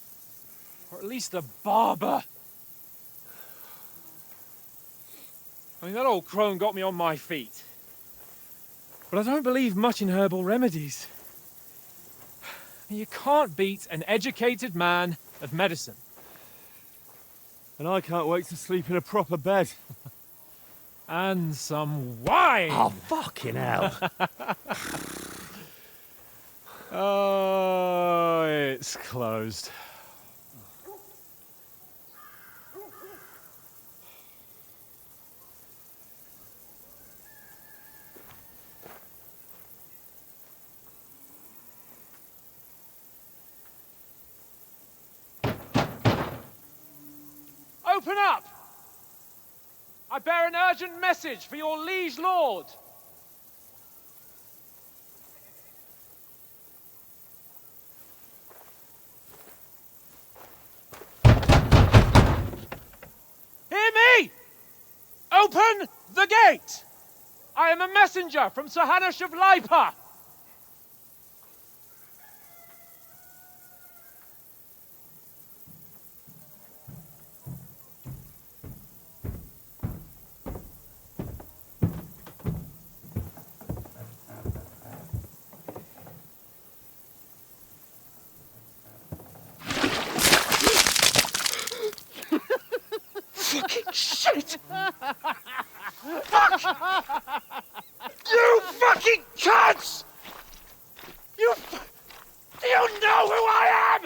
Or at least a barber. I mean, that old crone got me on my feet. But I don't believe much in herbal remedies. You can't beat an educated man of medicine. And I can't wait to sleep in a proper bed. And some wine! Oh, fucking hell. Oh, it's closed. Open up! I bear an urgent message for your liege lord. Hear me! Open the gate! I am a messenger from Sir Hanush of Lipa. Fucking shit! Fuck! You fucking cunts! Do you know who I am?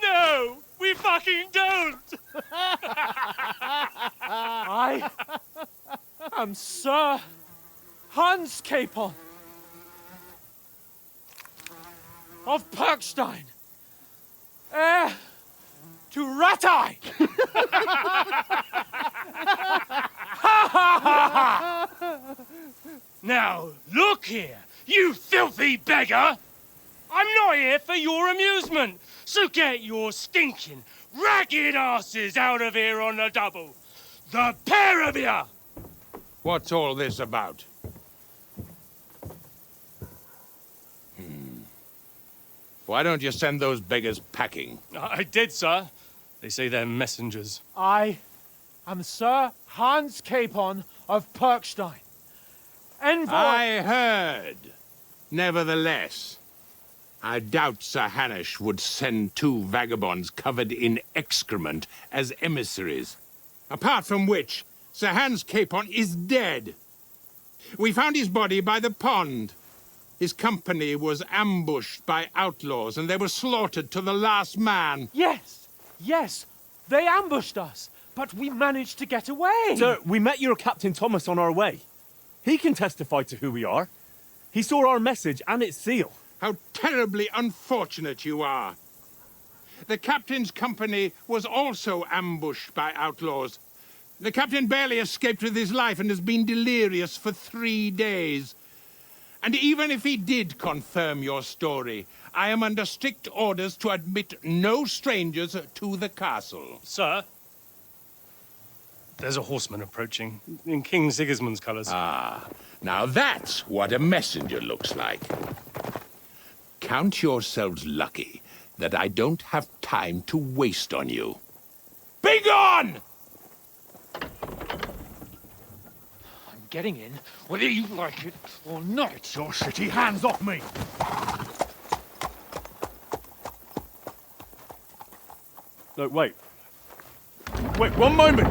No, we fucking don't! I am Sir Hans Capon of Perkstein, heir to Ratai! Now, look here, you filthy beggar! I'm not here for your amusement, so get your stinking, ragged asses out of here on the double. The pair of you! What's all this about? Why don't you send those beggars packing? I did, sir. They say they're messengers. I am Sir Hans Capon of Perkstein, envoy... I heard. Nevertheless, I doubt Sir Hanush would send two vagabonds covered in excrement as emissaries. Apart from which, Sir Hans Capon is dead. We found his body by the pond. His company was ambushed by outlaws, and they were slaughtered to the last man. Yes, yes, they ambushed us, but we managed to get away. Sir, we met your Captain Thomas on our way. He can testify to who we are. He saw our message and its seal. How terribly unfortunate you are. The captain's company was also ambushed by outlaws. The captain barely escaped with his life and has been delirious for 3 days. And even if he did confirm your story, I am under strict orders to admit no strangers to the castle. Sir, there's a horseman approaching in King Sigismund's colours. Ah, now that's what a messenger looks like. Count yourselves lucky that I don't have time to waste on you. Be gone! I'm getting in, whether you like it or not. Your shitty hands off me! No, wait. Wait, one moment!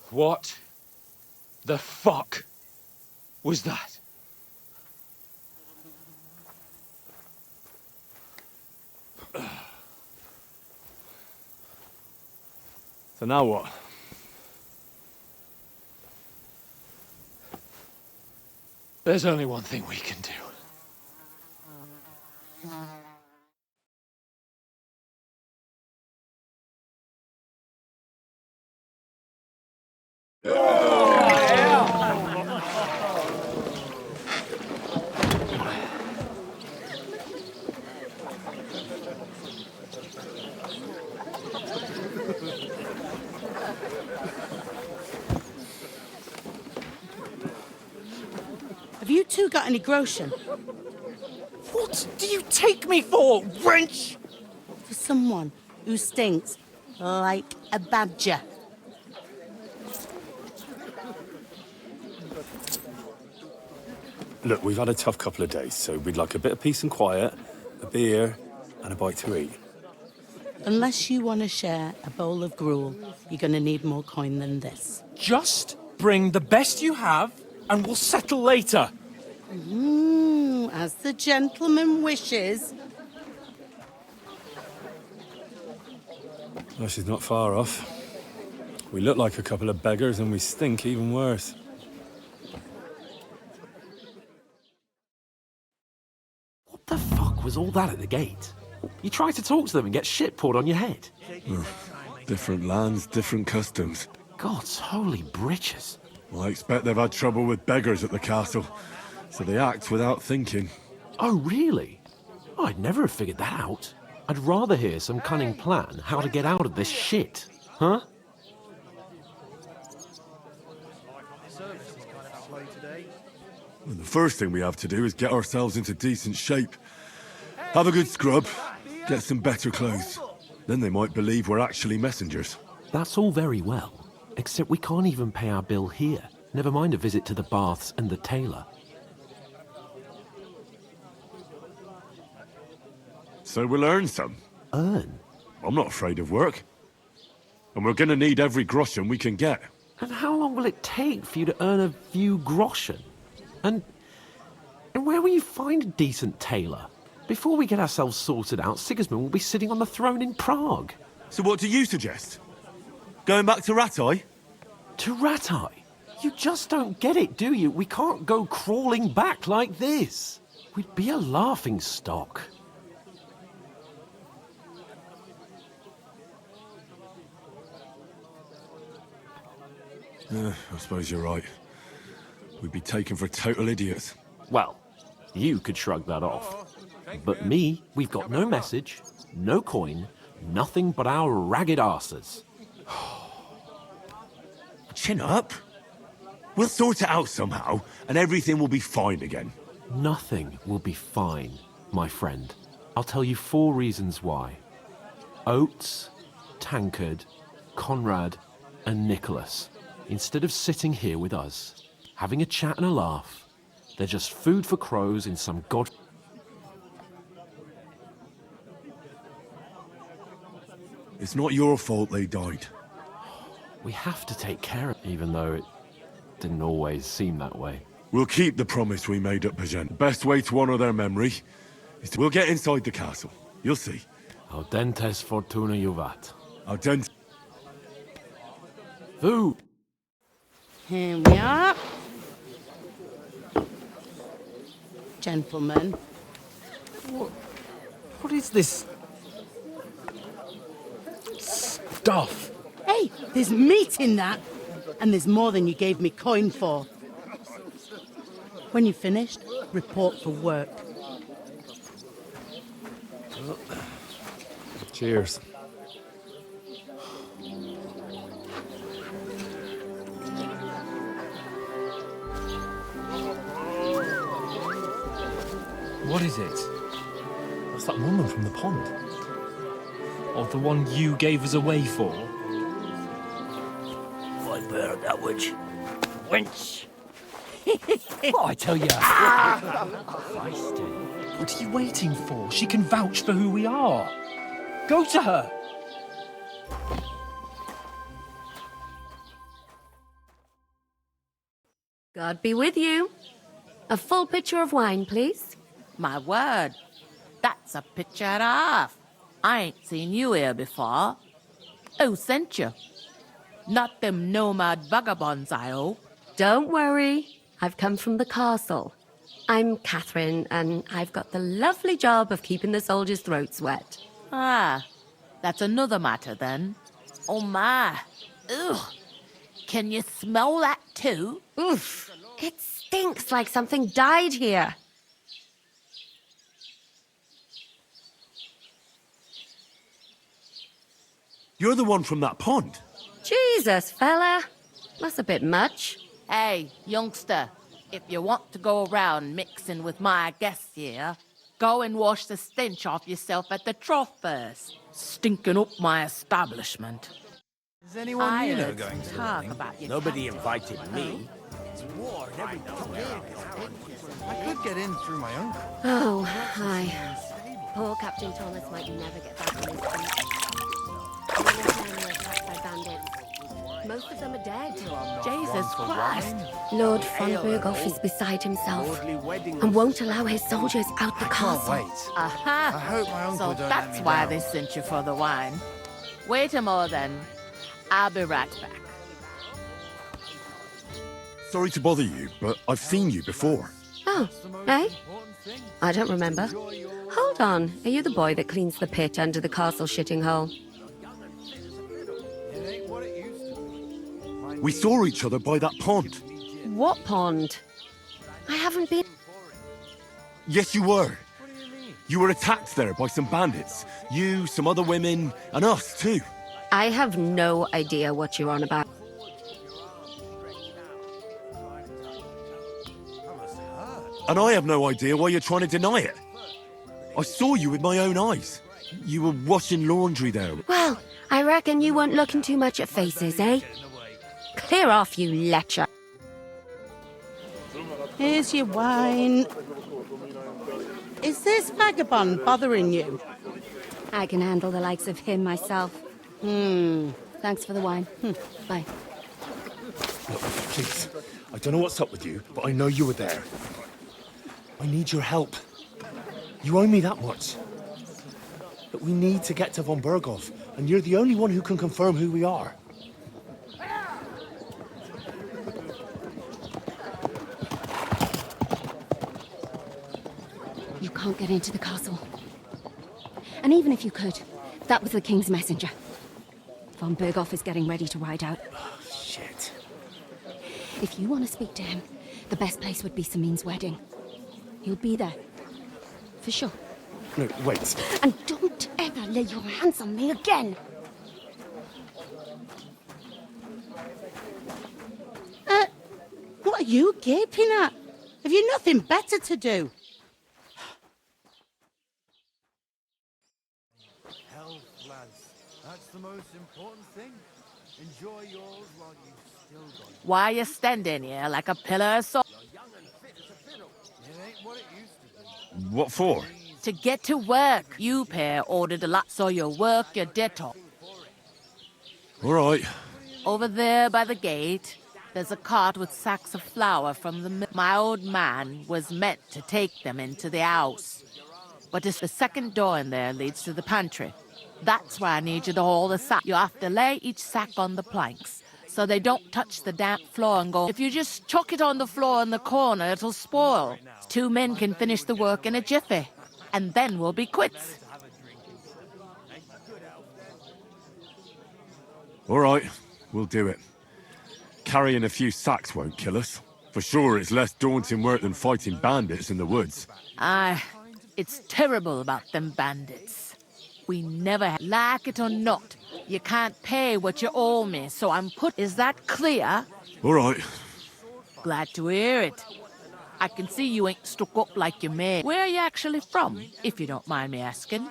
What the fuck was that? So now what? There's only one thing we can do. Have you two got any groschen? What do you take me for, wench? For someone who stinks like a badger. Look, we've had a tough couple of days, so we'd like a bit of peace and quiet, a beer, and a bite to eat. Unless you want to share a bowl of gruel, you're going to need more coin than this. Just bring the best you have, and we'll settle later. As the gentleman wishes. Well, she's not far off. We look like a couple of beggars, and we stink even worse. What the fuck was all that at the gate? You try to talk to them and get shit poured on your head. Different lands, different customs. God's holy britches. Well, I expect they've had trouble with beggars at the castle, so they act without thinking. Oh, really? I'd never have figured that out. I'd rather hear some cunning plan how to get out of this shit. Huh? Well, the first thing we have to do is get ourselves into decent shape. Have a good scrub, get some better clothes. Then they might believe we're actually messengers. That's all very well, except we can't even pay our bill here. Never mind a visit to the baths and the tailor. So we'll earn some. Earn? I'm not afraid of work. And we're gonna need every groschen we can get. And how long will it take for you to earn a few groschen? And where will you find a decent tailor? Before we get ourselves sorted out, Sigismund will be sitting on the throne in Prague. So what do you suggest? Going back to Ratai? To Ratai? You just don't get it, do you? We can't go crawling back like this. We'd be a laughing stock. I suppose you're right. We'd be taken for total idiots. Well, you could shrug that off. But me, we've got no message, no coin, nothing but our ragged arses. Chin up. We'll sort it out somehow, and everything will be fine again. Nothing will be fine, my friend. I'll tell you 4 reasons why. Oates, Tankard, Conrad, and Nicholas. Instead of sitting here with us, having a chat and a laugh, they're just food for crows in some god... It's not your fault they died. We have to take care of it, even though it didn't always seem that way. We'll keep the promise we made at Pageant. The best way to honor their memory is to... We'll get inside the castle. You'll see. Audentes fortuna juvat. Audentes... Food! Here we are. Gentlemen. What is this stuff? Hey, there's meat in that. And there's more than you gave me coin for. When you're finished, report for work. Cheers. What is it? That's that woman from the pond. Or the one you gave us away for? I bear that witch. Wench! What I tell you? What are you waiting for? She can vouch for who we are. Go to her. God be with you. A full pitcher of wine, please. My word, that's a picture and a half. I ain't seen you here before. Who sent you? Not them nomad vagabonds, I hope. Don't worry. I've come from the castle. I'm Catherine, and I've got the lovely job of keeping the soldiers' throats wet. Ah, that's another matter then. Oh my. Ugh. Can you smell that too? Oof. It stinks like something died here. You're the one from that pond. Jesus, fella. That's a bit much. Hey, youngster. If you want to go around mixing with my guests here, go and wash the stench off yourself at the trough first. Stinking up my establishment. Is anyone I you know heard going some to the talk thing? about your Nobody captain. invited me. It's war in every I could get in through my own. Oh, hi. Poor Captain Thomas might never get back on his feet. Many men were attacked by bandits. Most of them are dead. Jesus Christ. Lord von Berghoff is beside himself and won't allow his soldiers out the castle. Aha! I hope my uncle So don't let that's me why down. they sent you for the wine. Wait a moment then. I'll be right back. Sorry to bother you, but I've seen you before. Oh, eh? I don't remember. Hold on, are you the boy that cleans the pit under the castle shitting hole? We saw each other by that pond. What pond? I haven't been... Yes, you were. You were attacked there by some bandits. You, some other women, and us too. I have no idea what you're on about. And I have no idea why you're trying to deny it. I saw you with my own eyes. You were washing laundry there. Well, I reckon you weren't looking too much at faces, eh? Clear off, you lecher. Here's your wine. Is this vagabond bothering you? I can handle the likes of him myself. Thanks for the wine. Bye. Look, please. I don't know what's up with you, but I know you were there. I need your help. You owe me that much. But we need to get to von Berghoff, and you're the only one who can confirm who we are. You can't get into the castle. And even if you could, that was the king's messenger. Von Berghoff is getting ready to ride out. Oh, shit. If you want to speak to him, the best place would be Samin's wedding. He'll be there. For sure. No, wait. And don't ever lay your hands on me again! What are you gaping at? Have you nothing better to do? Health, lads. That's the most important thing. Enjoy yours while you've still got it. Why you standing here like a pillar of salt? What for? To get to work. You pair ordered a lot, so you work your ditto. All right. Over there by the gate, there's a cart with sacks of flour from the mill. My old man was meant to take them into the house. But it's the second door in there leads to the pantry. That's why I need you to haul the sack. You have to lay each sack on the planks, so they don't touch the damp floor and go. If you just chuck it on the floor in the corner, it'll spoil. 2 men can finish the work in a jiffy, and then we'll be quits. All right, we'll do it. Carrying a few sacks won't kill us. For sure, it's less daunting work than fighting bandits in the woods. Aye, it's terrible about them bandits. We never like it or not. You can't pay what you owe me, so I'm put. Is that clear? All right. Glad to hear it. I can see you ain't stuck up like you may. Where are you actually from, if you don't mind me asking?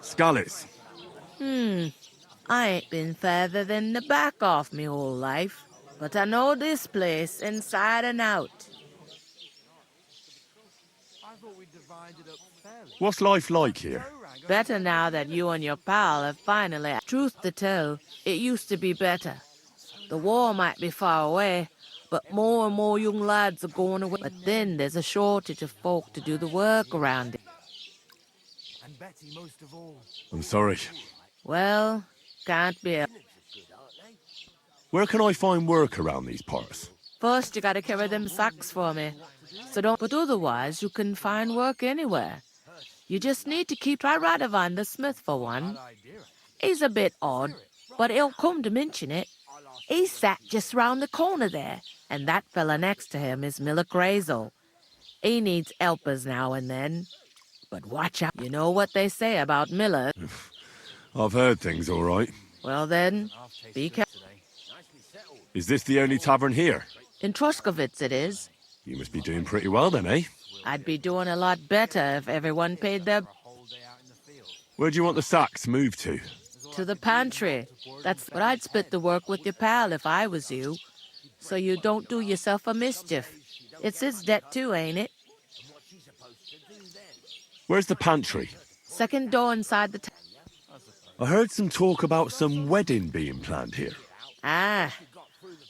Scallies. I ain't been further than the back off me whole life, but I know this place inside and out. What's life like here? Better now that you and your pal have finally... Truth to tell, it used to be better. The war might be far away, but more and more young lads are going away. But then there's a shortage of folk to do the work around it. And Betty most of all. I'm sorry. Well, can't be. Where can I find work around these parts? First, you gotta carry them sacks for me. So don't. But otherwise, you can find work anywhere. You just need to try Radovan the Smith for one. He's a bit odd, but he'll come to mention it. He's sat just round the corner there, and that fella next to him is Miller Crazel. He needs helpers now and then. But watch out. You know what they say about Miller. I've heard things, all right. Well then, be careful. Is this the only tavern here? In Troskovitz it is. You must be doing pretty well then, eh? I'd be doing a lot better if everyone paid their... Where do you want the sacks moved to? To the pantry. That's what I'd split the work with your pal if I was you. So you don't do yourself a mischief. It's his debt too, ain't it? Where's the pantry? Second door inside the... I heard some talk about some wedding being planned here. Ah,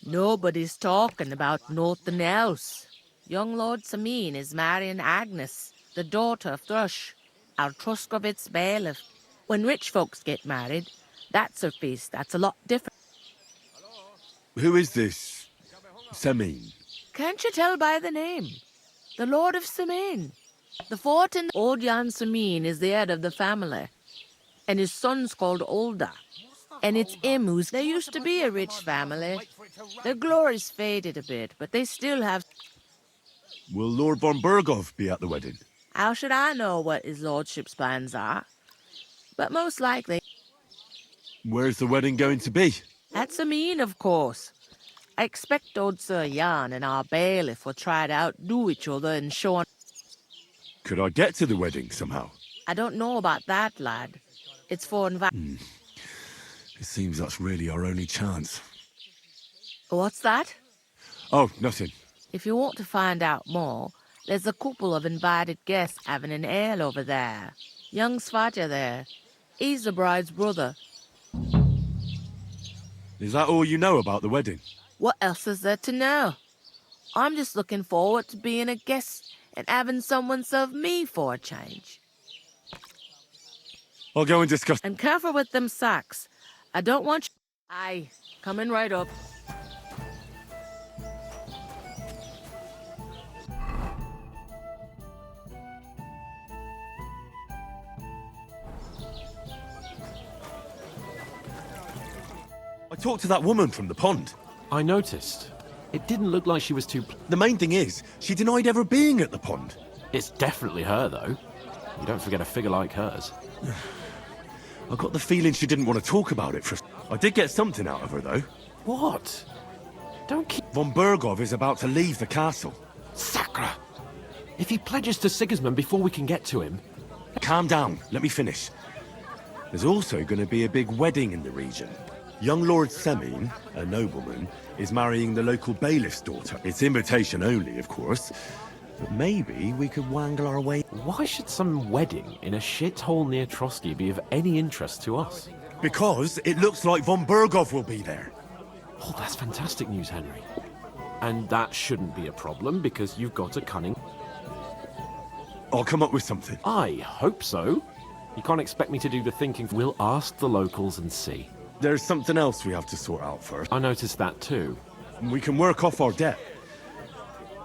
nobody's talking about nothing else. Young Lord Samin is marrying Agnes, the daughter of Thrush, our Truskovitz bailiff. When rich folks get married, that's a feast that's a lot different. Who is this Semin? Can't you tell by the name? The Lord of Samin. The fort in Old Jan Samin is the head of the family, and his son's called Olda. And it's him who's... There used to be a rich family. Their glory's faded a bit, but they still have... Will Lord von Burgov be at the wedding? How should I know what his lordship's plans are? But most likely... Where's the wedding going to be? At Samin, of course. I expect old Sir Jan and our bailiff will try to outdo each other in showing... Could I get to the wedding somehow? I don't know about that, lad. It's for It seems that's really our only chance. What's that? Oh, nothing. If you want to find out more, there's a couple of invited guests having an ale over there. Young Svatja there. He's the bride's brother. Is that all you know about the wedding? What else is there to know? I'm just looking forward to being a guest and having someone serve me for a change. I'll go and discuss... And careful with them sacks. I don't want you... Aye, coming right up. I talked to that woman from the pond. I noticed. It didn't look like she was too... The main thing is, she denied ever being at the pond. It's definitely her, though. You don't forget a figure like hers. I got the feeling she didn't want to talk about it for... I did get something out of her, though. What? Don't keep... Von Burgov is about to leave the castle. Sacra! If he pledges to Sigismund before we can get to him... Calm down. Let me finish. There's also going to be a big wedding in the region. Young Lord Semin, a nobleman, is marrying the local bailiff's daughter. It's invitation only, of course. But maybe we could wangle our way... Why should some wedding in a shithole near Trotsky be of any interest to us? Because it looks like von Burgov will be there. Oh, that's fantastic news, Henry. And that shouldn't be a problem, because you've got a cunning... I'll come up with something. I hope so. You can't expect me to do the thinking. We'll ask the locals and see. There's something else we have to sort out first. I noticed that too. We can work off our debt.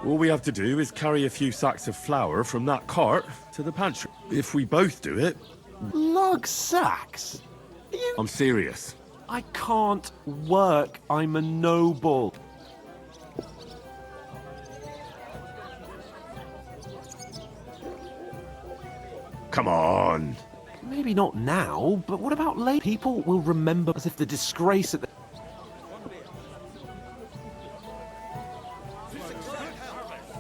All we have to do is carry a few sacks of flour from that cart to the pantry. If we both do it... Lug sacks? I'm serious. I can't work. I'm a noble. Come on. Maybe not now, but what about later? People will remember as if the disgrace at the...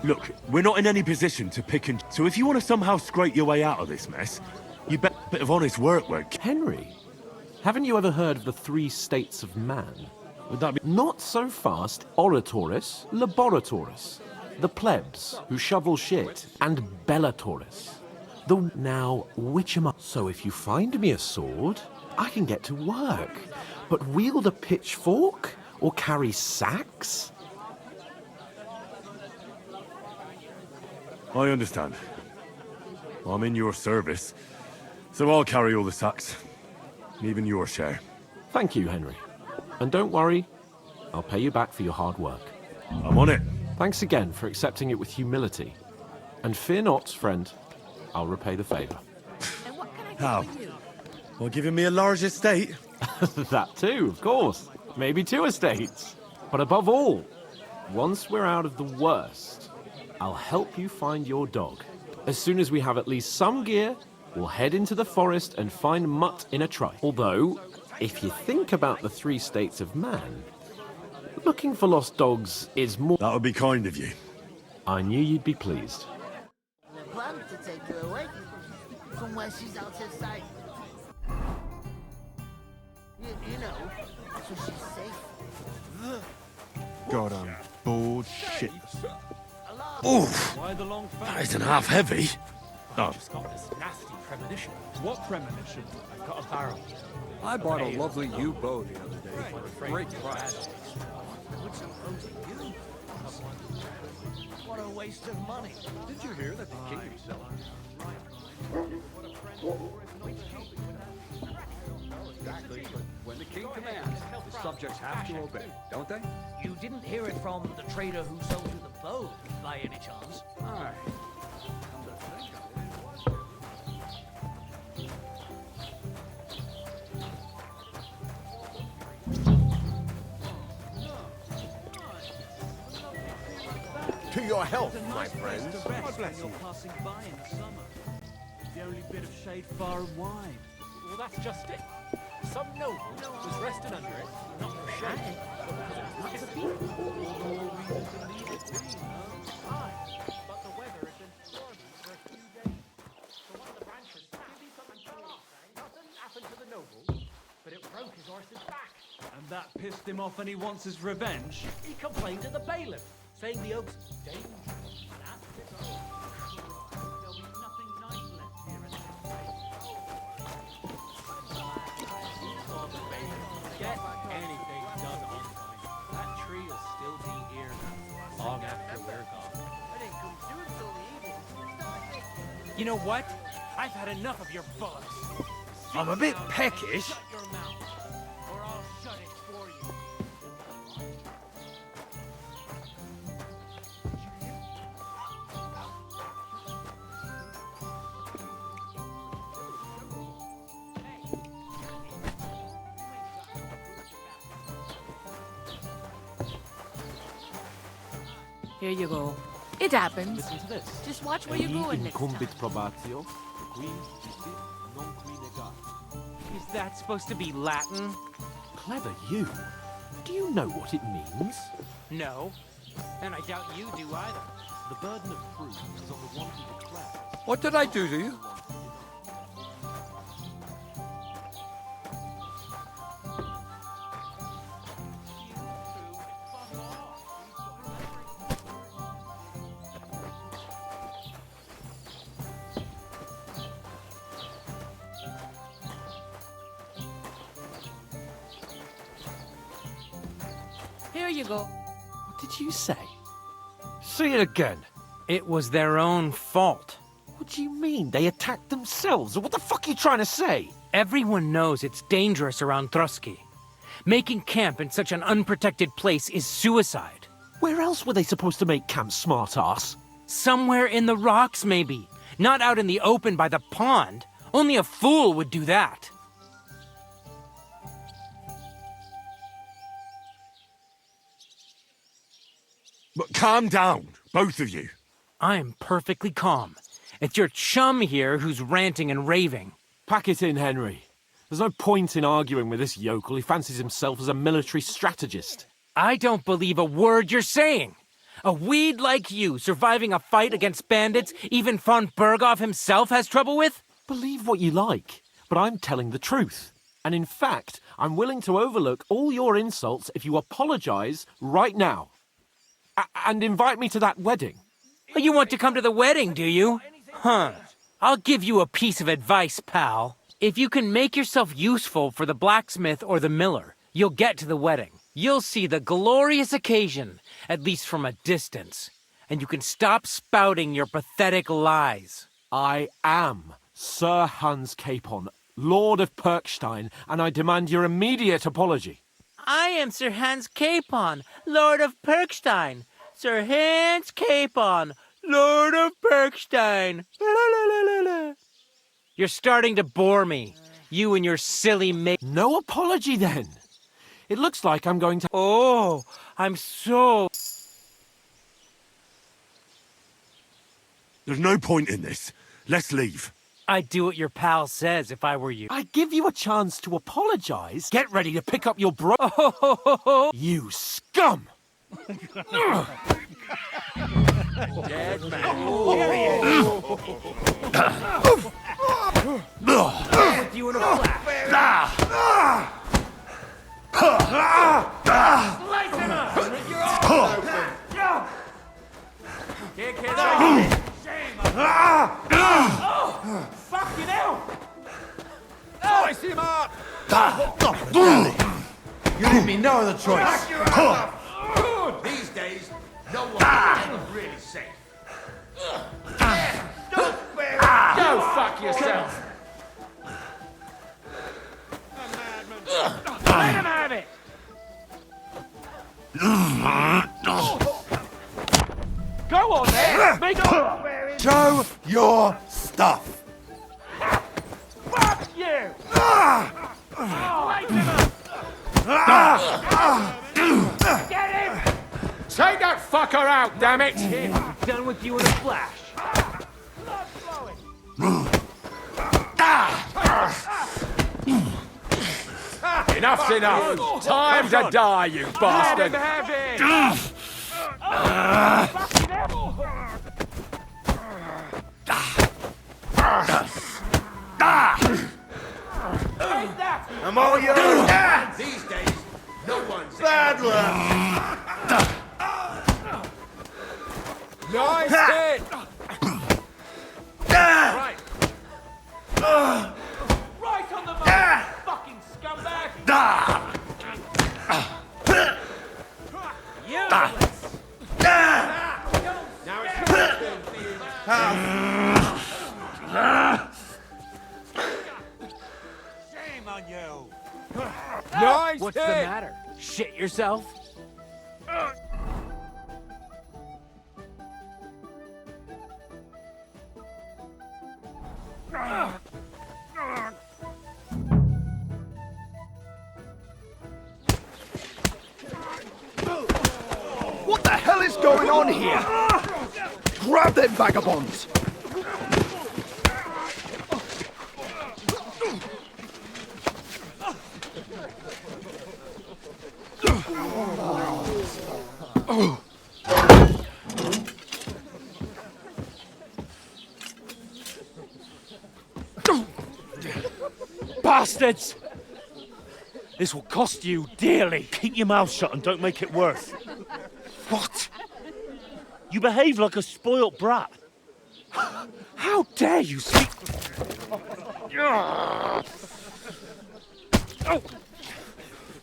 Look, we're not in any position to pick and... So if you want to somehow scrape your way out of this mess, you bet a bit of honest work won't... Henry, haven't you ever heard of the 3 states of man? Would that be... Not so fast. Oratoris, Laboratoris. The plebs, who shovel shit, and Bellatoris. Now, which am I? So if you find me a sword, I can get to work. But wield a pitchfork? Or carry sacks? I understand. I'm in your service, so I'll carry all the sacks. Even your share. Thank you, Henry. And don't worry, I'll pay you back for your hard work. I'm on it. Thanks again for accepting it with humility. And fear not, friend. I'll repay the favor. How? Well, giving me a large estate? That too, of course. Maybe 2 estates. But above all, once we're out of the worst, I'll help you find your dog. As soon as we have at least some gear, we'll head into the forest and find Mutt in a tribe. Although, if you think about the 3 states of man, Looking for lost dogs is more... That would be kind of you. I knew you'd be pleased. The plan to take her away from where she's out of sight. You know, so she's safe. God, I'm bored shit. Oof! That isn't half heavy. Oh. Just got this nasty premonition. What premonition? I've got a barrel. I bought a lovely U-boat the other day for a great price. What a waste of money. Did you hear that the king himself? Exactly. When the king commands, the subjects have to obey, don't they? You didn't hear it from the trader who sold you the boat, by any chance? Aye. To your health, my friends. God bless you. Passing by in the summer. The only bit of shade far and wide. Well, that's just it. Some noble was resting under it, not for shade, but because it was lots of people. All the more reason to leave it be, huh? Aye, but the weather had been stormy for a few days. So one of the branches snapped, and nothing happened to the noble, but it broke his horse's back. And that pissed him off and he wants his revenge? He complained to the bailiff, saying the oak's dangerous and asked it over. There'll be nothing nice left here in this place. Get anything done on time. That tree will still be here long after we're gone. You know what? I've had enough of your bullets. I'm a bit peckish. Shut your mouth, or I'll shut it for you. Here you go. It happens. Listen to this. Just watch where you're going next time. Incumbit probatio, qui justi, non qui negat. Is that supposed to be Latin? Clever you. Do you know what it means? No. And I doubt you do either. The burden of proof is on the one who declares. What did I do to you? Here you go. What did you say? Say it again. It was their own fault. What do you mean? They attacked themselves? What the fuck are you trying to say? Everyone knows it's dangerous around Trusky. Making camp in such an unprotected place is suicide. Where else were they supposed to make camp, smart-ass? Somewhere in the rocks, maybe. Not out in the open by the pond. Only a fool would do that. But calm down, both of you. I'm perfectly calm. It's your chum here who's ranting and raving. Pack it in, Henry. There's no point in arguing with this yokel. He fancies himself as a military strategist. I don't believe a word you're saying. A weed like you surviving a fight against bandits even von Berghoff himself has trouble with? Believe what you like, but I'm telling the truth. And in fact, I'm willing to overlook all your insults if you apologize right now. And invite me to that wedding. You want to come to the wedding, do you? Huh. I'll give you a piece of advice, pal. If you can make yourself useful for the blacksmith or the miller, you'll get to the wedding. You'll see the glorious occasion, at least from a distance. And you can stop spouting your pathetic lies. I am Sir Hans Capon, Lord of Perkstein, and I demand your immediate apology. I am Sir Hans Capon, Lord of Perkstein. Sir Hans Capon, Lord of Perkstein. You're starting to bore me. You and your silly No apology, then. It looks like I'm going to... Oh, I'm so... There's no point in this. Let's leave. I'd do what your pal says if I were you. I give you a chance to apologize. Get ready to pick up your bro. You scum! Dead man. With you in a flash. Slice him up! Rip your arm open! Kick his ass! Shame on you! Oh! Fucking hell! Slice him up! You leave me no other choice. Back your ass up! These days, no one's really safe. Go fuck yourself! Let him have it! Go on then! Make up! Show your stuff. Fuck you! Light him up! Get him! Take that fucker out, damn it! Done with you in a flash. Blood flowing. Enough's enough! Time to die, you bastard! Let him have it! Fucking hell! Take that! I'm all yours. These days, no one's bad luck. Nice hit! Right. Right on the mark, fucking scumbag! Useless! Now it's your turn. Shame on you! Nice What's hit! the matter? Shit yourself? What the hell is going on here? Grab them vagabonds! Bastards! This will cost you dearly. Keep your mouth shut and don't make it worse. What? You behave like a spoilt brat. How dare you speak?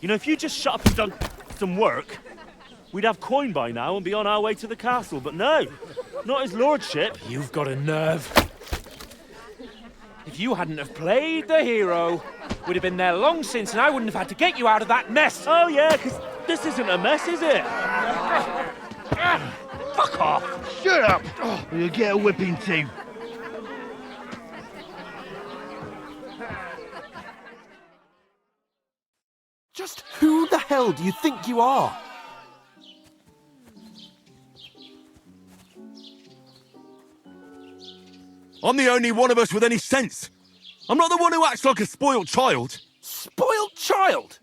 You know, if you just shut up and done some work, we'd have coin by now and be on our way to the castle. But no, not his lordship. You've got a nerve. If you hadn't have played the hero, we'd have been there long since and I wouldn't have had to get you out of that mess. Oh yeah, because this isn't a mess, is it? Fuck off! Shut up, or you'll get a whipping too. Just who the hell do you think you are? I'm the only one of us with any sense. I'm not the one who acts like a spoiled child. Spoiled child?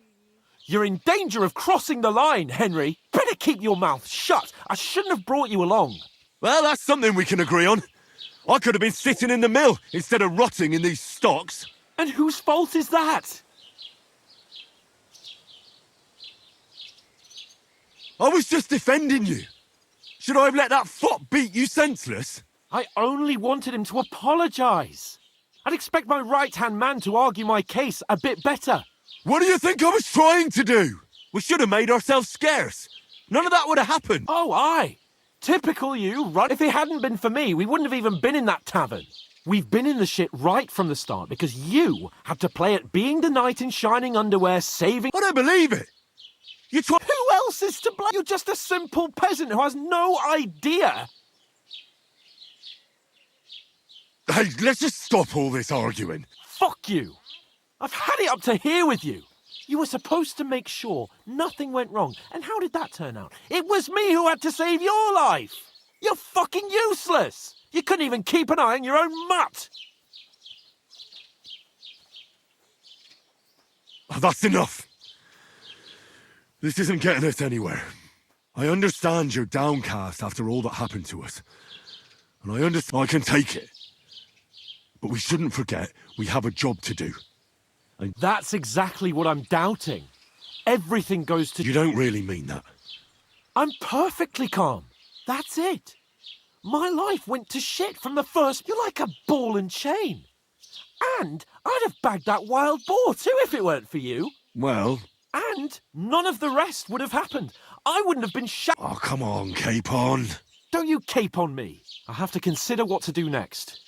You're in danger of crossing the line, Henry. Better keep your mouth shut. I shouldn't have brought you along. Well, that's something we can agree on. I could have been sitting in the mill instead of rotting in these stocks. And whose fault is that? I was just defending you. Should I have let that fop beat you senseless? I only wanted him to apologise. I'd expect my right-hand man to argue my case a bit better. What do you think I was trying to do? We should have made ourselves scarce. None of that would have happened. Oh, aye. Typical you, right? If it hadn't been for me, we wouldn't have even been in that tavern. We've been in the shit right from the start because you had to play at being the knight in shining underwear, saving... I don't believe it. Who else is to blame? You're just a simple peasant who has no idea. Hey, let's just stop all this arguing. Fuck you. I've had it up to here with you. You were supposed to make sure nothing went wrong. And how did that turn out? It was me who had to save your life. You're fucking useless. You couldn't even keep an eye on your own mutt. Oh, that's enough! This isn't getting us anywhere. I understand you're downcast after all that happened to us. And I understand I can take it. But we shouldn't forget we have a job to do. And that's exactly what I'm doubting. Everything goes to... You don't really mean that. I'm perfectly calm. That's it. My life went to shit from the first... You're like a ball and chain. And I'd have bagged that wild boar too if it weren't for you. Well... And none of the rest would have happened. I wouldn't have been shot. Oh, come on, Capon. Don't you cape on me. I'll have to consider what to do next.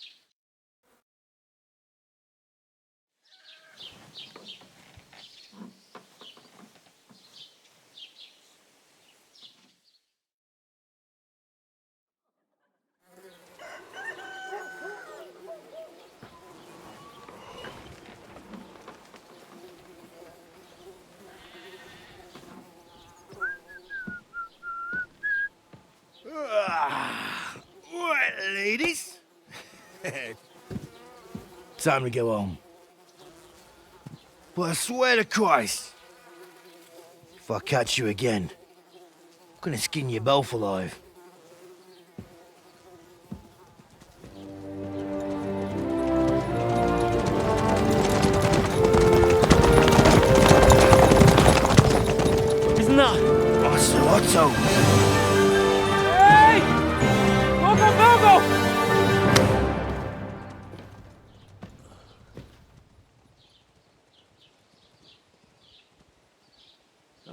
Right, ladies. Time to go home. But I swear to Christ, if I catch you again, I'm gonna skin you both alive. Isn't that? Otto. Hey! Virgo!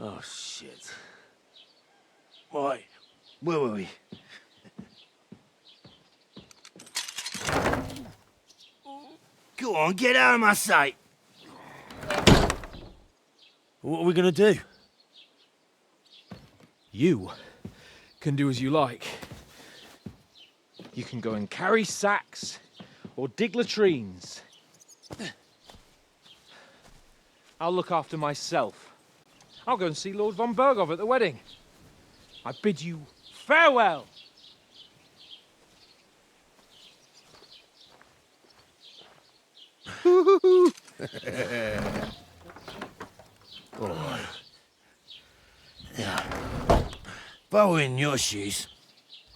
Oh, shit. Right, where were we? Go on, get out of my sight. What are we gonna do? You can do as you like. You can go and carry sacks or dig latrines. I'll look after myself. I'll go and see Lord von Berghoff at the wedding. I bid you farewell. Oh. Yeah. If I were in your shoes,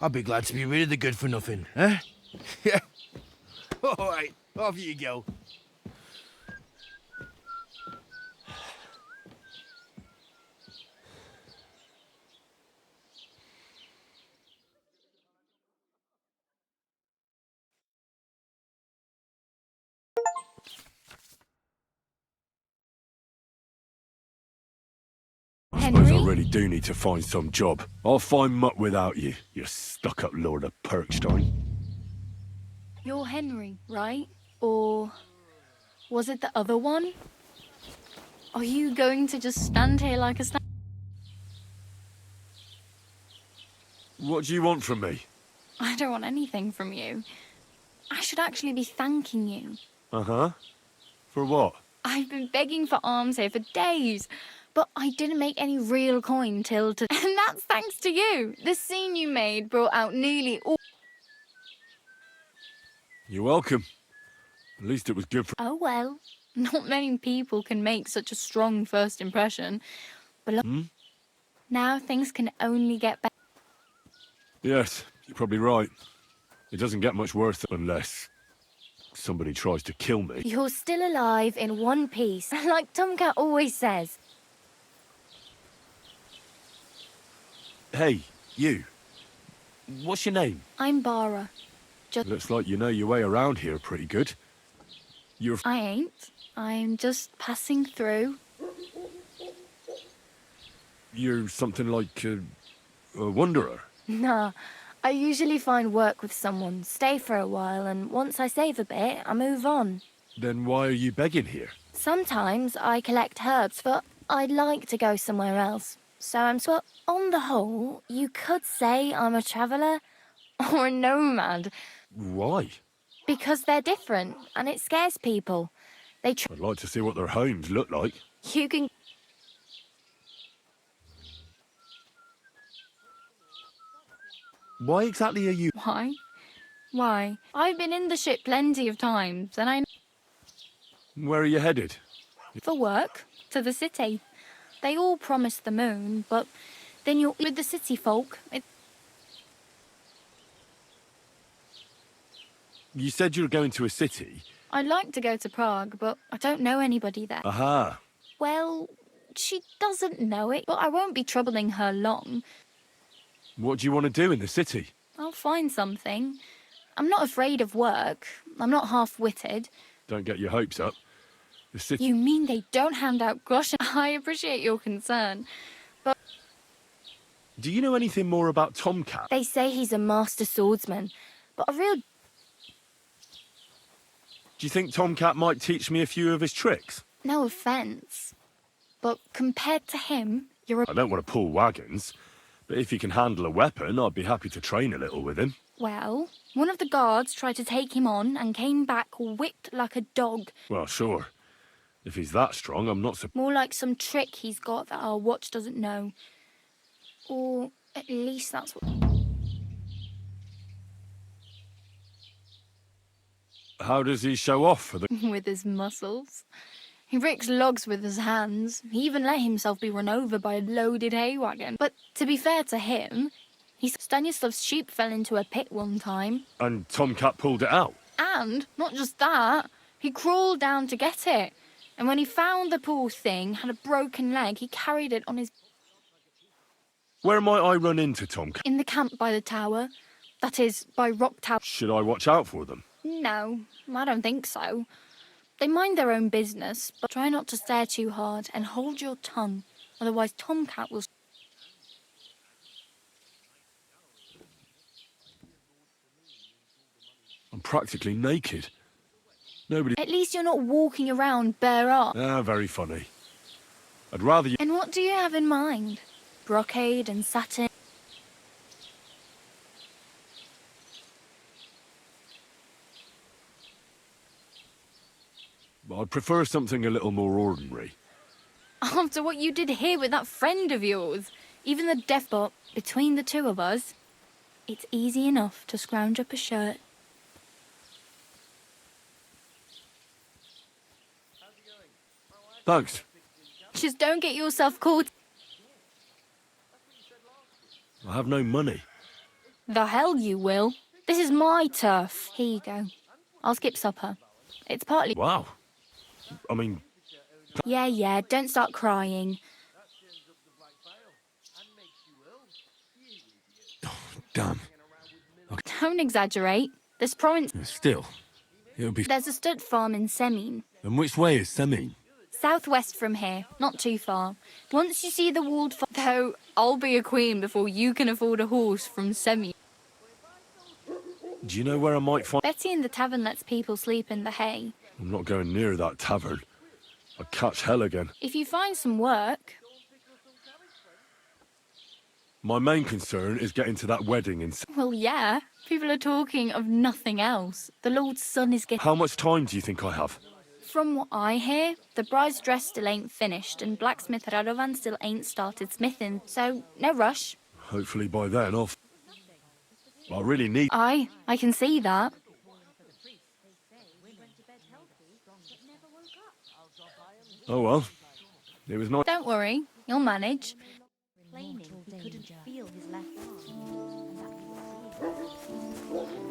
I'd be glad to be rid of the good for nothing, eh? Yeah. All right, off you go. I suppose I really do need to find some job. I'll find mutt without you, you stuck-up Lord of Perkstein. You're Henry, right? Or was it the other one? Are you going to just stand here like a What do you want from me? I don't want anything from you. I should actually be thanking you. Uh-huh. For what? I've been begging for alms here for days, but I didn't make any real coin till today. And that's thanks to you. The scene you made brought out nearly all... You're welcome. At least it was good for... Oh well, not many people can make such a strong first impression. But look, now things can only get better. Yes, you're probably right. It doesn't get much worse unless somebody tries to kill me. You're still alive in one piece, like Tomcat always says. Hey, you. What's your name? I'm Bara. Looks like you know your way around here pretty good. You're... I ain't. I'm just passing through. You're something like a wanderer. Nah, I usually find work with someone, stay for a while, and once I save a bit, I move on. Then why are you begging here? Sometimes I collect herbs, but I'd like to go somewhere else. So on the whole, you could say I'm a traveller or a nomad. Why? Because they're different, and it scares people. I'd like to see what their homes look like. You can... Why exactly are you... Why? Why? I've been in the ship plenty of times, and I... Where are you headed? For work. to the city. They all promise the moon, but then you're with the city folk. You said you were going to a city? I'd like to go to Prague, but I don't know anybody there. Aha. Well, she doesn't know it, but I won't be troubling her long. What do you want to do in the city? I'll find something. I'm not afraid of work. I'm not half-witted. Don't get your hopes up. The city... You mean they don't hand out groschen? I appreciate your concern, but... Do you know anything more about Tomcat? They say he's a master swordsman, but a real... Do you think Tomcat might teach me a few of his tricks? No offence, but compared to him, you're a... I don't want to pull wagons, but if he can handle a weapon, I'd be happy to train a little with him. Well, one of the guards tried to take him on and came back whipped like a dog. Well, sure. If he's that strong, I'm not surprised. More like some trick he's got that our watch doesn't know. Or at least that's what... How does he show off for the... with his muscles. He ricks logs with his hands. He even let himself be run over by a loaded hay wagon. But to be fair to him, Stanislav's sheep fell into a pit one time. And Tomcat pulled it out? And, not just that, he crawled down to get it. And when he found the poor thing had a broken leg, he carried it on his... Where might I run into Tomcat? In the camp by the tower. That is, by Rock Tower. Should I watch out for them? No, I don't think so. They mind their own business, but try not to stare too hard and hold your tongue. Otherwise Tomcat will... I'm practically naked. Nobody... At least you're not walking around bare arm. Ah, very funny. I'd rather you... And what do you have in mind? Brocade and satin? I'd prefer something a little more ordinary. After what you did here with that friend of yours, even the deaf bot, between the two of us, it's easy enough to scrounge up a shirt. Thanks. Just don't get yourself caught. I have no money. The hell you will. This is my turf. Here you go. I'll skip supper. It's partly... Wow. I mean... Yeah, don't start crying. Damn. Don't exaggerate. This province... Still, it'll be... There's a stud farm in Semin. And which way is Semin? Southwest from here, not too far. Once you see the walled farm... Though, I'll be a queen before you can afford a horse from Semin. Do you know where I might find... Betty in the tavern lets people sleep in the hay. I'm not going near that tavern. I'd catch hell again. If you find some work... My main concern is getting to that wedding in... Well, yeah. People are talking of nothing else. The Lord's son is getting... How much time do you think I have? From what I hear, the bride's dress still ain't finished and blacksmith Radovan still ain't started smithing, so no rush. Hopefully by then I really need... I can see that. Oh well. It was not... Don't worry, you'll manage. He couldn't feel his left arm, and that